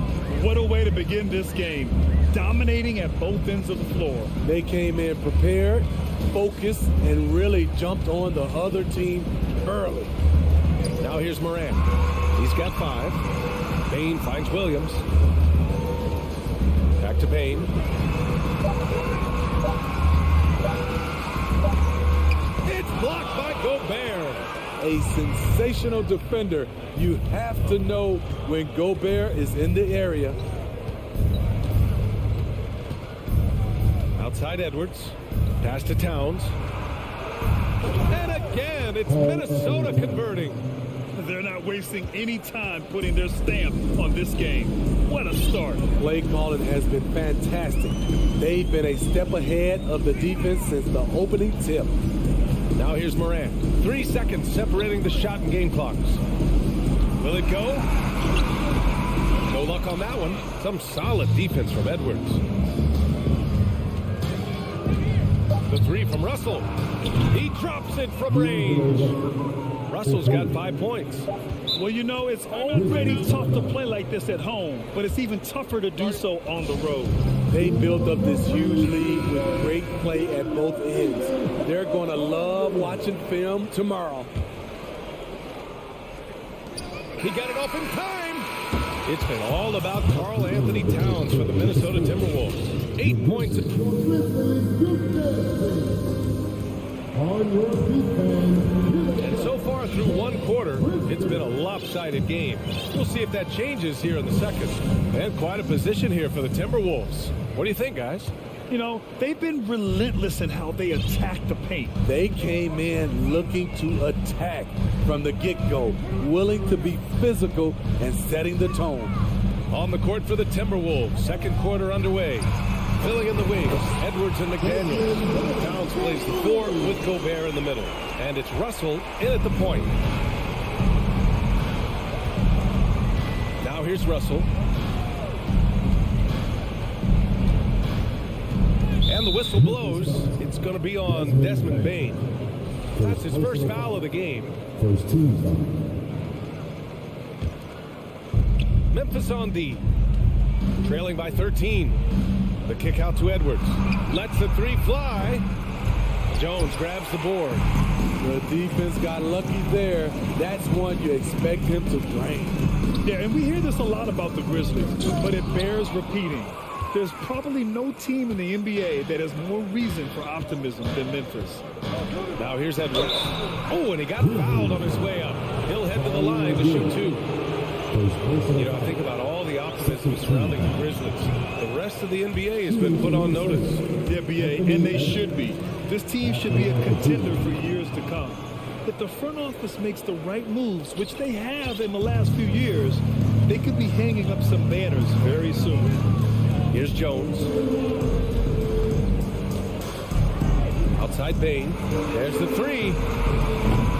What a way to begin this game. Dominating at both ends of the floor. They came in prepared, focused and really jumped on the other team early. Now here's Moran. He's got 5. Bain finds Williams. Back to Bain. It's blocked by Gobert. A sensational defender. You have to know when Gobert is in the area. Outside Edwards. Pass to Towns. And again, it's Minnesota converting. They're not wasting any time putting their stamp on this game. What a start. Play calling has been fantastic. They've been a step ahead of the defense since the opening tip. Now here's Moran. 3 seconds separating the shot and game clocks. Will it go? No luck on that one. Some solid defense from Edwards. The 3 from Russell. He drops it from range. Russell's got 5 points. Well, you know, it's already tough to play like this at home, but it's even tougher to do so on the road. They built up this huge lead with great play at both ends. They're going to love watching film tomorrow. He got it off in time. It's been all about Karl Anthony Towns for the Minnesota Timberwolves. 8 points. And so far through one quarter, it's been a lopsided game. We'll see if that changes here in the second. And quite a position here for the Timberwolves. What do you think, guys? You know, they've been relentless in how they attack the paint. They came in looking to attack from the get-go, willing to be physical and setting the tone. On the court for the Timberwolves, second quarter underway. Filling in the wings, Edwards and McDaniels. Towns plays the 4 with Gobert in the middle. And it's Russell in at the point. Now here's Russell. And the whistle blows. It's going to be on Desmond Bain. That's his first foul of the game. First team foul. Memphis on D. Trailing by 13. The kick out to Edwards. Lets the 3 fly. Jones grabs the board. The defense got lucky there. That's one you expect him to drain. Yeah, and we hear this a lot about the Grizzlies, but it bears repeating. There's probably no team in the NBA that has more reason for optimism than Memphis. Now here's Edwards. Oh, and he got fouled on his way up. He'll head to the line to shoot 2. You know, think about all the optimism surrounding the Grizzlies. The rest of the NBA has been put on notice. The NBA, and they should be. This team should be a contender for years to come. If the front office makes the right moves, which they have in the last few years, they could be hanging up some banners very soon. Here's Jones. Outside Bain. There's the 3.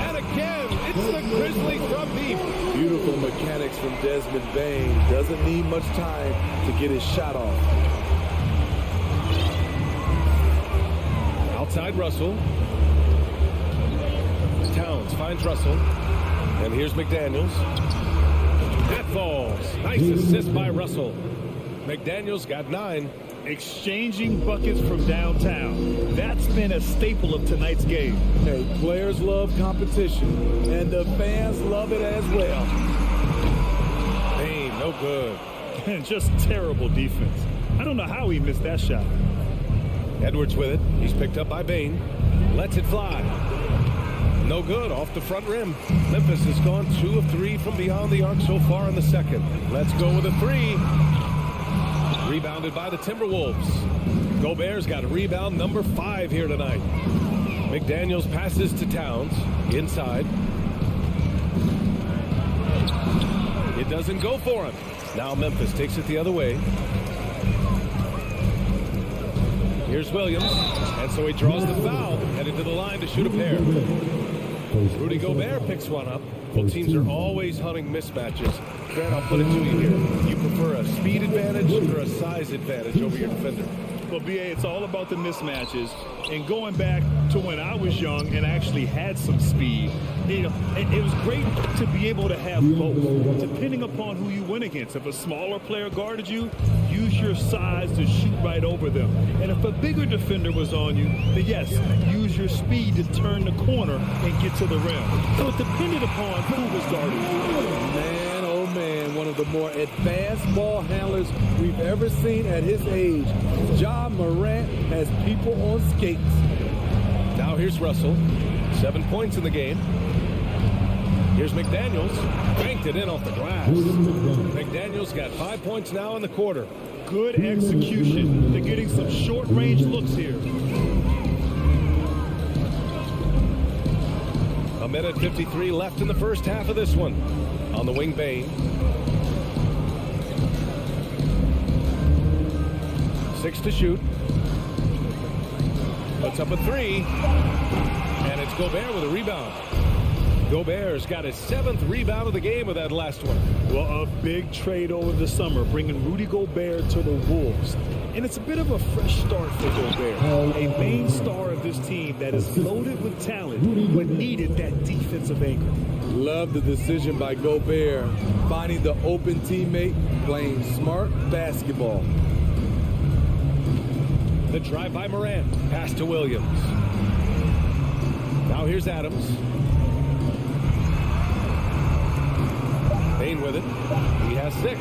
And again, it's the Grizzlies from deep. Beautiful mechanics from Desmond Bain. Doesn't need much time to get his shot off. Outside Russell. Towns finds Russell. And here's McDaniels. That falls. Nice assist by Russell. McDaniels got 9. Exchanging buckets from downtown. That's been a staple of tonight's game. Hey, players love competition, and the fans love it as well. Hey, no good. And just terrible defense. I don't know how he missed that shot. Edwards with it. He's picked up by Bain. Lets it fly. No good, off the front rim. Memphis has gone 2 of 3 from beyond the arc so far in the second. Let's go with a 3. Rebounded by the Timberwolves. Gobert's got a rebound number 5 here tonight. McDaniels passes to Towns. Inside. It doesn't go for him. Now Memphis takes it the other way. Here's Williams. And so he draws the foul. Headed to the line to shoot a pair. Rudy Gobert picks one up. Both teams are always hunting mismatches. Grant, I'll put it to you here. You prefer a speed advantage or a size advantage over your defender? Well, BA, it's all about the mismatches. And going back to when I was young and actually had some speed. You know, it was great to be able to have both, depending upon who you went against. If a smaller player guarded you, use your size to shoot right over them. And if a bigger defender was on you, then yes, use your speed to turn the corner and get to the rim. So it depended upon who was guarding you. Man, oh man, one of the more advanced ball handlers we've ever seen at his age. Ja Morant has people on skates. Now here's Russell. 7 points in the game. Here's McDaniels. Banked it in off the glass. McDaniels got 5 points now in the quarter. Good execution. They're getting some short-range looks here. A minute 53 left in the first half of this one. On the wing, Bain. 6 to shoot. Puts up a 3. And it's Gobert with a rebound. Gobert's got his 7th rebound of the game with that last one. Well, a big trade over the summer, bringing Rudy Gobert to the Wolves. And it's a bit of a fresh start for Gobert, a main star of this team that is loaded with talent but needed that defensive anchor. Love the decision by Gobert, finding the open teammate, playing smart basketball. The drive by Morant, pass to Williams. Now here's Adams. Bain with it. He has 6.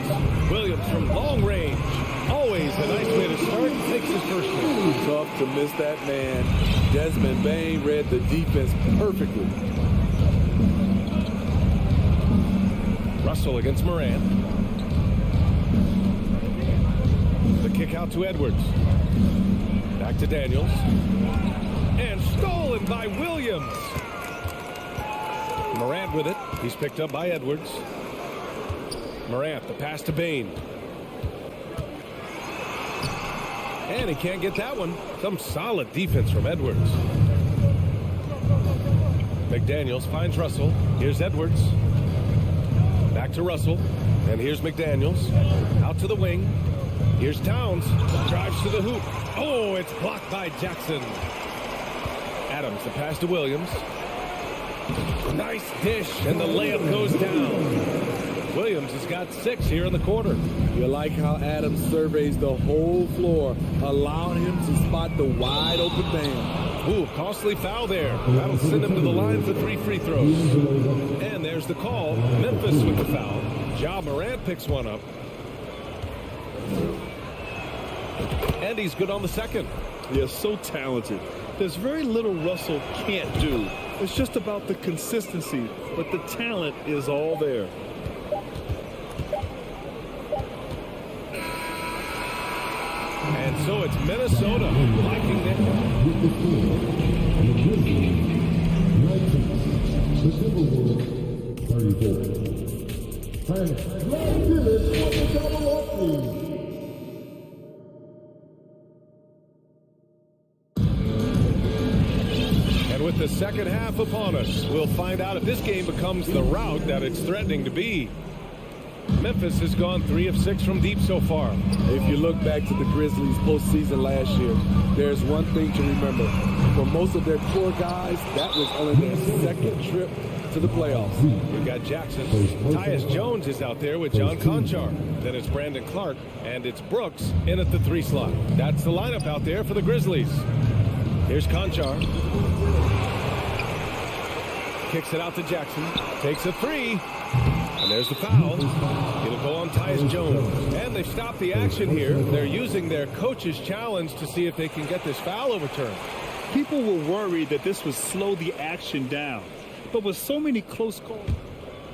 Williams from long range. Always a nice way to start. Takes his first one. Tough to miss that man. Desmond Bain read the defense perfectly. Russell against Morant. The kick out to Edwards. Back to Daniels. And stolen by Williams. Morant with it. He's picked up by Edwards. Morant, the pass to Bain. And he can't get that one. Some solid defense from Edwards. McDaniels finds Russell. Here's Edwards. Back to Russell. And here's McDaniels. Out to the wing. Here's Towns. Drives to the hoop. Oh, it's blocked by Jackson. Adams, the pass to Williams. Nice dish, and the layup goes down. Williams has got 6 here in the quarter. You like how Adams surveys the whole floor, allowing him to spot the wide open man. Ooh, costly foul there. That'll send him to the line for 3 free throws. And there's the call. Memphis with the foul. Ja Morant picks one up. And he's good on the second. Yeah, so talented. There's very little Russell can't do. It's just about the consistency, but the talent is all there. And so it's Minnesota liking it. And with the second half upon us, we'll find out if this game becomes the rout that it's threatening to be. Memphis has gone 3 of 6 from deep so far. If you look back to the Grizzlies postseason last year, there's one thing to remember. For most of their core guys, that was only their 2nd trip to the playoffs. We've got Jackson. Tyus Jones is out there with John Conchar. Then it's Brandon Clark, and it's Brooks in at the 3 slot. That's the lineup out there for the Grizzlies. Here's Conchar. Kicks it out to Jackson. Takes a 3. And there's the foul. It'll go on Tyus Jones. And they've stopped the action here. They're using their coach's challenge to see if they can get this foul overturned. People were worried that this would slow the action down. But with so many close calls,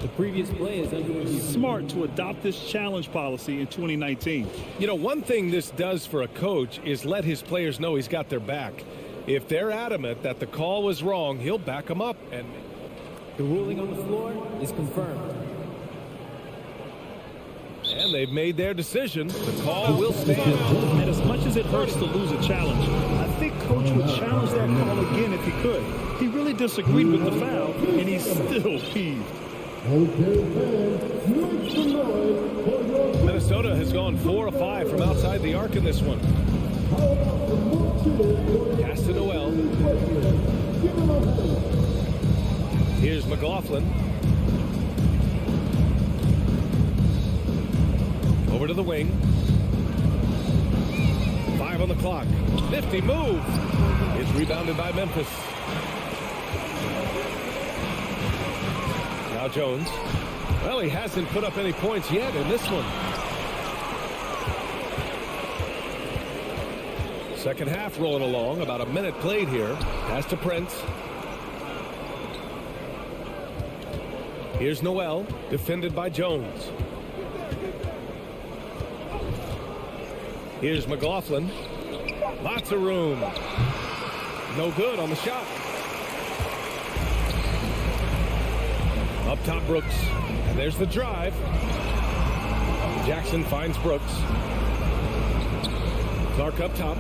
the previous play is under review. Smart to adopt this challenge policy in 2019. You know, one thing this does for a coach is let his players know he's got their back. If they're adamant that the call was wrong, he'll back them up. And the ruling on the floor is confirmed. And they've made their decision. The call will stand. And as much as it hurts to lose a challenge, I think Coach would challenge that call again if he could. He really disagreed with the foul, and he's still peeved. Minnesota has gone 4 of 5 from outside the arc in this one. Pass to Noel. Here's McLaughlin. Over to the wing. 5 on the clock. Nifty move. It's rebounded by Memphis. Now Jones. Well, he hasn't put up any points yet in this one. Second half rolling along. About a minute played here. Pass to Prince. Here's Noel, defended by Jones. Here's McLaughlin. Lots of room. No good on the shot. Up top, Brooks. And there's the drive. Jackson finds Brooks. Clark up top.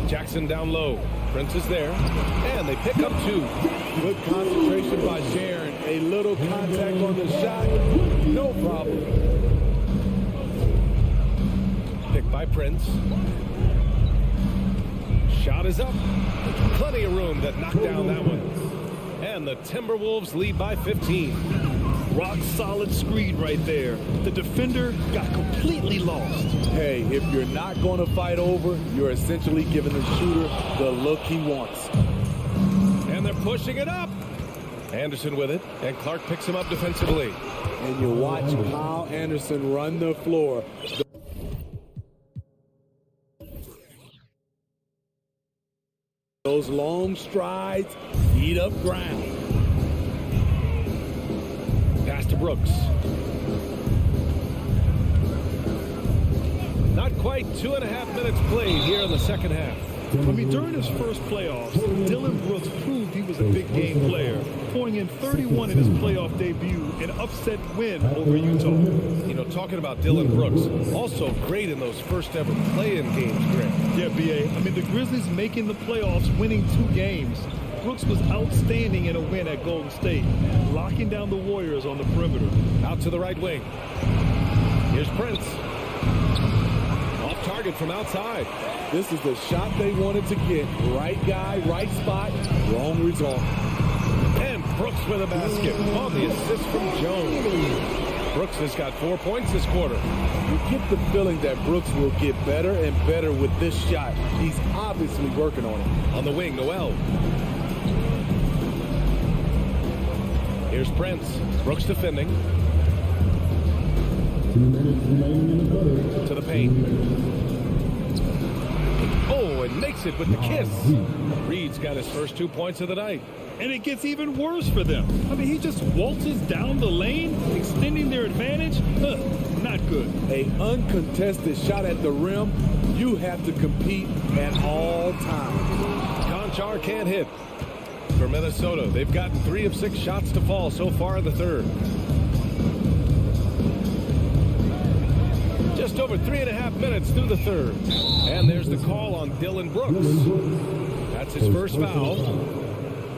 Jackson down low. Prince is there. And they pick up 2. Good concentration by Jaron. A little contact on the shot. No problem. Picked by Prince. Shot is up. Plenty of room to knock down that one. And the Timberwolves lead by 15. Rock solid screen right there. The defender got completely lost. Hey, if you're not going to fight over, you're essentially giving the shooter the look he wants. And they're pushing it up. Anderson with it, and Clark picks him up defensively. And you watch Kyle Anderson run the floor. Those long strides eat up ground. Pass to Brooks. Not quite 2.5 minutes played here in the second half. I mean, during his first playoffs, Dylan Brooks proved he was a big game player, pouring in 31 in his playoff debut, an upset win over Utah. You know, talking about Dylan Brooks, also great in those first ever play-in games, Greg. Yeah, B.A. I mean, the Grizzlies making the playoffs, winning 2 games. Brooks was outstanding in a win at Golden State, locking down the Warriors on the perimeter. Out to the right wing. Here's Prince. Off target from outside. This is the shot they wanted to get. Right guy, right spot, wrong result. And Brooks with a basket on the assist from Jones. Brooks has got 4 points this quarter. You get the feeling that Brooks will get better and better with this shot. He's obviously working on it. On the wing, Noel. Here's Prince. Brooks defending. 2 minutes remaining in the quarter. To the paint. Oh, and makes it with the kiss. Reed's got his first 2 points of the night. And it gets even worse for them. I mean, he just waltzes down the lane, extending their advantage. Not good. A uncontested shot at the rim. You have to compete at all times. Conchar can't hit. For Minnesota, they've gotten 3 of 6 shots to fall so far in the third. Just over 3.5 minutes through the third. And there's the call on Dylan Brooks. That's his first foul.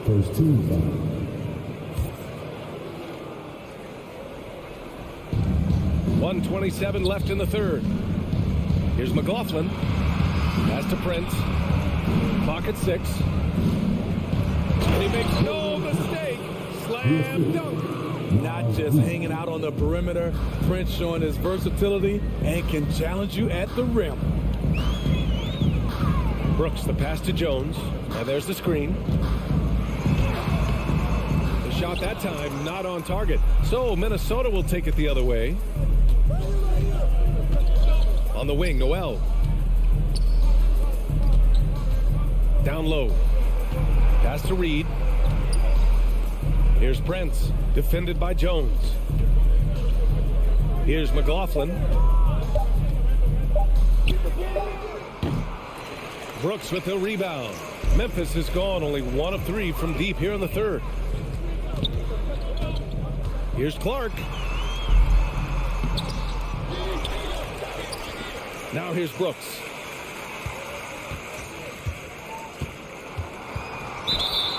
First team foul. 1:27 left in the third. Here's McLaughlin. Pass to Prince. Clock at 6. And he makes no mistake. Slam dunk. Not just hanging out on the perimeter. Prince showing his versatility and can challenge you at the rim. Brooks, the pass to Jones. And there's the screen. The shot that time not on target. So Minnesota will take it the other way. On the wing, Noel. Down low. Pass to Reed. Here's Prince, defended by Jones. Here's McLaughlin. Brooks with the rebound. Memphis is gone, only 1 of 3 from deep here in the third. Here's Clark. Now here's Brooks.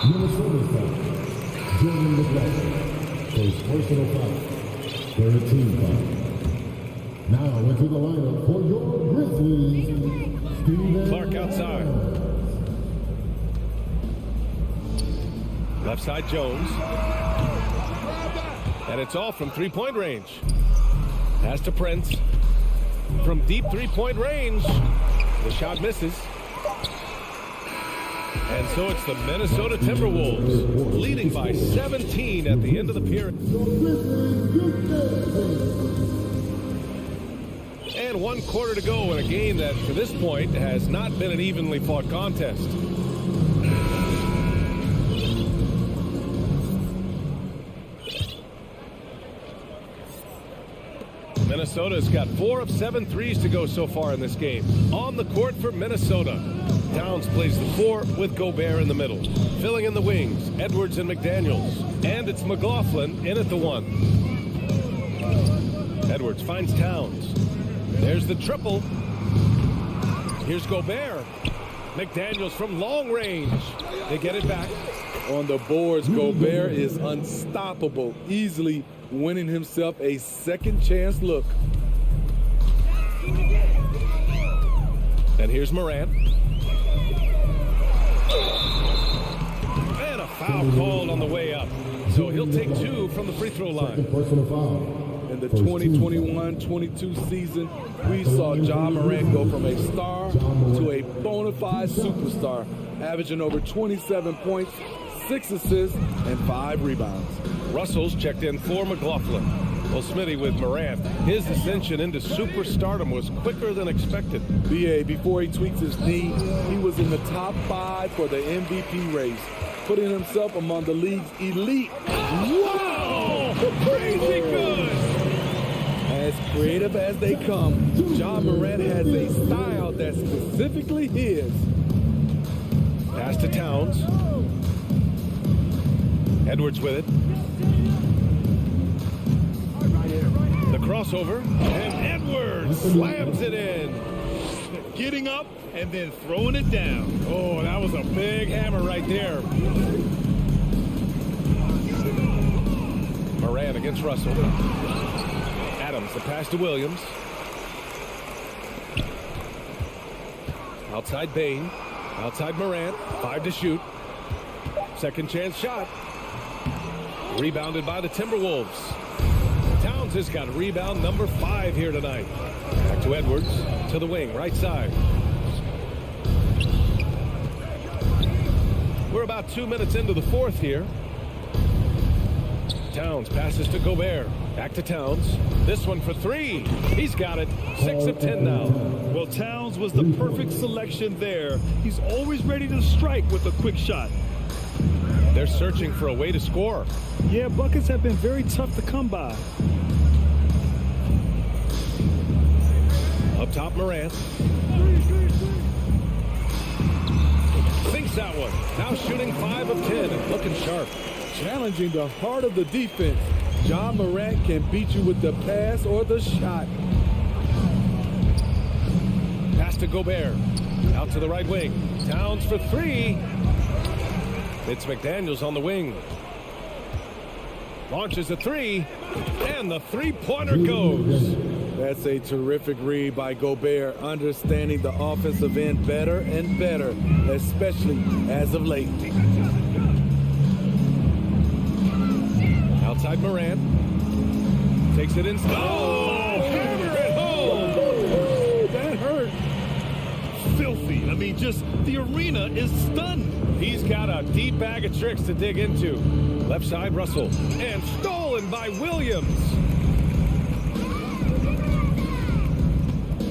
Minnesota's foul. Dylan McLaughlin. First personal foul. Third team foul. Now into the lineup for your Grizzlies. Clark outside. Left side Jones. And it's off from three-point range. Pass to Prince. From deep three-point range. The shot misses. And so it's the Minnesota Timberwolves leading by 17 at the end of the period. And 1 quarter to go in a game that, to this point, has not been an evenly fought contest. Minnesota's got 4 of 7 threes to go so far in this game. On the court for Minnesota, Towns plays the 4 with Gobert in the middle. Filling in the wings, Edwards and McDaniels. And it's McLaughlin in at the 1. Edwards finds Towns. There's the triple. Here's Gobert. McDaniels from long range. They get it back. On the boards, Gobert is unstoppable, easily winning himself a second chance look. And here's Morant. And a foul called on the way up. So he'll take 2 from the free throw line. In the 2021-22 season, we saw Ja Morant go from a star to a bona fide superstar, averaging over 27 points, 6 assists, and 5 rebounds. Russell's checked in for McLaughlin. Well, Smitty with Morant, his ascension into superstardom was quicker than expected. BA, before he tweaks his knee, he was in the top 5 for the MVP race, putting himself among the league's elite. Wow! Crazy good! As creative as they come, Ja Morant has a style that's specifically his. Pass to Towns. Edwards with it. The crossover, and Edwards slams it in. Getting up and then throwing it down. Oh, that was a big hammer right there. Morant against Russell. Adams, the pass to Williams. Outside Bain. Outside Morant. 5 to shoot. Second chance shot. Rebounded by the Timberwolves. Towns has got rebound number 5 here tonight. Back to Edwards. To the wing, right side. We're about 2 minutes into the fourth here. Towns passes to Gobert. Back to Towns. This one for 3. He's got it. 6 of 10 now. Well, Towns was the perfect selection there. He's always ready to strike with a quick shot. They're searching for a way to score. Yeah, buckets have been very tough to come by. Up top, Morant. Sinks that one. Now shooting 5 of 10 and looking sharp. Challenging the heart of the defense. Ja Morant can beat you with the pass or the shot. Pass to Gobert. Out to the right wing. Towns for 3. It's McDaniels on the wing. Launches a 3. And the three-pointer goes. That's a terrific read by Gobert, understanding the offensive end better and better, especially as of late. Outside Morant. Takes it inside. Oh! Hammer it home! That hurt. Filthy. I mean, just the arena is stunned. He's got a deep bag of tricks to dig into. Left side, Russell. And stolen by Williams.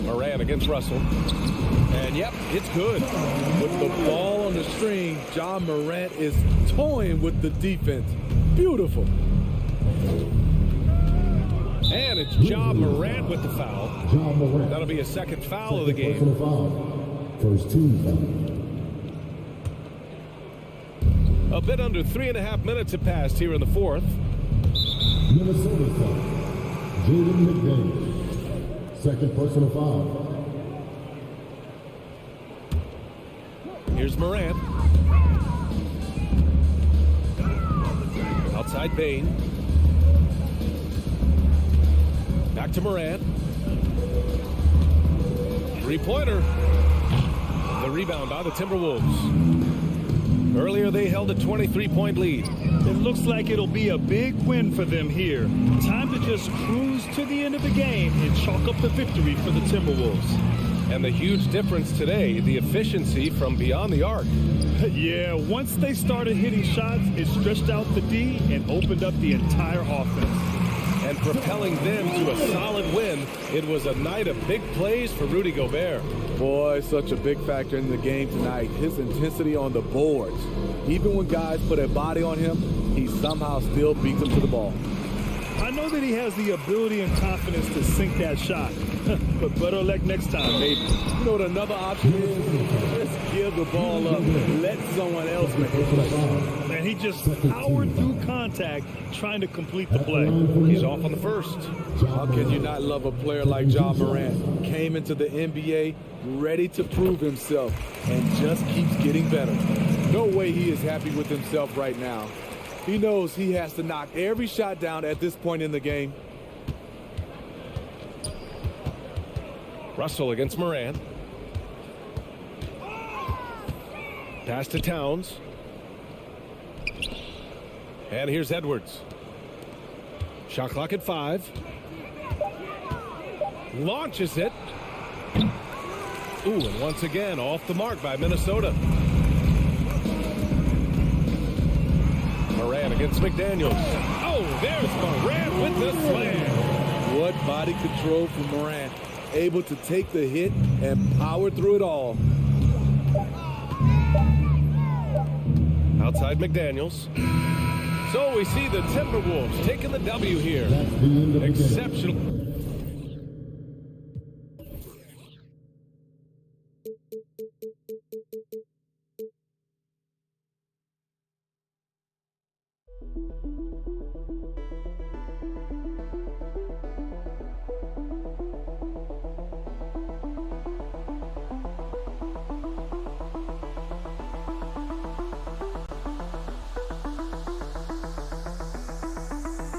Morant against Russell. And yep, it's good. With the ball on the string, Ja Morant is toying with the defense. Beautiful. And it's Ja Morant with the foul. That'll be a second foul of the game. First team foul. A bit under 3.5 minutes have passed here in the fourth. Minnesota foul. Jaden McDaniels. Second personal foul. Here's Morant. Outside Bain. Back to Morant. Three-pointer. The rebound by the Timberwolves. Earlier, they held a 23-point lead. It looks like it'll be a big win for them here. Time to just cruise to the end of the game and chalk up the victory for the Timberwolves. And the huge difference today, the efficiency from beyond the arc. Yeah, once they started hitting shots, it stretched out the D and opened up the entire offense. And propelling them to a solid win, it was a night of big plays for Rudy Gobert. Boy, such a big factor in the game tonight. His intensity on the boards. Even when guys put a body on him, he somehow still beats them to the ball. I know that he has the ability and confidence to sink that shot, but better luck next time, maybe. You know what another option is? Just give the ball up. Let someone else make the play. And he just powered through contact trying to complete the play. He's off on the first. How can you not love a player like Ja Morant? Came into the NBA ready to prove himself and just keeps getting better. No way he is happy with himself right now. He knows he has to knock every shot down at this point in the game. Russell against Morant. Pass to Towns. And here's Edwards. Shot clock at 5. Launches it. Ooh, and once again off the mark by Minnesota. Morant against McDaniels. Oh, there's Morant with the slam. What body control from Morant. Able to take the hit and power through it all. Outside McDaniels. So we see the Timberwolves taking the W here. Exceptional.